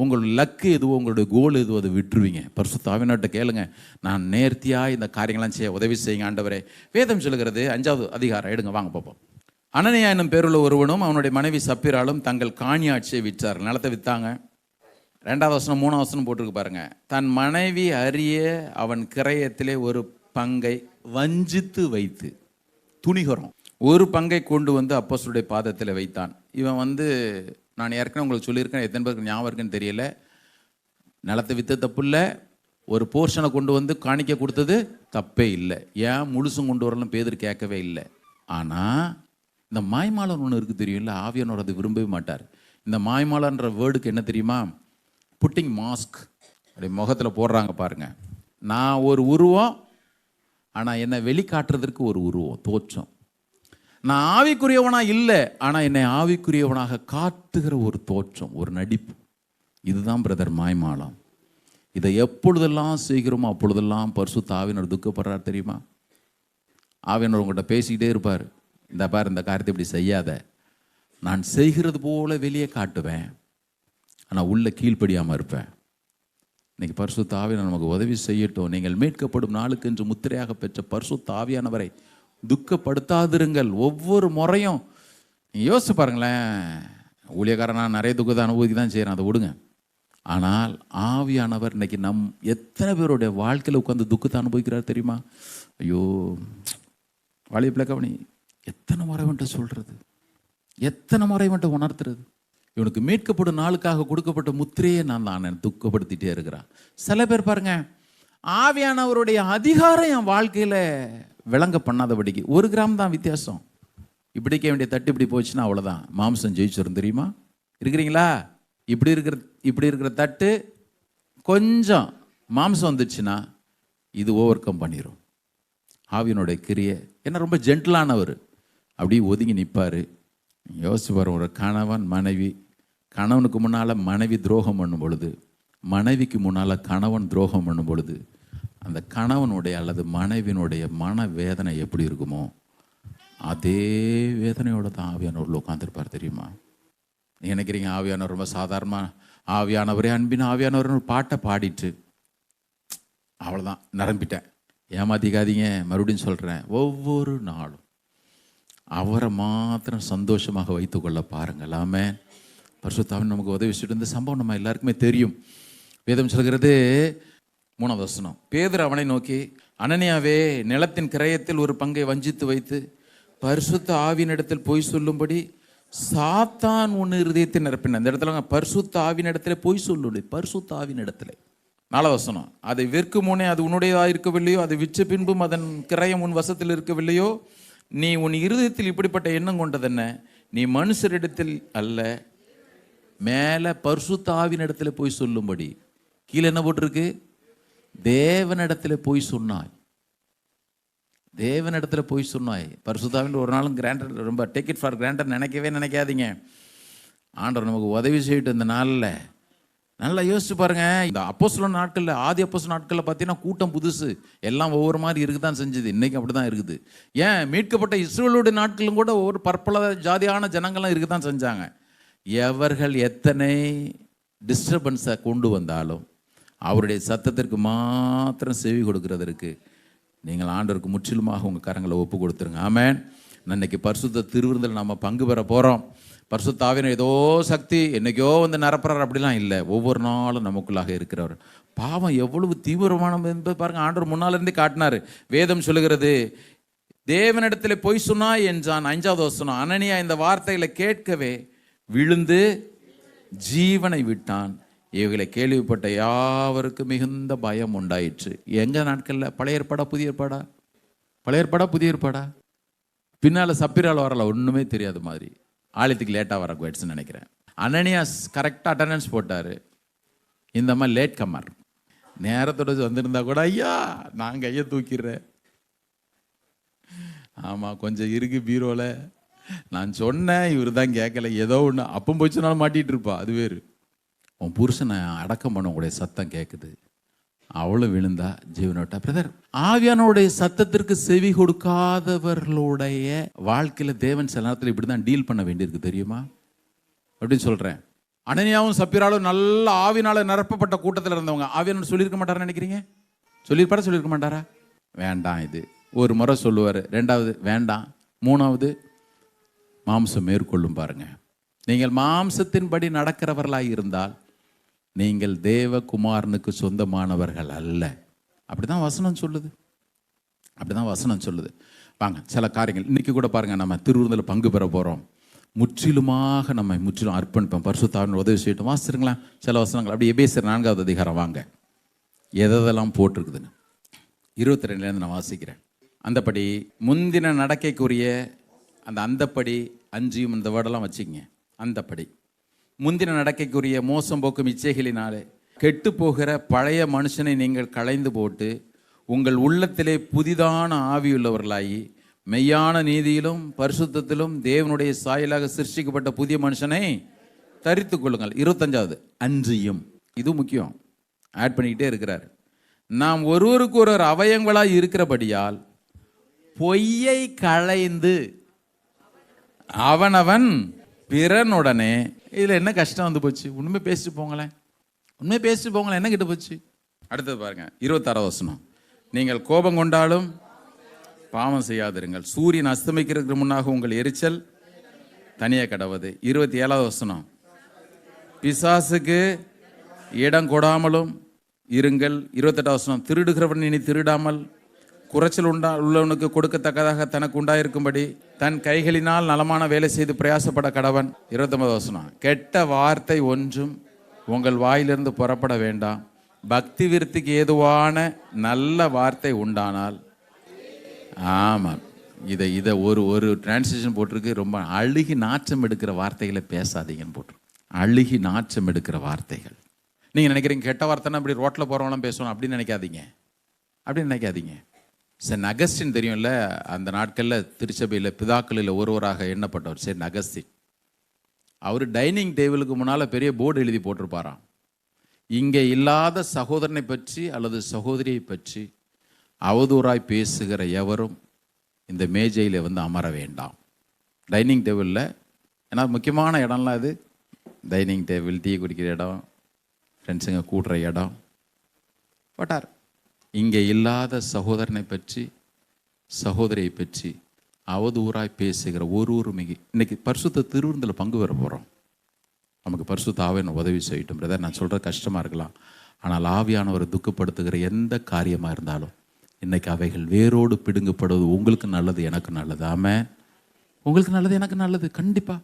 உங்கள் லக்கு எதுவோ, உங்களுடைய கோல் எதுவோ அதை விட்டுருவீங்க. பரிசுத்த ஆவியானவர்கிட்ட கேளுங்க, நான் நேர்த்தியாக இந்த காரியங்கள்லாம் செய்ய உதவி செய்யுங்க ஆண்டவரே. வேதம் சொல்லுகிறது 5வது அதிகாரம் எடுங்க, வாங்க பார்ப்போம். அனனியா என்னும் பேருள்ள ஒருவனும் அவனுடைய மனைவி சப்பிராலும் தங்கள் காணியாட்சியை விற்றார். நிலத்தை விற்றாங்க. 2வது வசனம் 3வது வசனம் போட்டிருக்கு பாருங்க. தன் மனைவி அறிய அவன் கிரயத்திலே ஒரு பங்கை வஞ்சித்து வைத்து, துணிகரம், ஒரு பங்கை கொண்டு அப்போஸ்தலருடைய பாதத்தில் வைத்தான். இவன் நான் ஏற்கனவே உங்களுக்கு சொல்லியிருக்கேன், எத்தனை பேருக்கு ஞாபகம் இருக்குன்னு தெரியல, நிலத்தை விற்று தப்பு இல்லை, ஒரு போர்ஷனை கொண்டு காணிக்க கொடுத்தது தப்பே இல்லை. ஏன் முழுசும் கொண்டு வரலாம் பேதர் கேட்கவே இல்லை. ஆனால் இந்த மாய்மாலன் ஒன்று இருக்குது தெரியும்ல, ஆவியானவர் அதை விரும்பவே மாட்டார். இந்த மாய்மாலன்ற வேர்டுக்கு என்ன தெரியுமா? புட்டிங் மாஸ்க், அப்படி முகத்தில் போடுறாங்க பாருங்க. நான் ஒரு உருவம், ஆனால் என்னை வெளிக்காட்டுறதற்கு ஒரு உருவம், தோற்றம். நான் ஆவிக்குரியவனாக இல்லை, ஆனால் என்னை ஆவிக்குரியவனாக காட்டுகிற ஒரு தோற்றம், ஒரு நடிப்பு. இதுதான் பிரதர் மாய்மாலம். இதை எப்பொழுதெல்லாம் செய்கிறோமோ அப்பொழுதெல்லாம் பரிசுத்த ஆவியானவர் துக்கப்படுறார் தெரியுமா? ஆவியானவர் உங்கள்கிட்ட பேசிக்கிட்டே இருப்பார், இந்த பார் இந்த காரியத்தை இப்படி செய்யாத, நான் செய்கிறது போல வெளியே காட்டுவேன், ஆனால் உள்ள கீழ்ப்படியாமல் இருப்பேன். இன்னைக்கு பரிசுத்த ஆவியானவர் நமக்கு உதவி செய்யட்டும். நீங்கள் மீட்கப்படும் நாளுக்கு என்று முத்திரையாக பெற்ற பரிசுத்த ஆவியானவரை துக்கப்படுத்தாதிருங்கள். ஒவ்வொரு முறையும் யோசிச்சு பாருங்களேன், ஊழியக்காரன் நான் நிறைய துக்கத்தை அனுபவிக்க தான் செய்கிறேன், அதை விடுங்க. ஆனால் ஆவியானவர் இன்னைக்கு எத்தனை பேருடைய வாழ்க்கையில் உட்காந்து துக்கத்தை அனுபவிக்கிறார் தெரியுமா? ஐயோ வாலிய பிள்ளைக்கவனி, எத்தனை முறை வந்துட்டு சொல்கிறது, எத்தனை முறை வந்துட்டு உணர்த்துறது. இவனுக்கு மீட்கப்படும் நாளுக்காக கொடுக்கப்பட்ட முத்திரையே நான் தான் துக்கப்படுத்திட்டே இருக்கிறான். சில பேர் பாருங்க, ஆவியானவருடைய அதிகாரம் என் வாழ்க்கையில் விளங்க பண்ணாதபடிக்கு 1 கிராம் தான் வித்தியாசம். இப்படிக்க வேண்டிய தட்டு இப்படி போச்சுன்னா அவ்வளோதான், மாம்சம் ஜெயிச்சிடும். தெரியுமா? இருக்கிறீங்களா? இப்படி இருக்கிற தட்டு கொஞ்சம் மாம்சம் வந்துச்சுன்னா இது ஓவர் கம் பண்ணிடும். ஆவியனுடைய கிரியை என்ன, ரொம்ப ஜென்டிலானவர், அப்படியே ஒதுங்கி நிற்பார். யோசிச்சு பாரு, ஒரு கணவன் மனைவி, கணவனுக்கு முன்னால் மனைவி துரோகம் பண்ணும் பொழுது, மனைவிக்கு முன்னால் கணவன் துரோகம் பண்ணும் பொழுது, அந்த கணவனுடைய அல்லது மனைவியினுடைய மன வேதனை எப்படி இருக்குமோ அதே வேதனையோடு தான் ஆவியானவரில் உட்காந்துருப்பார். தெரியுமா? நீங்கள் நினைக்கிறீங்க ஆவியானவர் ரொம்ப சாதாரணமாக ஆவியானவரே அன்பின் ஆவியானவர் ஒரு பாட்டை பாடிட்டு அவ்வளோதான் நிரம்பிட்டேன். ஏமாத்திக்காதீங்க, மறுபடியும் சொல்கிறேன், ஒவ்வொரு நாளும் அவரை மாத்திரம் சந்தோஷமாக வைத்துக்கொள்ள பாருங்கள். ஆமென். பரிசுத்த ஆவியானவர் நமக்கு உதவி செய்து. இந்த சம்பவம் நம்ம எல்லாருக்குமே தெரியும். வேதம் சொல்கிறது 3வது வசனம், பேதுரு அவனை நோக்கி, அனனியாவே, நிலத்தின் கிரயத்தில் ஒரு பங்கை வஞ்சித்து வைத்து பரிசுத்த ஆவியினிடத்தில் போய் சொல்லும்படி சாத்தான் உன் இருதயத்தை நிரப்பின. இந்த இடத்துல பரிசுத்த ஆவியினிடத்துல போய் சொல்லுடி, பரிசுத்த ஆவியினிடத்துல. 4வது வசனம், அதை விற்கும் முன்னே அது உன்னுடையதாக இருக்கவில்லையோ, அதை விற்ற பின்பும் அதன் கிரயம் உன் வசத்தில் இருக்கவில்லையோ, நீ உன் இருதயத்தில் இப்படிப்பட்ட எண்ணம் கொண்டதென்ன? நீ மனுஷரிடத்தில் அல்ல, மேலே பரிசுத்த ஆவியினிடத்துல போய் சொல்லும்படி. கீழே என்ன போட்டிருக்கு? தேவனிடத்துல போய் சொன்னாய். தேவனிடத்துல போய் சொன்னாய். பரிசுத்தாவின் ஒரு நாளும் கிராண்டட், ரொம்ப டேக் இட் ஃபார் கிராண்டட் நினைக்காதீங்க. ஆண்டவர் நமக்கு உதவி செய்யிட்டு இந்த நாளில் நல்லா யோசிச்சு பாருங்க. இந்த அப்போஸ்தலர் நாட்களில், ஆதி அப்போஸ்தலர் நாட்களில் பார்த்தீங்கன்னா கூட்டம் புதுசு, எல்லாம் ஒவ்வொரு மாதிரி இருக்குதான் செஞ்சது. இன்னைக்கு அப்படி தான் இருக்குது. ஏன் மீட்கப்பட்ட இஸ்ரவேலுடைய நாட்களும் கூட ஒவ்வொரு பற்பல ஜாதியான ஜனங்களும் இருக்குதான் செஞ்சாங்க. எவர்கள் எத்தனை டிஸ்டர்பன்ஸை கொண்டு வந்தாலும் அவருடைய சத்தத்திற்கு மாத்திரம் செவி கொடுக்கிறதற்கு நீங்கள் ஆண்டவருக்கு முற்றிலுமாக உங்கள் கரங்களை ஒப்பு கொடுத்துருங்க. ஆமென். இன்னைக்கு பரிசுத்த திருவிருந்தில் நம்ம பங்கு பெற போகிறோம். பரிசுத்த ஆவியானவர் ஏதோ சக்தி என்னைக்கோ வந்து நிரப்புறார் அப்படிலாம் இல்லை. ஒவ்வொரு நாளும் நமக்குள்ளாக இருக்கிறவர். பாவம் எவ்வளவு தீவிரமான என்பது பாருங்க, ஆண்டவர் முன்னால இருந்தே காட்டினார். வேதம் சொல்லுகிறது, தேவனிடத்தில் பொய் சொன்னாய் என்றான். 5வது வசனம், அனனியா இந்த வார்த்தைகளை கேட்கவே விழுந்து ஜீவனை விட்டான். இவைகளை கேள்விப்பட்ட யாவருக்கும் மிகுந்த பயம் உண்டாயிற்று. எங்க நாட்களில்? பழைய ஏற்பாடா புதிய ஏற்பாடா? பழைய ஏற்பாடா புதிய ஏற்பாடா? பின்னால் சப்பிரால் வரல, ஒன்றுமே தெரியாத மாதிரி ஆலயத்துக்கு லேட்டாக வர குவேட்ஸ்ன்னு நினைக்கிறேன். அனனியாஸ் கரெக்டாக அட்டண்டன்ஸ் போட்டார். இந்த மாதிரி லேட் கம்மர் நேரத்தோட வந்திருந்தா கூட, ஐயா நான் கையை தூக்கிடுறேன், ஆமாம் கொஞ்சம் இருக்கு பீரோவில், நான் சொன்னேன் இவர் தான் கேட்கல, ஏதோ ஒன்று அப்பம் போச்சுனாலும் மாட்டிகிட்டு இருப்பா. அது வேறு. உன் புருஷனை அடக்கம் பண்ண உடைய சத்தம் கேட்குது, அவளும் விழுந்தா ஜீவனோட்டா. பிரதர், ஆவியானோடைய சத்தத்திற்கு செவி கொடுக்காதவர்களுடைய வாழ்க்கையில தேவன் சில நேரத்தில் இப்படி தான் டீல் பண்ண வேண்டியிருக்கு. தெரியுமா? அப்படின்னு சொல்றேன். அனனியாவும் சப்பிராலும் நல்ல ஆவினால நிரப்பப்பட்ட கூட்டத்தில் இருந்தவங்க. ஆவியானவர் சொல்லியிருக்க மாட்டாரா நினைக்கிறீங்க? சொல்லியிருக்க மாட்டாரா? வேண்டாம், இது ஒரு முறை சொல்லுவார், 2வது வேண்டாம், 3வது மாம்சம் மேற்கொள்ளும். பாருங்க, நீங்கள் மாம்சத்தின்படி நடக்கிறவர்களாக இருந்தால் நீங்கள் தேவகுமாரனுக்கு சொந்தமானவர்கள் அல்ல. அப்படிதான் வசனம் சொல்லுது. வாங்க சில காரியங்கள் இன்னைக்கு கூட பாருங்க, நம்ம திருவிருந்தில் பங்கு பெற போறோம். முற்றிலுமாக நம்ம முற்றிலும் அர்ப்பணிப்போம். பரிசுத்த ஆவியானவர் உதவி செய்யட்டும். வாசிருங்களா சில வசனங்கள். அப்படி எபேசியர் 4வது அதிகாரம் வாங்க, எதெல்லாம் போட்டிருக்குதுன்னு 22லேருந்து நான் வாசிக்கிறேன். அந்தபடி முந்தின நடக்கைக்குரிய அந்தப்படி 5 இந்த வேர்டெல்லாம் வச்சுக்கங்க. அந்தப்படி முந்தின நடக்கைக்குரிய மோசம் போக்கும் இச்சைகளினாலே கெட்டு போகிற பழைய மனுஷனை நீங்கள் களைந்து போட்டு உங்கள் உள்ளத்திலே புதிதான ஆவியுள்ளவர்களாகி மெய்யான நீதியிலும் பரிசுத்தத்திலும் தேவனுடைய சாயலாக சிருஷ்டிக்கப்பட்ட புதிய மனுஷனை தரித்து கொள்ளுங்கள். 25வது அன்றியும், இது முக்கியம், ஆட் பண்ணிக்கிட்டே இருக்கிறார். நாம் ஒருவருக்கு ஒருவர் அவயங்களாய் இருக்கிறபடியால் பொய்யை களைந்து அவனவன் பிறனுடனே இதில் என்ன கஷ்டம் வந்து போச்சு? உண்மை பேசிட்டு போங்களேன், உண்மை பேசிட்டு போங்களேன், என்ன கிட்ட போச்சு? அடுத்தது பாருங்க, 26 வசனம். நீங்கள் கோபம் கொண்டாலும் பாவம் செய்யாதிருங்கள், சூரியன் அஸ்தமிக்கிறதுக்கு முன்னாக உங்கள் எரிச்சல் தனியே கடவுது. 27 வசனம். பிசாசுக்கு இடம் கொடாமலும் இருங்கள். 28 வசனம். திருடுகிறவன் இனி திருடாமல் குறைச்சல் உள்ளவனுக்கு கொடுக்கத்தக்கதாக தனக்கு உண்டாயிருக்கும்படி தன் கைகளினால் நலமான வேலை செய்து பிரயாசப்பட கடவன். 29 வசனம். கெட்ட வார்த்தை ஒன்றும் உங்கள் வாயிலிருந்து புறப்பட வேண்டாம், பக்தி விருத்திக்கு ஏதுவான நல்ல வார்த்தை உண்டானால். ஆமாம், இதை ஒரு டிரான்ஸ்லேஷன் போட்டிருக்கு, ரொம்ப அழுகி நாற்றம் எடுக்கிற வார்த்தைகளை பேசாதீங்கன்னு போட்டிருக்கு. அழுகி நாற்றம் எடுக்கிற வார்த்தைகள். நீங்கள் நினைக்கிறீங்க கெட்ட வார்த்தைன்னா அப்படி ரோட்டில் போகிறவங்களாம் பேசணும் அப்படின்னு நினைக்காதீங்க. சென்ட் அகஸ்டின் தெரியும்ல, அந்த நாட்களில் திருச்சபையில் பிதாக்களில் ஒருவராக எண்ணப்பட்டவர் சென்ட் அகஸ்டின். அவர் டைனிங் டேபிளுக்கு முன்னால் பெரிய போர்டு எழுதி போட்டிருப்பாராம், இங்கே இல்லாத சகோதரனை பற்றி அல்லது சகோதரியை பற்றி அவதூறாய் பேசுகிற எவரும் இந்த மேஜையில் வந்து அமர வேண்டாம். டைனிங் டேபிளில், ஏன்னா முக்கியமான இடம்லாம் இது. டைனிங் டேபிள், டீ குடிக்கிற இடம், ஃப்ரெண்ட்ஸுங்க கூடுற இடம். பட்டார், இங்கே இல்லாத சகோதரனை பற்றி சகோதரியை பற்றி அவதூறாய் பேசுகிற ஒருவரும் இன்னைக்கு பரிசுத்த திருவிருந்தில் பங்கு பெற போகிறோம். நமக்கு பரிசுத்த ஆவியானவர் உதவி செய்யட்டும் பிரதர். நான் சொல்கிற கஷ்டமாக இருக்கலாம், ஆனால் ஆவியானவரை துக்கப்படுத்துகிற எந்த காரியமாக இருந்தாலும் இன்னைக்கு அவைகள் வேரோடு பிடுங்கப்படுவது உங்களுக்கு நல்லது, எனக்கு நல்லது. ஆமென். உங்களுக்கு நல்லது, எனக்கு நல்லது. கண்டிப்பாக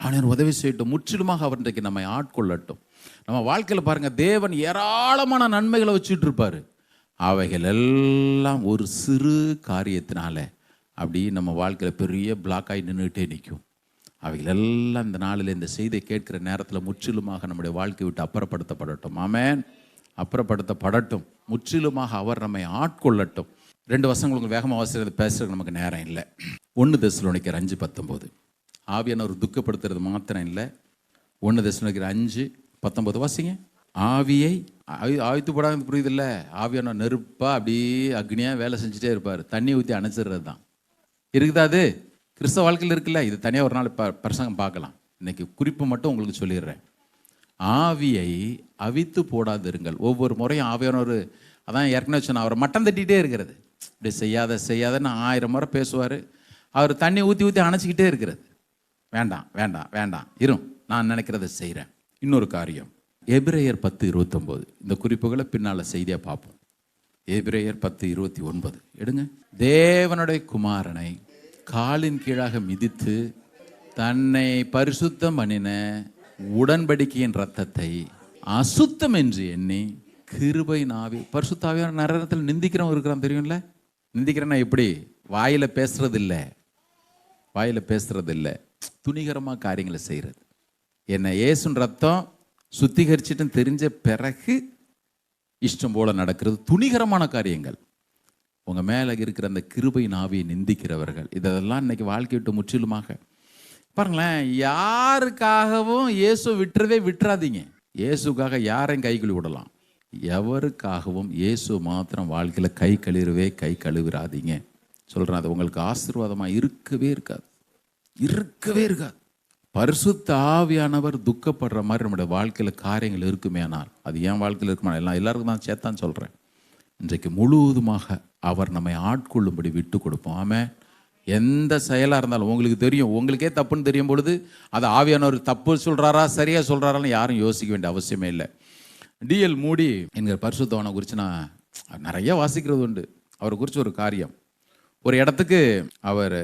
அவன் உதவி செய்யட்டும். முற்றிலுமாக அவர் இன்றைக்கு நம்மை ஆட்கொள்ளட்டும். நம்ம வாழ்க்கையில் பாருங்கள், தேவன் ஏராளமான நன்மைகளை வச்சுட்டு இருப்பார். அவைகள் எல்லாம் ஒரு சிறு காரியத்தினால அப்படி நம்ம வாழ்க்கையில் பெரிய பிளாக்காகி நின்றுட்டே நிற்கும். அவைகள் எல்லாம் இந்த நாளில் இந்த செய்தியை கேட்கிற நேரத்தில் முற்றிலுமாக நம்முடைய வாழ்க்கை விட்டு அப்புறப்படுத்தப்படட்டும். ஆமென். அப்புறப்படுத்தப்படட்டும். முற்றிலுமாக அவர் நம்மை ஆட்கொள்ளட்டும். 2 வசனங்களுக்கு வேகமாக அவசரம் பேசுறதுக்கு நமக்கு நேரம் இல்லை. 1 தெசலோனிக்கர் 5:19. ஆவியானவர் துக்கப்படுத்துறது மாத்திரம் இல்லை. 1 தெசலோனிக்கர் 5:19 வாசிங்க. ஆவியை ஆவித்து போடாது, புரியுது இல்லை? ஆவியானவர் நெருப்பா அப்படியே அக்னியாக வேலை செஞ்சுட்டே இருப்பார். தண்ணி ஊற்றி அணைச்சிடுறது தான் இருக்குதா? அது கிறிஸ்தவ வாழ்க்கையில் இருக்குல்ல. இது தனியாக ஒரு நாள் பிரசங்கம் பார்க்கலாம். இன்னைக்கு குறிப்பு மட்டும் உங்களுக்கு சொல்லிடுறேன். ஆவியை அவித்து போடாதிருங்கள். ஒவ்வொரு முறையும் ஆவியானவர், அதான் ஏற்கனவே சொன்ன, அவரை மட்டம் தட்டிகிட்டே இருக்கிறது. இப்படி செய்யாதன்னு 1000 முறை பேசுவார். அவர் தண்ணி ஊற்றி அணைச்சிக்கிட்டே இருக்கிறது. வேண்டாம் இரும், நான் நினைக்கிறத செய்கிறேன். இன்னொரு காரியம், எபிரேயர் 10:29. இந்த குறிப்புகளை பின்னால் செய்தியாக பார்ப்போம். எபிரேயர் 10:29 எடுங்க. தேவனுடைய குமாரனை காலின் கீழாக மிதித்து தன்னை பரிசுத்தம் பண்ணின உடன்படிக்கையின் ரத்தத்தை அசுத்தம் என்று எண்ணி கிருபையின் ஆவி. பரிசுத்தாவியான நரகத்தில் நிந்திக்கிறவன் இருக்கிறான், தெரியும்ல? நிந்திக்கிறேன்னா எப்படி? வாயில் பேசுறது இல்லை, துணிகரமாக காரியங்களை செய்கிறது. என்ன இயேசுன் ரத்தம் சுத்திகரிச்சுட்டு தெரிஞ்ச பிறகு இஷ்டம் போல நடக்கிறது துணிகரமான காரியங்கள். உங்கள் மேலே இருக்கிற அந்த கிருபையின் ஆவியை நிந்திக்கிறவர்கள், இதெல்லாம் இன்னைக்கு வாழ்க்கை விட்டு முற்றிலுமாக பாருங்களேன். யாருக்காகவும் இயேசு விட்டுறாதீங்க. இயேசுக்காக யாரையும் கை கழுவி விடலாம். எவருக்காகவும் இயேசு மாத்திரம் வாழ்க்கையில் கை கழுவிடாதீங்க சொல்கிறேன். அது உங்களுக்கு ஆசீர்வாதமாக இருக்கவே இருக்காது. பரிசுத்த ஆவியானவர் துக்கப்படுற மாதிரி நம்முடைய வாழ்க்கையில் காரியங்கள் இருக்குமே, ஆனால் அது என் வாழ்க்கையில் இருக்குமா? எல்லாருக்கும் தான் சேர்த்தான் சொல்கிறேன். இன்றைக்கு முழுவதுமாக அவர் நம்மை ஆட்கொள்ளும்படி விட்டு கொடுப்போம். ஆமென். எந்த செயலாக இருந்தாலும் உங்களுக்கு தெரியும், உங்களுக்கே தப்புன்னு தெரியும் பொழுது அதை ஆவியானவர் தப்பு சொல்கிறாரா சரியாக சொல்கிறாரான்னு யாரும் யோசிக்க வேண்டிய அவசியமே இல்லை. டிஎல் மூடி என்கிற பரிசுத்தவனை குறித்து நான் நிறைய வாசிக்கிறது உண்டு. அவரை குறித்து ஒரு காரியம், ஒரு இடத்துக்கு அவர்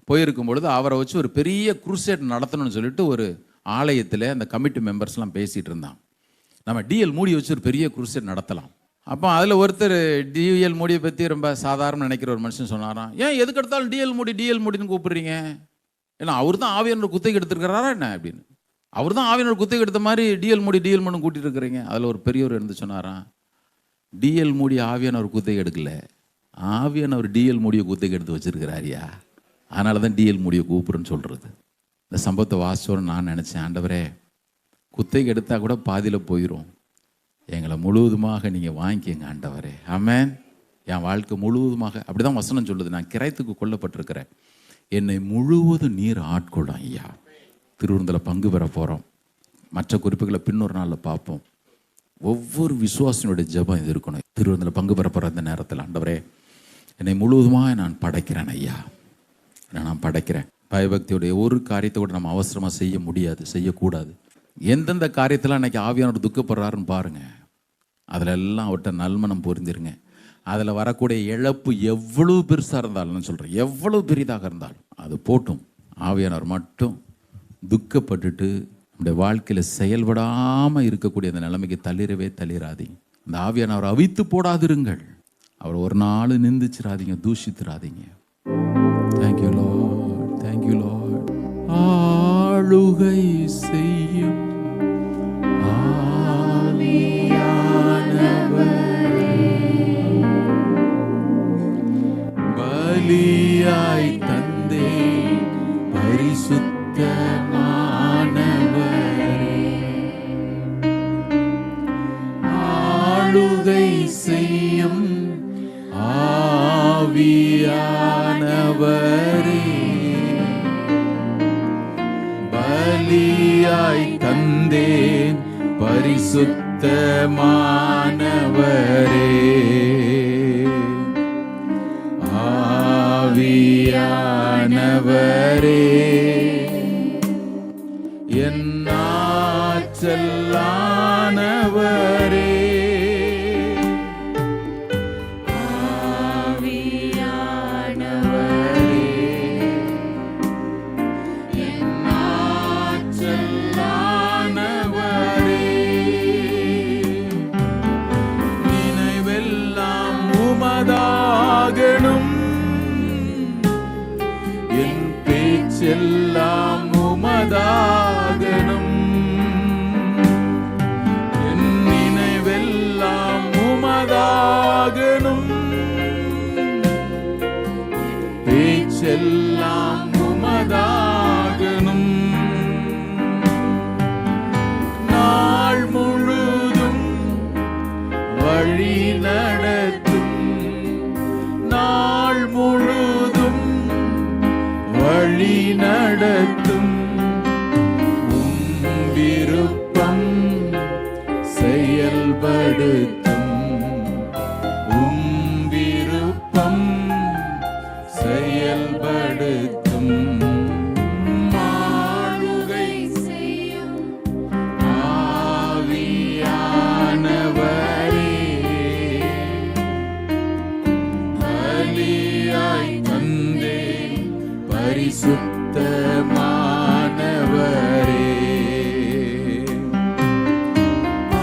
போயிருக்கும் பொழுது அவரை வச்சு ஒரு பெரிய குருசேட் நடத்தணும்னு சொல்லிட்டு ஒரு ஆலயத்தில் அந்த கமிட்டி மெம்பர்ஸ்லாம் பேசிகிட்டு இருந்தான். நம்ம டிஎல் மூடி வச்சு ஒரு பெரிய குருசேட் நடத்தலாம். அப்போ அதில் ஒருத்தர் டிஎல் மூடியை பற்றி ரொம்ப சாதாரண நினைக்கிற ஒரு மனுஷன் சொன்னாராம், ஏன் எதுக்கு எடுத்தாலும் டிஎல் மூடின்னு கூப்பிடுறீங்க? ஏன்னா அவர் தான் ஆவியானவர் குத்தகை எடுத்துருக்கிறாரா என்ன அப்படின்னு. அவர் தான் ஆவியானவர் குத்தகை எடுத்த மாதிரி டிஎல் மூடி கூட்டிகிட்டு இருக்கிறீங்க. அதில் ஒரு பெரியவர் இருந்து சொன்னாராம், டிஎல் மூடி ஆவியானவர் குத்தகை எடுக்கல, ஆவியானவர் டிஎல் மூடியை குத்தகை எடுத்து வச்சிருக்கிறாரியா, அதனால தான் டிஎல் மூடியை கூப்பிடுன்னு சொல்கிறது. இந்த சம்பவத்தை வாசிச்சோன்னு நான் நினச்சேன், ஆண்டவரே குத்தகை எடுத்தால் கூட பாதியில் போயிடும், எங்களை முழுவதுமாக நீங்கள் வாங்கிக்கங்க ஆண்டவரே. ஆமென். என் வாழ்க்கை முழுவதுமாக அப்படி தான் வசனம் சொல்லுது. நான் கிரைத்துக்கு கொல்லப்பட்டிருக்கிறேன், என்னை முழுவதும் நீர் ஆட்கொள்ளும் ஐயா. திருவிருந்தில் பங்கு பெற போகிறோம். மற்ற குறிப்புகளை பின்னொரு நாளில் பார்ப்போம். ஒவ்வொரு விசுவாசனுடைய ஜெபம் இது இருக்கணும். திருவிருந்தில் பங்கு பெற போகிற அந்த நேரத்தில், ஆண்டவரே என்னை முழுவதுமாக நான் படைக்கிறேன் ஐயா, நான் படைக்கிறேன். பயபக்தியுடைய ஒரு காரியத்தை கூட நம்ம அவசரமாக செய்ய முடியாது, செய்யக்கூடாது. எந்தெந்த காரியத்தில் அன்றைக்கி ஆவியானவர் துக்கப்படுறாருன்னு பாருங்கள். அதில் எல்லாம் அவர்கிட்ட நல்மனம் பொருந்திருங்க. அதில் வரக்கூடிய இழப்பு எவ்வளவு பெருசாக இருந்தாலும், நான் சொல்கிறேன் எவ்வளவு பெரிதாக இருந்தாலும் அது போட்டும். ஆவியானவர் மட்டும் துக்கப்பட்டுட்டு நம்முடைய வாழ்க்கையில் செயல்படாமல் இருக்கக்கூடிய அந்த நிலைமைக்கு தள்ளிடாதீங்க. அந்த ஆவியானவர் அவித்து போடாதிருங்கள். அவர் ஒரு நாள் நிந்திச்சிடாதீங்க, தூஷித்திராதீங்க. Thank you Lord, thank you Lord. ஆளுகை செய்யும் பலியாய் தந்தே பரிசுத்தமானவரே, ஆளுகை செய்யும் ஆவியானவரே, பலியாய் தந்தேன் பரிசுத்தமானவரே, ஆவியானவரே, என் ஆற்றலானவரே, எல்லாம் உமதாகணும், என் நினைவெல்லாம் உமதாகணும், பேச்செல்லாம் உமதாகணும். நாள் முழுதும் வழி நடத்தும், நாள் முழுதும் வழி நடத்தும், விருப்பம் செயல்படுத்தும், விருப்பம் செயல்படுத்தும், ஆளுகை செய்யும் ஆவியானவரே, பலியாய் தந்தே பரிசுத்தமானவரே,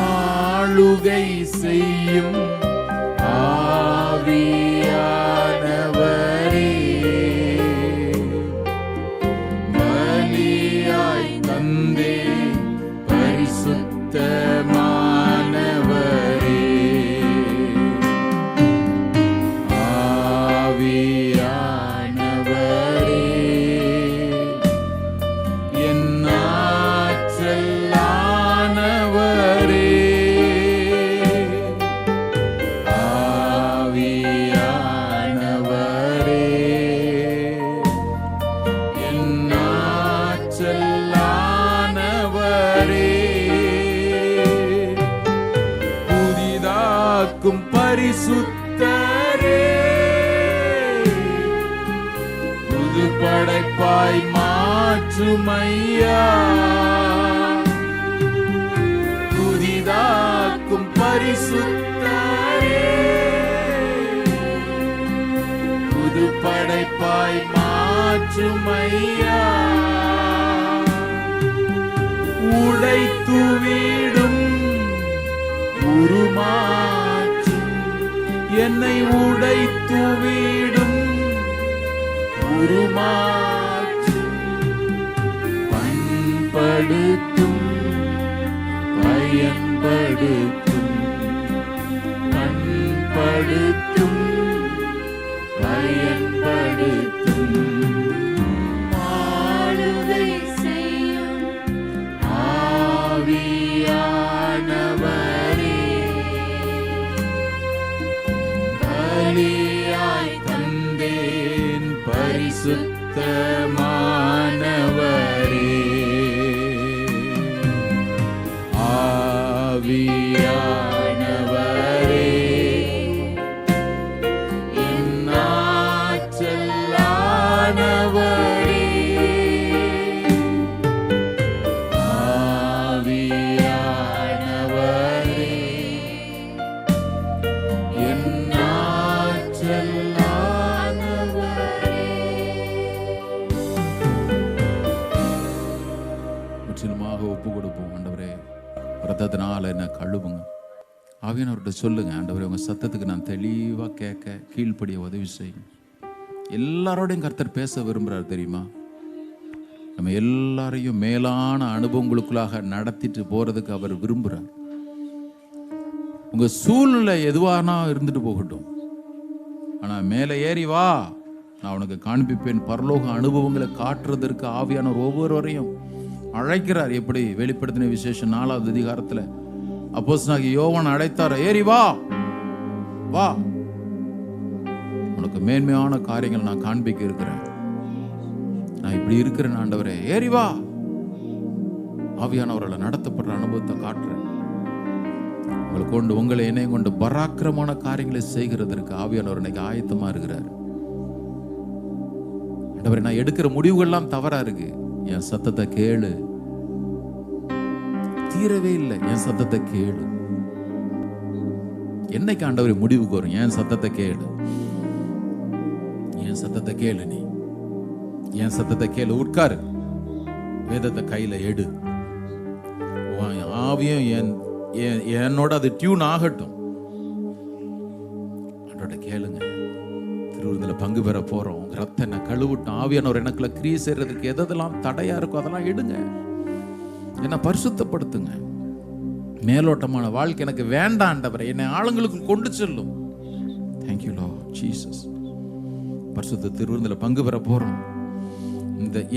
ஆளுகை செய்யும் ஆவியானவரே, பலியாய் தந்தே பரிசுத்தமானவரே, ஆவியானவரே, என் ஆற்றலானவரே, ஆவியானவரே, என் ஆற்றலானவரே, புதிதாக்கும் பரிசுத்தரே, புது படைப்பாய் மாற்றுமையா, புதிதாக்கும் பரிசுத்தரே, புது படைப்பாய் மாற்றுமையா, உடைத்துவிடும் உருமாற்றும், என்னை உடைத்துவிடும் உருமாற்றும், பண்படுத்தும் பயன்படுத்தும், பண்படுத்தும் பயன்படுத்தும், ஆளுகை செய்யும் ஆவியானவரே, பலியாய் தந்தேன் பரிசுத்தமானவரே, ஒப்பு கொடுப்போம். ஆண்டவரே, ரத்தத்தினால என்ன கழுவுங்க. ஆவியானவர்கிட்ட சொல்லுங்க, ஆண்டவரே உங்க சத்தத்துக்கு நான் தெளிவா கேட்க கீழ்ப்படிய உதவி செய்யுங்க. எல்லாரோடையும் கர்த்தர் பேச விரும்புறாரு தெரியுமா? நம்ம எல்லாரையும் மேலான அனுபவங்களுக்குள்ளாக நடத்திட்டு போறதுக்கு அவர் விரும்புறார். உங்க சூழ்நிலை எதுவானா இருந்துட்டு போகட்டும், ஆனா மேலே ஏறி வா, நான் உனக்கு காண்பிப்பேன். பரலோக அனுபவங்களை காட்டுறதற்கு ஆவியானவர் ஒவ்வொருவரையும் அழைக்கிறார். எப்படி? வெளிப்படுத்தின விசேஷம் 4வது அதிகாரத்துல அப்போஸ்தலனாகிய யோவான் அழைத்தார். ஏறி வா, வா, உனக்கு மேன்மையான காரியங்கள் நான் காண்பிக்க இருக்கிறேன். நான் இப்படி இருக்கிறேன் ஆண்டவரே, ஏறி வா. ஆவியானவர்களை நடத்தப்படுற அனுபவத்தை காட்டுறேன். உங்களை கொண்டு, உங்களை என்னையும் கொண்டு பராக்கிரமான காரியங்களை செய்கிறதற்கு ஆவியானவர் இன்னைக்கு ஆயத்தமா இருக்கிறார். ஆண்டவரே, நான் எடுக்கிற முடிவுகள்லாம் தவறா இருக்கு, என் சத்தத்தை கேளு. தீரவே இல்லை, என் சத்தத்தை கேளு. என்னைக்கு ஆண்டவரே முடிவுக்கு வரும்? என் சத்தத்தை கேளு, என் சத்தத்தை கேளு. நீ என் சத்தத்தை கேளு. உட்காரு, வேதத்தை கையில எடு. ஆவியும் என்னோட அது டியூன் ஆகட்டும். ஆண்டோட கேளுங்க. திருவிருந்தில பங்கு பெற போறோம். ரத்த என்ன கழுவிட்டோம். ஆவியானவர் எனக்குள்ள கிரியை செய்யறதுக்கு எதெல்லாம் தடையா இருக்கோ அதெல்லாம் எடுங்க. என்ன பரிசுத்தப்படுத்துங்க. மேலோட்டமான வாழ்க்கை எனக்கு வேண்டாம் ஆண்டவரே, என்னை ஆளுங்களுக்கு கொண்டு செல்லும். Thank you Lord Jesus. பரிசுத்த திருவிருந்தில பங்கு பெற போறோம்.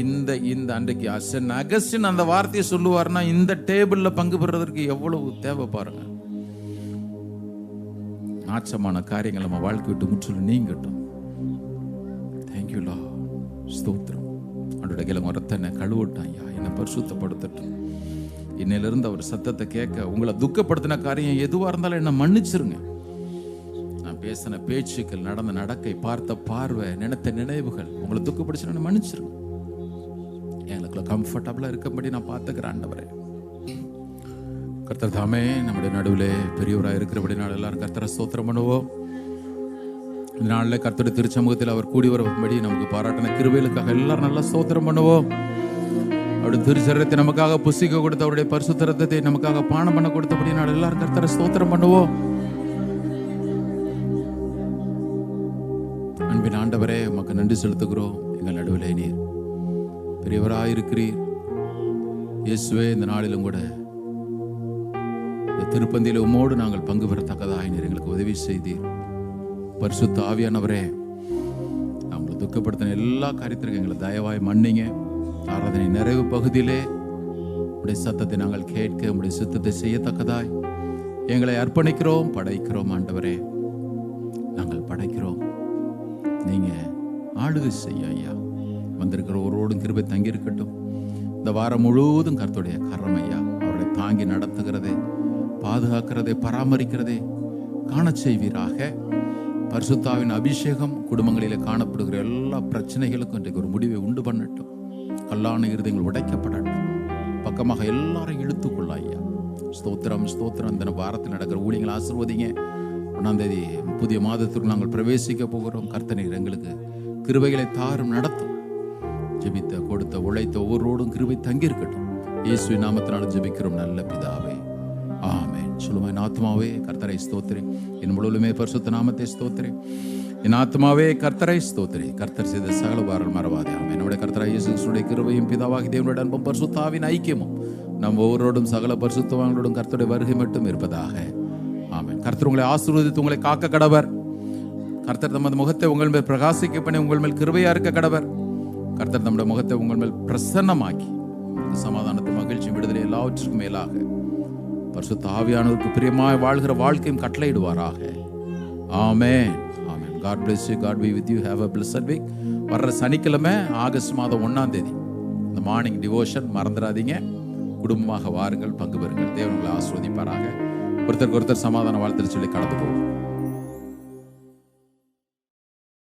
இந்த அன்றைக்கு அகஸ்டின் அந்த வார்த்தையை சொல்லுவார்னா, இந்த டேபிள்ல பங்கு பெறுவதற்கு எவ்வளவு தேவை பாருங்க. நாச்சமான காரியங்கள் நம்ம வாழ்க்கை விட்டு முற்றிலும் நீங்கட்டும். Thank you Lord. ஸ்தோத்திரம். அவருடைய கிழமை ரத்தனை கழுவிட்டாங்க, என்னை பரிசுத்தப்படுத்தட்டும். இன்னையிலிருந்து அவர் சத்தத்தை கேட்க, உங்களை துக்கப்படுத்தின காரியம் எதுவா இருந்தாலும் என்ன மன்னிச்சிருங்க. நான் பேசின பேச்சுக்கள், நடந்த நடக்கை, பார்த்த பார்வை, நினைத்த நினைவுகள் உங்களை துக்கப்படுச்சு மன்னிச்சிருங்க. எங்களுக்குள்ள கம்ஃபர்டபுளா இருக்கபடி நான் பார்த்துக்கிறேன் ஆண்டவரே. கர்த்தர் தாமே நம்முடைய நடுவில் பெரியவராக இருக்கிறபடினால எல்லாரும் கர்த்தரை ஸ்தோத்திரம் பண்ணுவோம். இந்த நாளில் கர்த்தருடைய திருச்சமூகத்தில் அவர் கூடி வரும்படி நமக்கு பாராட்டின கிருபைகளுக்காக எல்லாரும் நல்லா ஸ்தோத்திரம் பண்ணுவோம். அவருடைய திருச்சரத்தை நமக்காக புசிக்க கொடுத்த, அவருடைய பரிசுத்த ரத்தத்தை நமக்காக பானம் பண்ண கொடுத்தபடினால எல்லாரும் கர்த்தரை ஸ்தோத்திரம் பண்ணுவோம். அன்பின் ஆண்டவரே, உமக்கு நன்றி செலுத்துகிறோம். எங்கள் நடுவில் நீர் பெரியவராக இருக்கிறீர். இயேசுவே, இந்த நாளிலும் கூட இந்த திருப்பந்தியில உம்மோடு நாங்கள் பங்கு பெறத்தக்கதாய் நீர் எங்களுக்கு உதவி செய்தீர். பரிசுத்த ஆவியானவரே, நம்மளை துக்கப்படுத்தின எல்லா காரியத்திற்கும் எங்களை தயவாய் மன்னிங்க. ஆராதனை நிறைவு பகுதியிலே உடைய சத்தத்தை நாங்கள் கேட்க, உடைய சித்தத்தை செய்யத்தக்கதாய் எங்களை அர்ப்பணிக்கிறோம், படைக்கிறோம். ஆண்டவரே, நாங்கள் படைக்கிறோம். நீங்க ஆளுகை செய்ய ஐயா. வந்திருக்கிற ஒருவரோடும் கிருபை தங்கி இருக்கட்டும். இந்த வாரம் முழுவதும் கர்த்தருடைய கரம் ஐயா, அவருடைய தாங்கி நடத்துகிறதே, பாதுகாக்கிறதே, பராமரிக்கிறதே காண செய்வீராக. பரிசுத்தாவின் அபிஷேகம் குடும்பங்களிலே காணப்படுகிற எல்லா பிரச்சனைகளுக்கும் இன்றைக்கு ஒரு முடிவை உண்டு பண்ணட்டும். கல்லான இருதயங்கள் உடைக்கப்படட்டும். பக்கமாக எல்லாரும் இழுத்துக்கொள்ள ஐயா. ஸ்தோத்திரம், ஸ்தோத்திரம். இந்த வாரத்தில் நடக்கிற ஊழியங்களை ஆசீர்வதிங்க. 1ஆம் தேதி புதிய மாதத்திற்கு நாங்கள் பிரவேசிக்க போகிறோம். கர்த்தர் எங்களுக்கு கிருபைகளை தாரும், நடத்தும். ஜெபித்த, கொடுத்த, உழைத்த ஒவ்வொருவரோடும் கிருபை தங்கி இருக்கட்டும். இயேசுவின் நாமத்தினால் ஜெபிக்கிறோம் நல்ல பிதாவே, ஆமென். சொல்லுமா, என் ஆத்மாவே கர்த்தரை ஸ்தோத்திரே, என் முழுவதுமே பரிசுத்த நாமத்தை ஸ்தோத்திரே. என் ஆத்மாவே கர்த்தரை ஸ்தோத்திரே, கர்த்தர் செய்த சகல உபகாரங்கள் மறவாதே. ஆமென். என்னுடைய கர்த்தராகிய இயேசு கிறிஸ்துவின் கிருபையும் பிதாவாகிய தேவனுடைய அன்பும் பரிசுத்த ஆவியின் ஐக்கியமும் நம் ஒவ்வொருவரோடும் சகல பரிசுத்தவான்களோடும் கர்த்தருடைய வருகை மட்டும் இருப்பதாக. ஆமென். கர்த்தர் உங்களை ஆசீர்வதித்து உங்களை காக்க கடவர். கர்த்தர் தமது முகத்தை உங்கள் மேல் பிரகாசிக்க பண்ணி உங்கள் மேல் கிருபையா இருக்க கடவர். கர்த்தர் நம்முடைய முகத்தை உங்கள் மேல் பிரசன்னமாக்கி சமாதானத்தை, மகிழ்ச்சி, விடுதலை எல்லாவற்றிற்கும் மேலாக பரிசுத்த ஆவியானவருக்கு பிரியமாய் வாழ்கிற வாழ்க்கையும் கட்டளையிடுவாராக. ஆமென். ஆமென். God bless you. God be with you. Have a blessed week. வர்ற சனிக்கிழமை ஆகஸ்ட் மாதம் 1ஆம் தேதி இந்த மார்னிங் டிவோஷன் மறந்துடாதீங்க. குடும்பமாக வாருங்கள், பங்கு பெறுங்கள். தேவன் உங்களை ஆசீர்வதிப்பாராக. ஒருத்தருக்கு ஒருத்தர் சமாதான வாழ்த்து சொல்லி கடந்து போவோம்.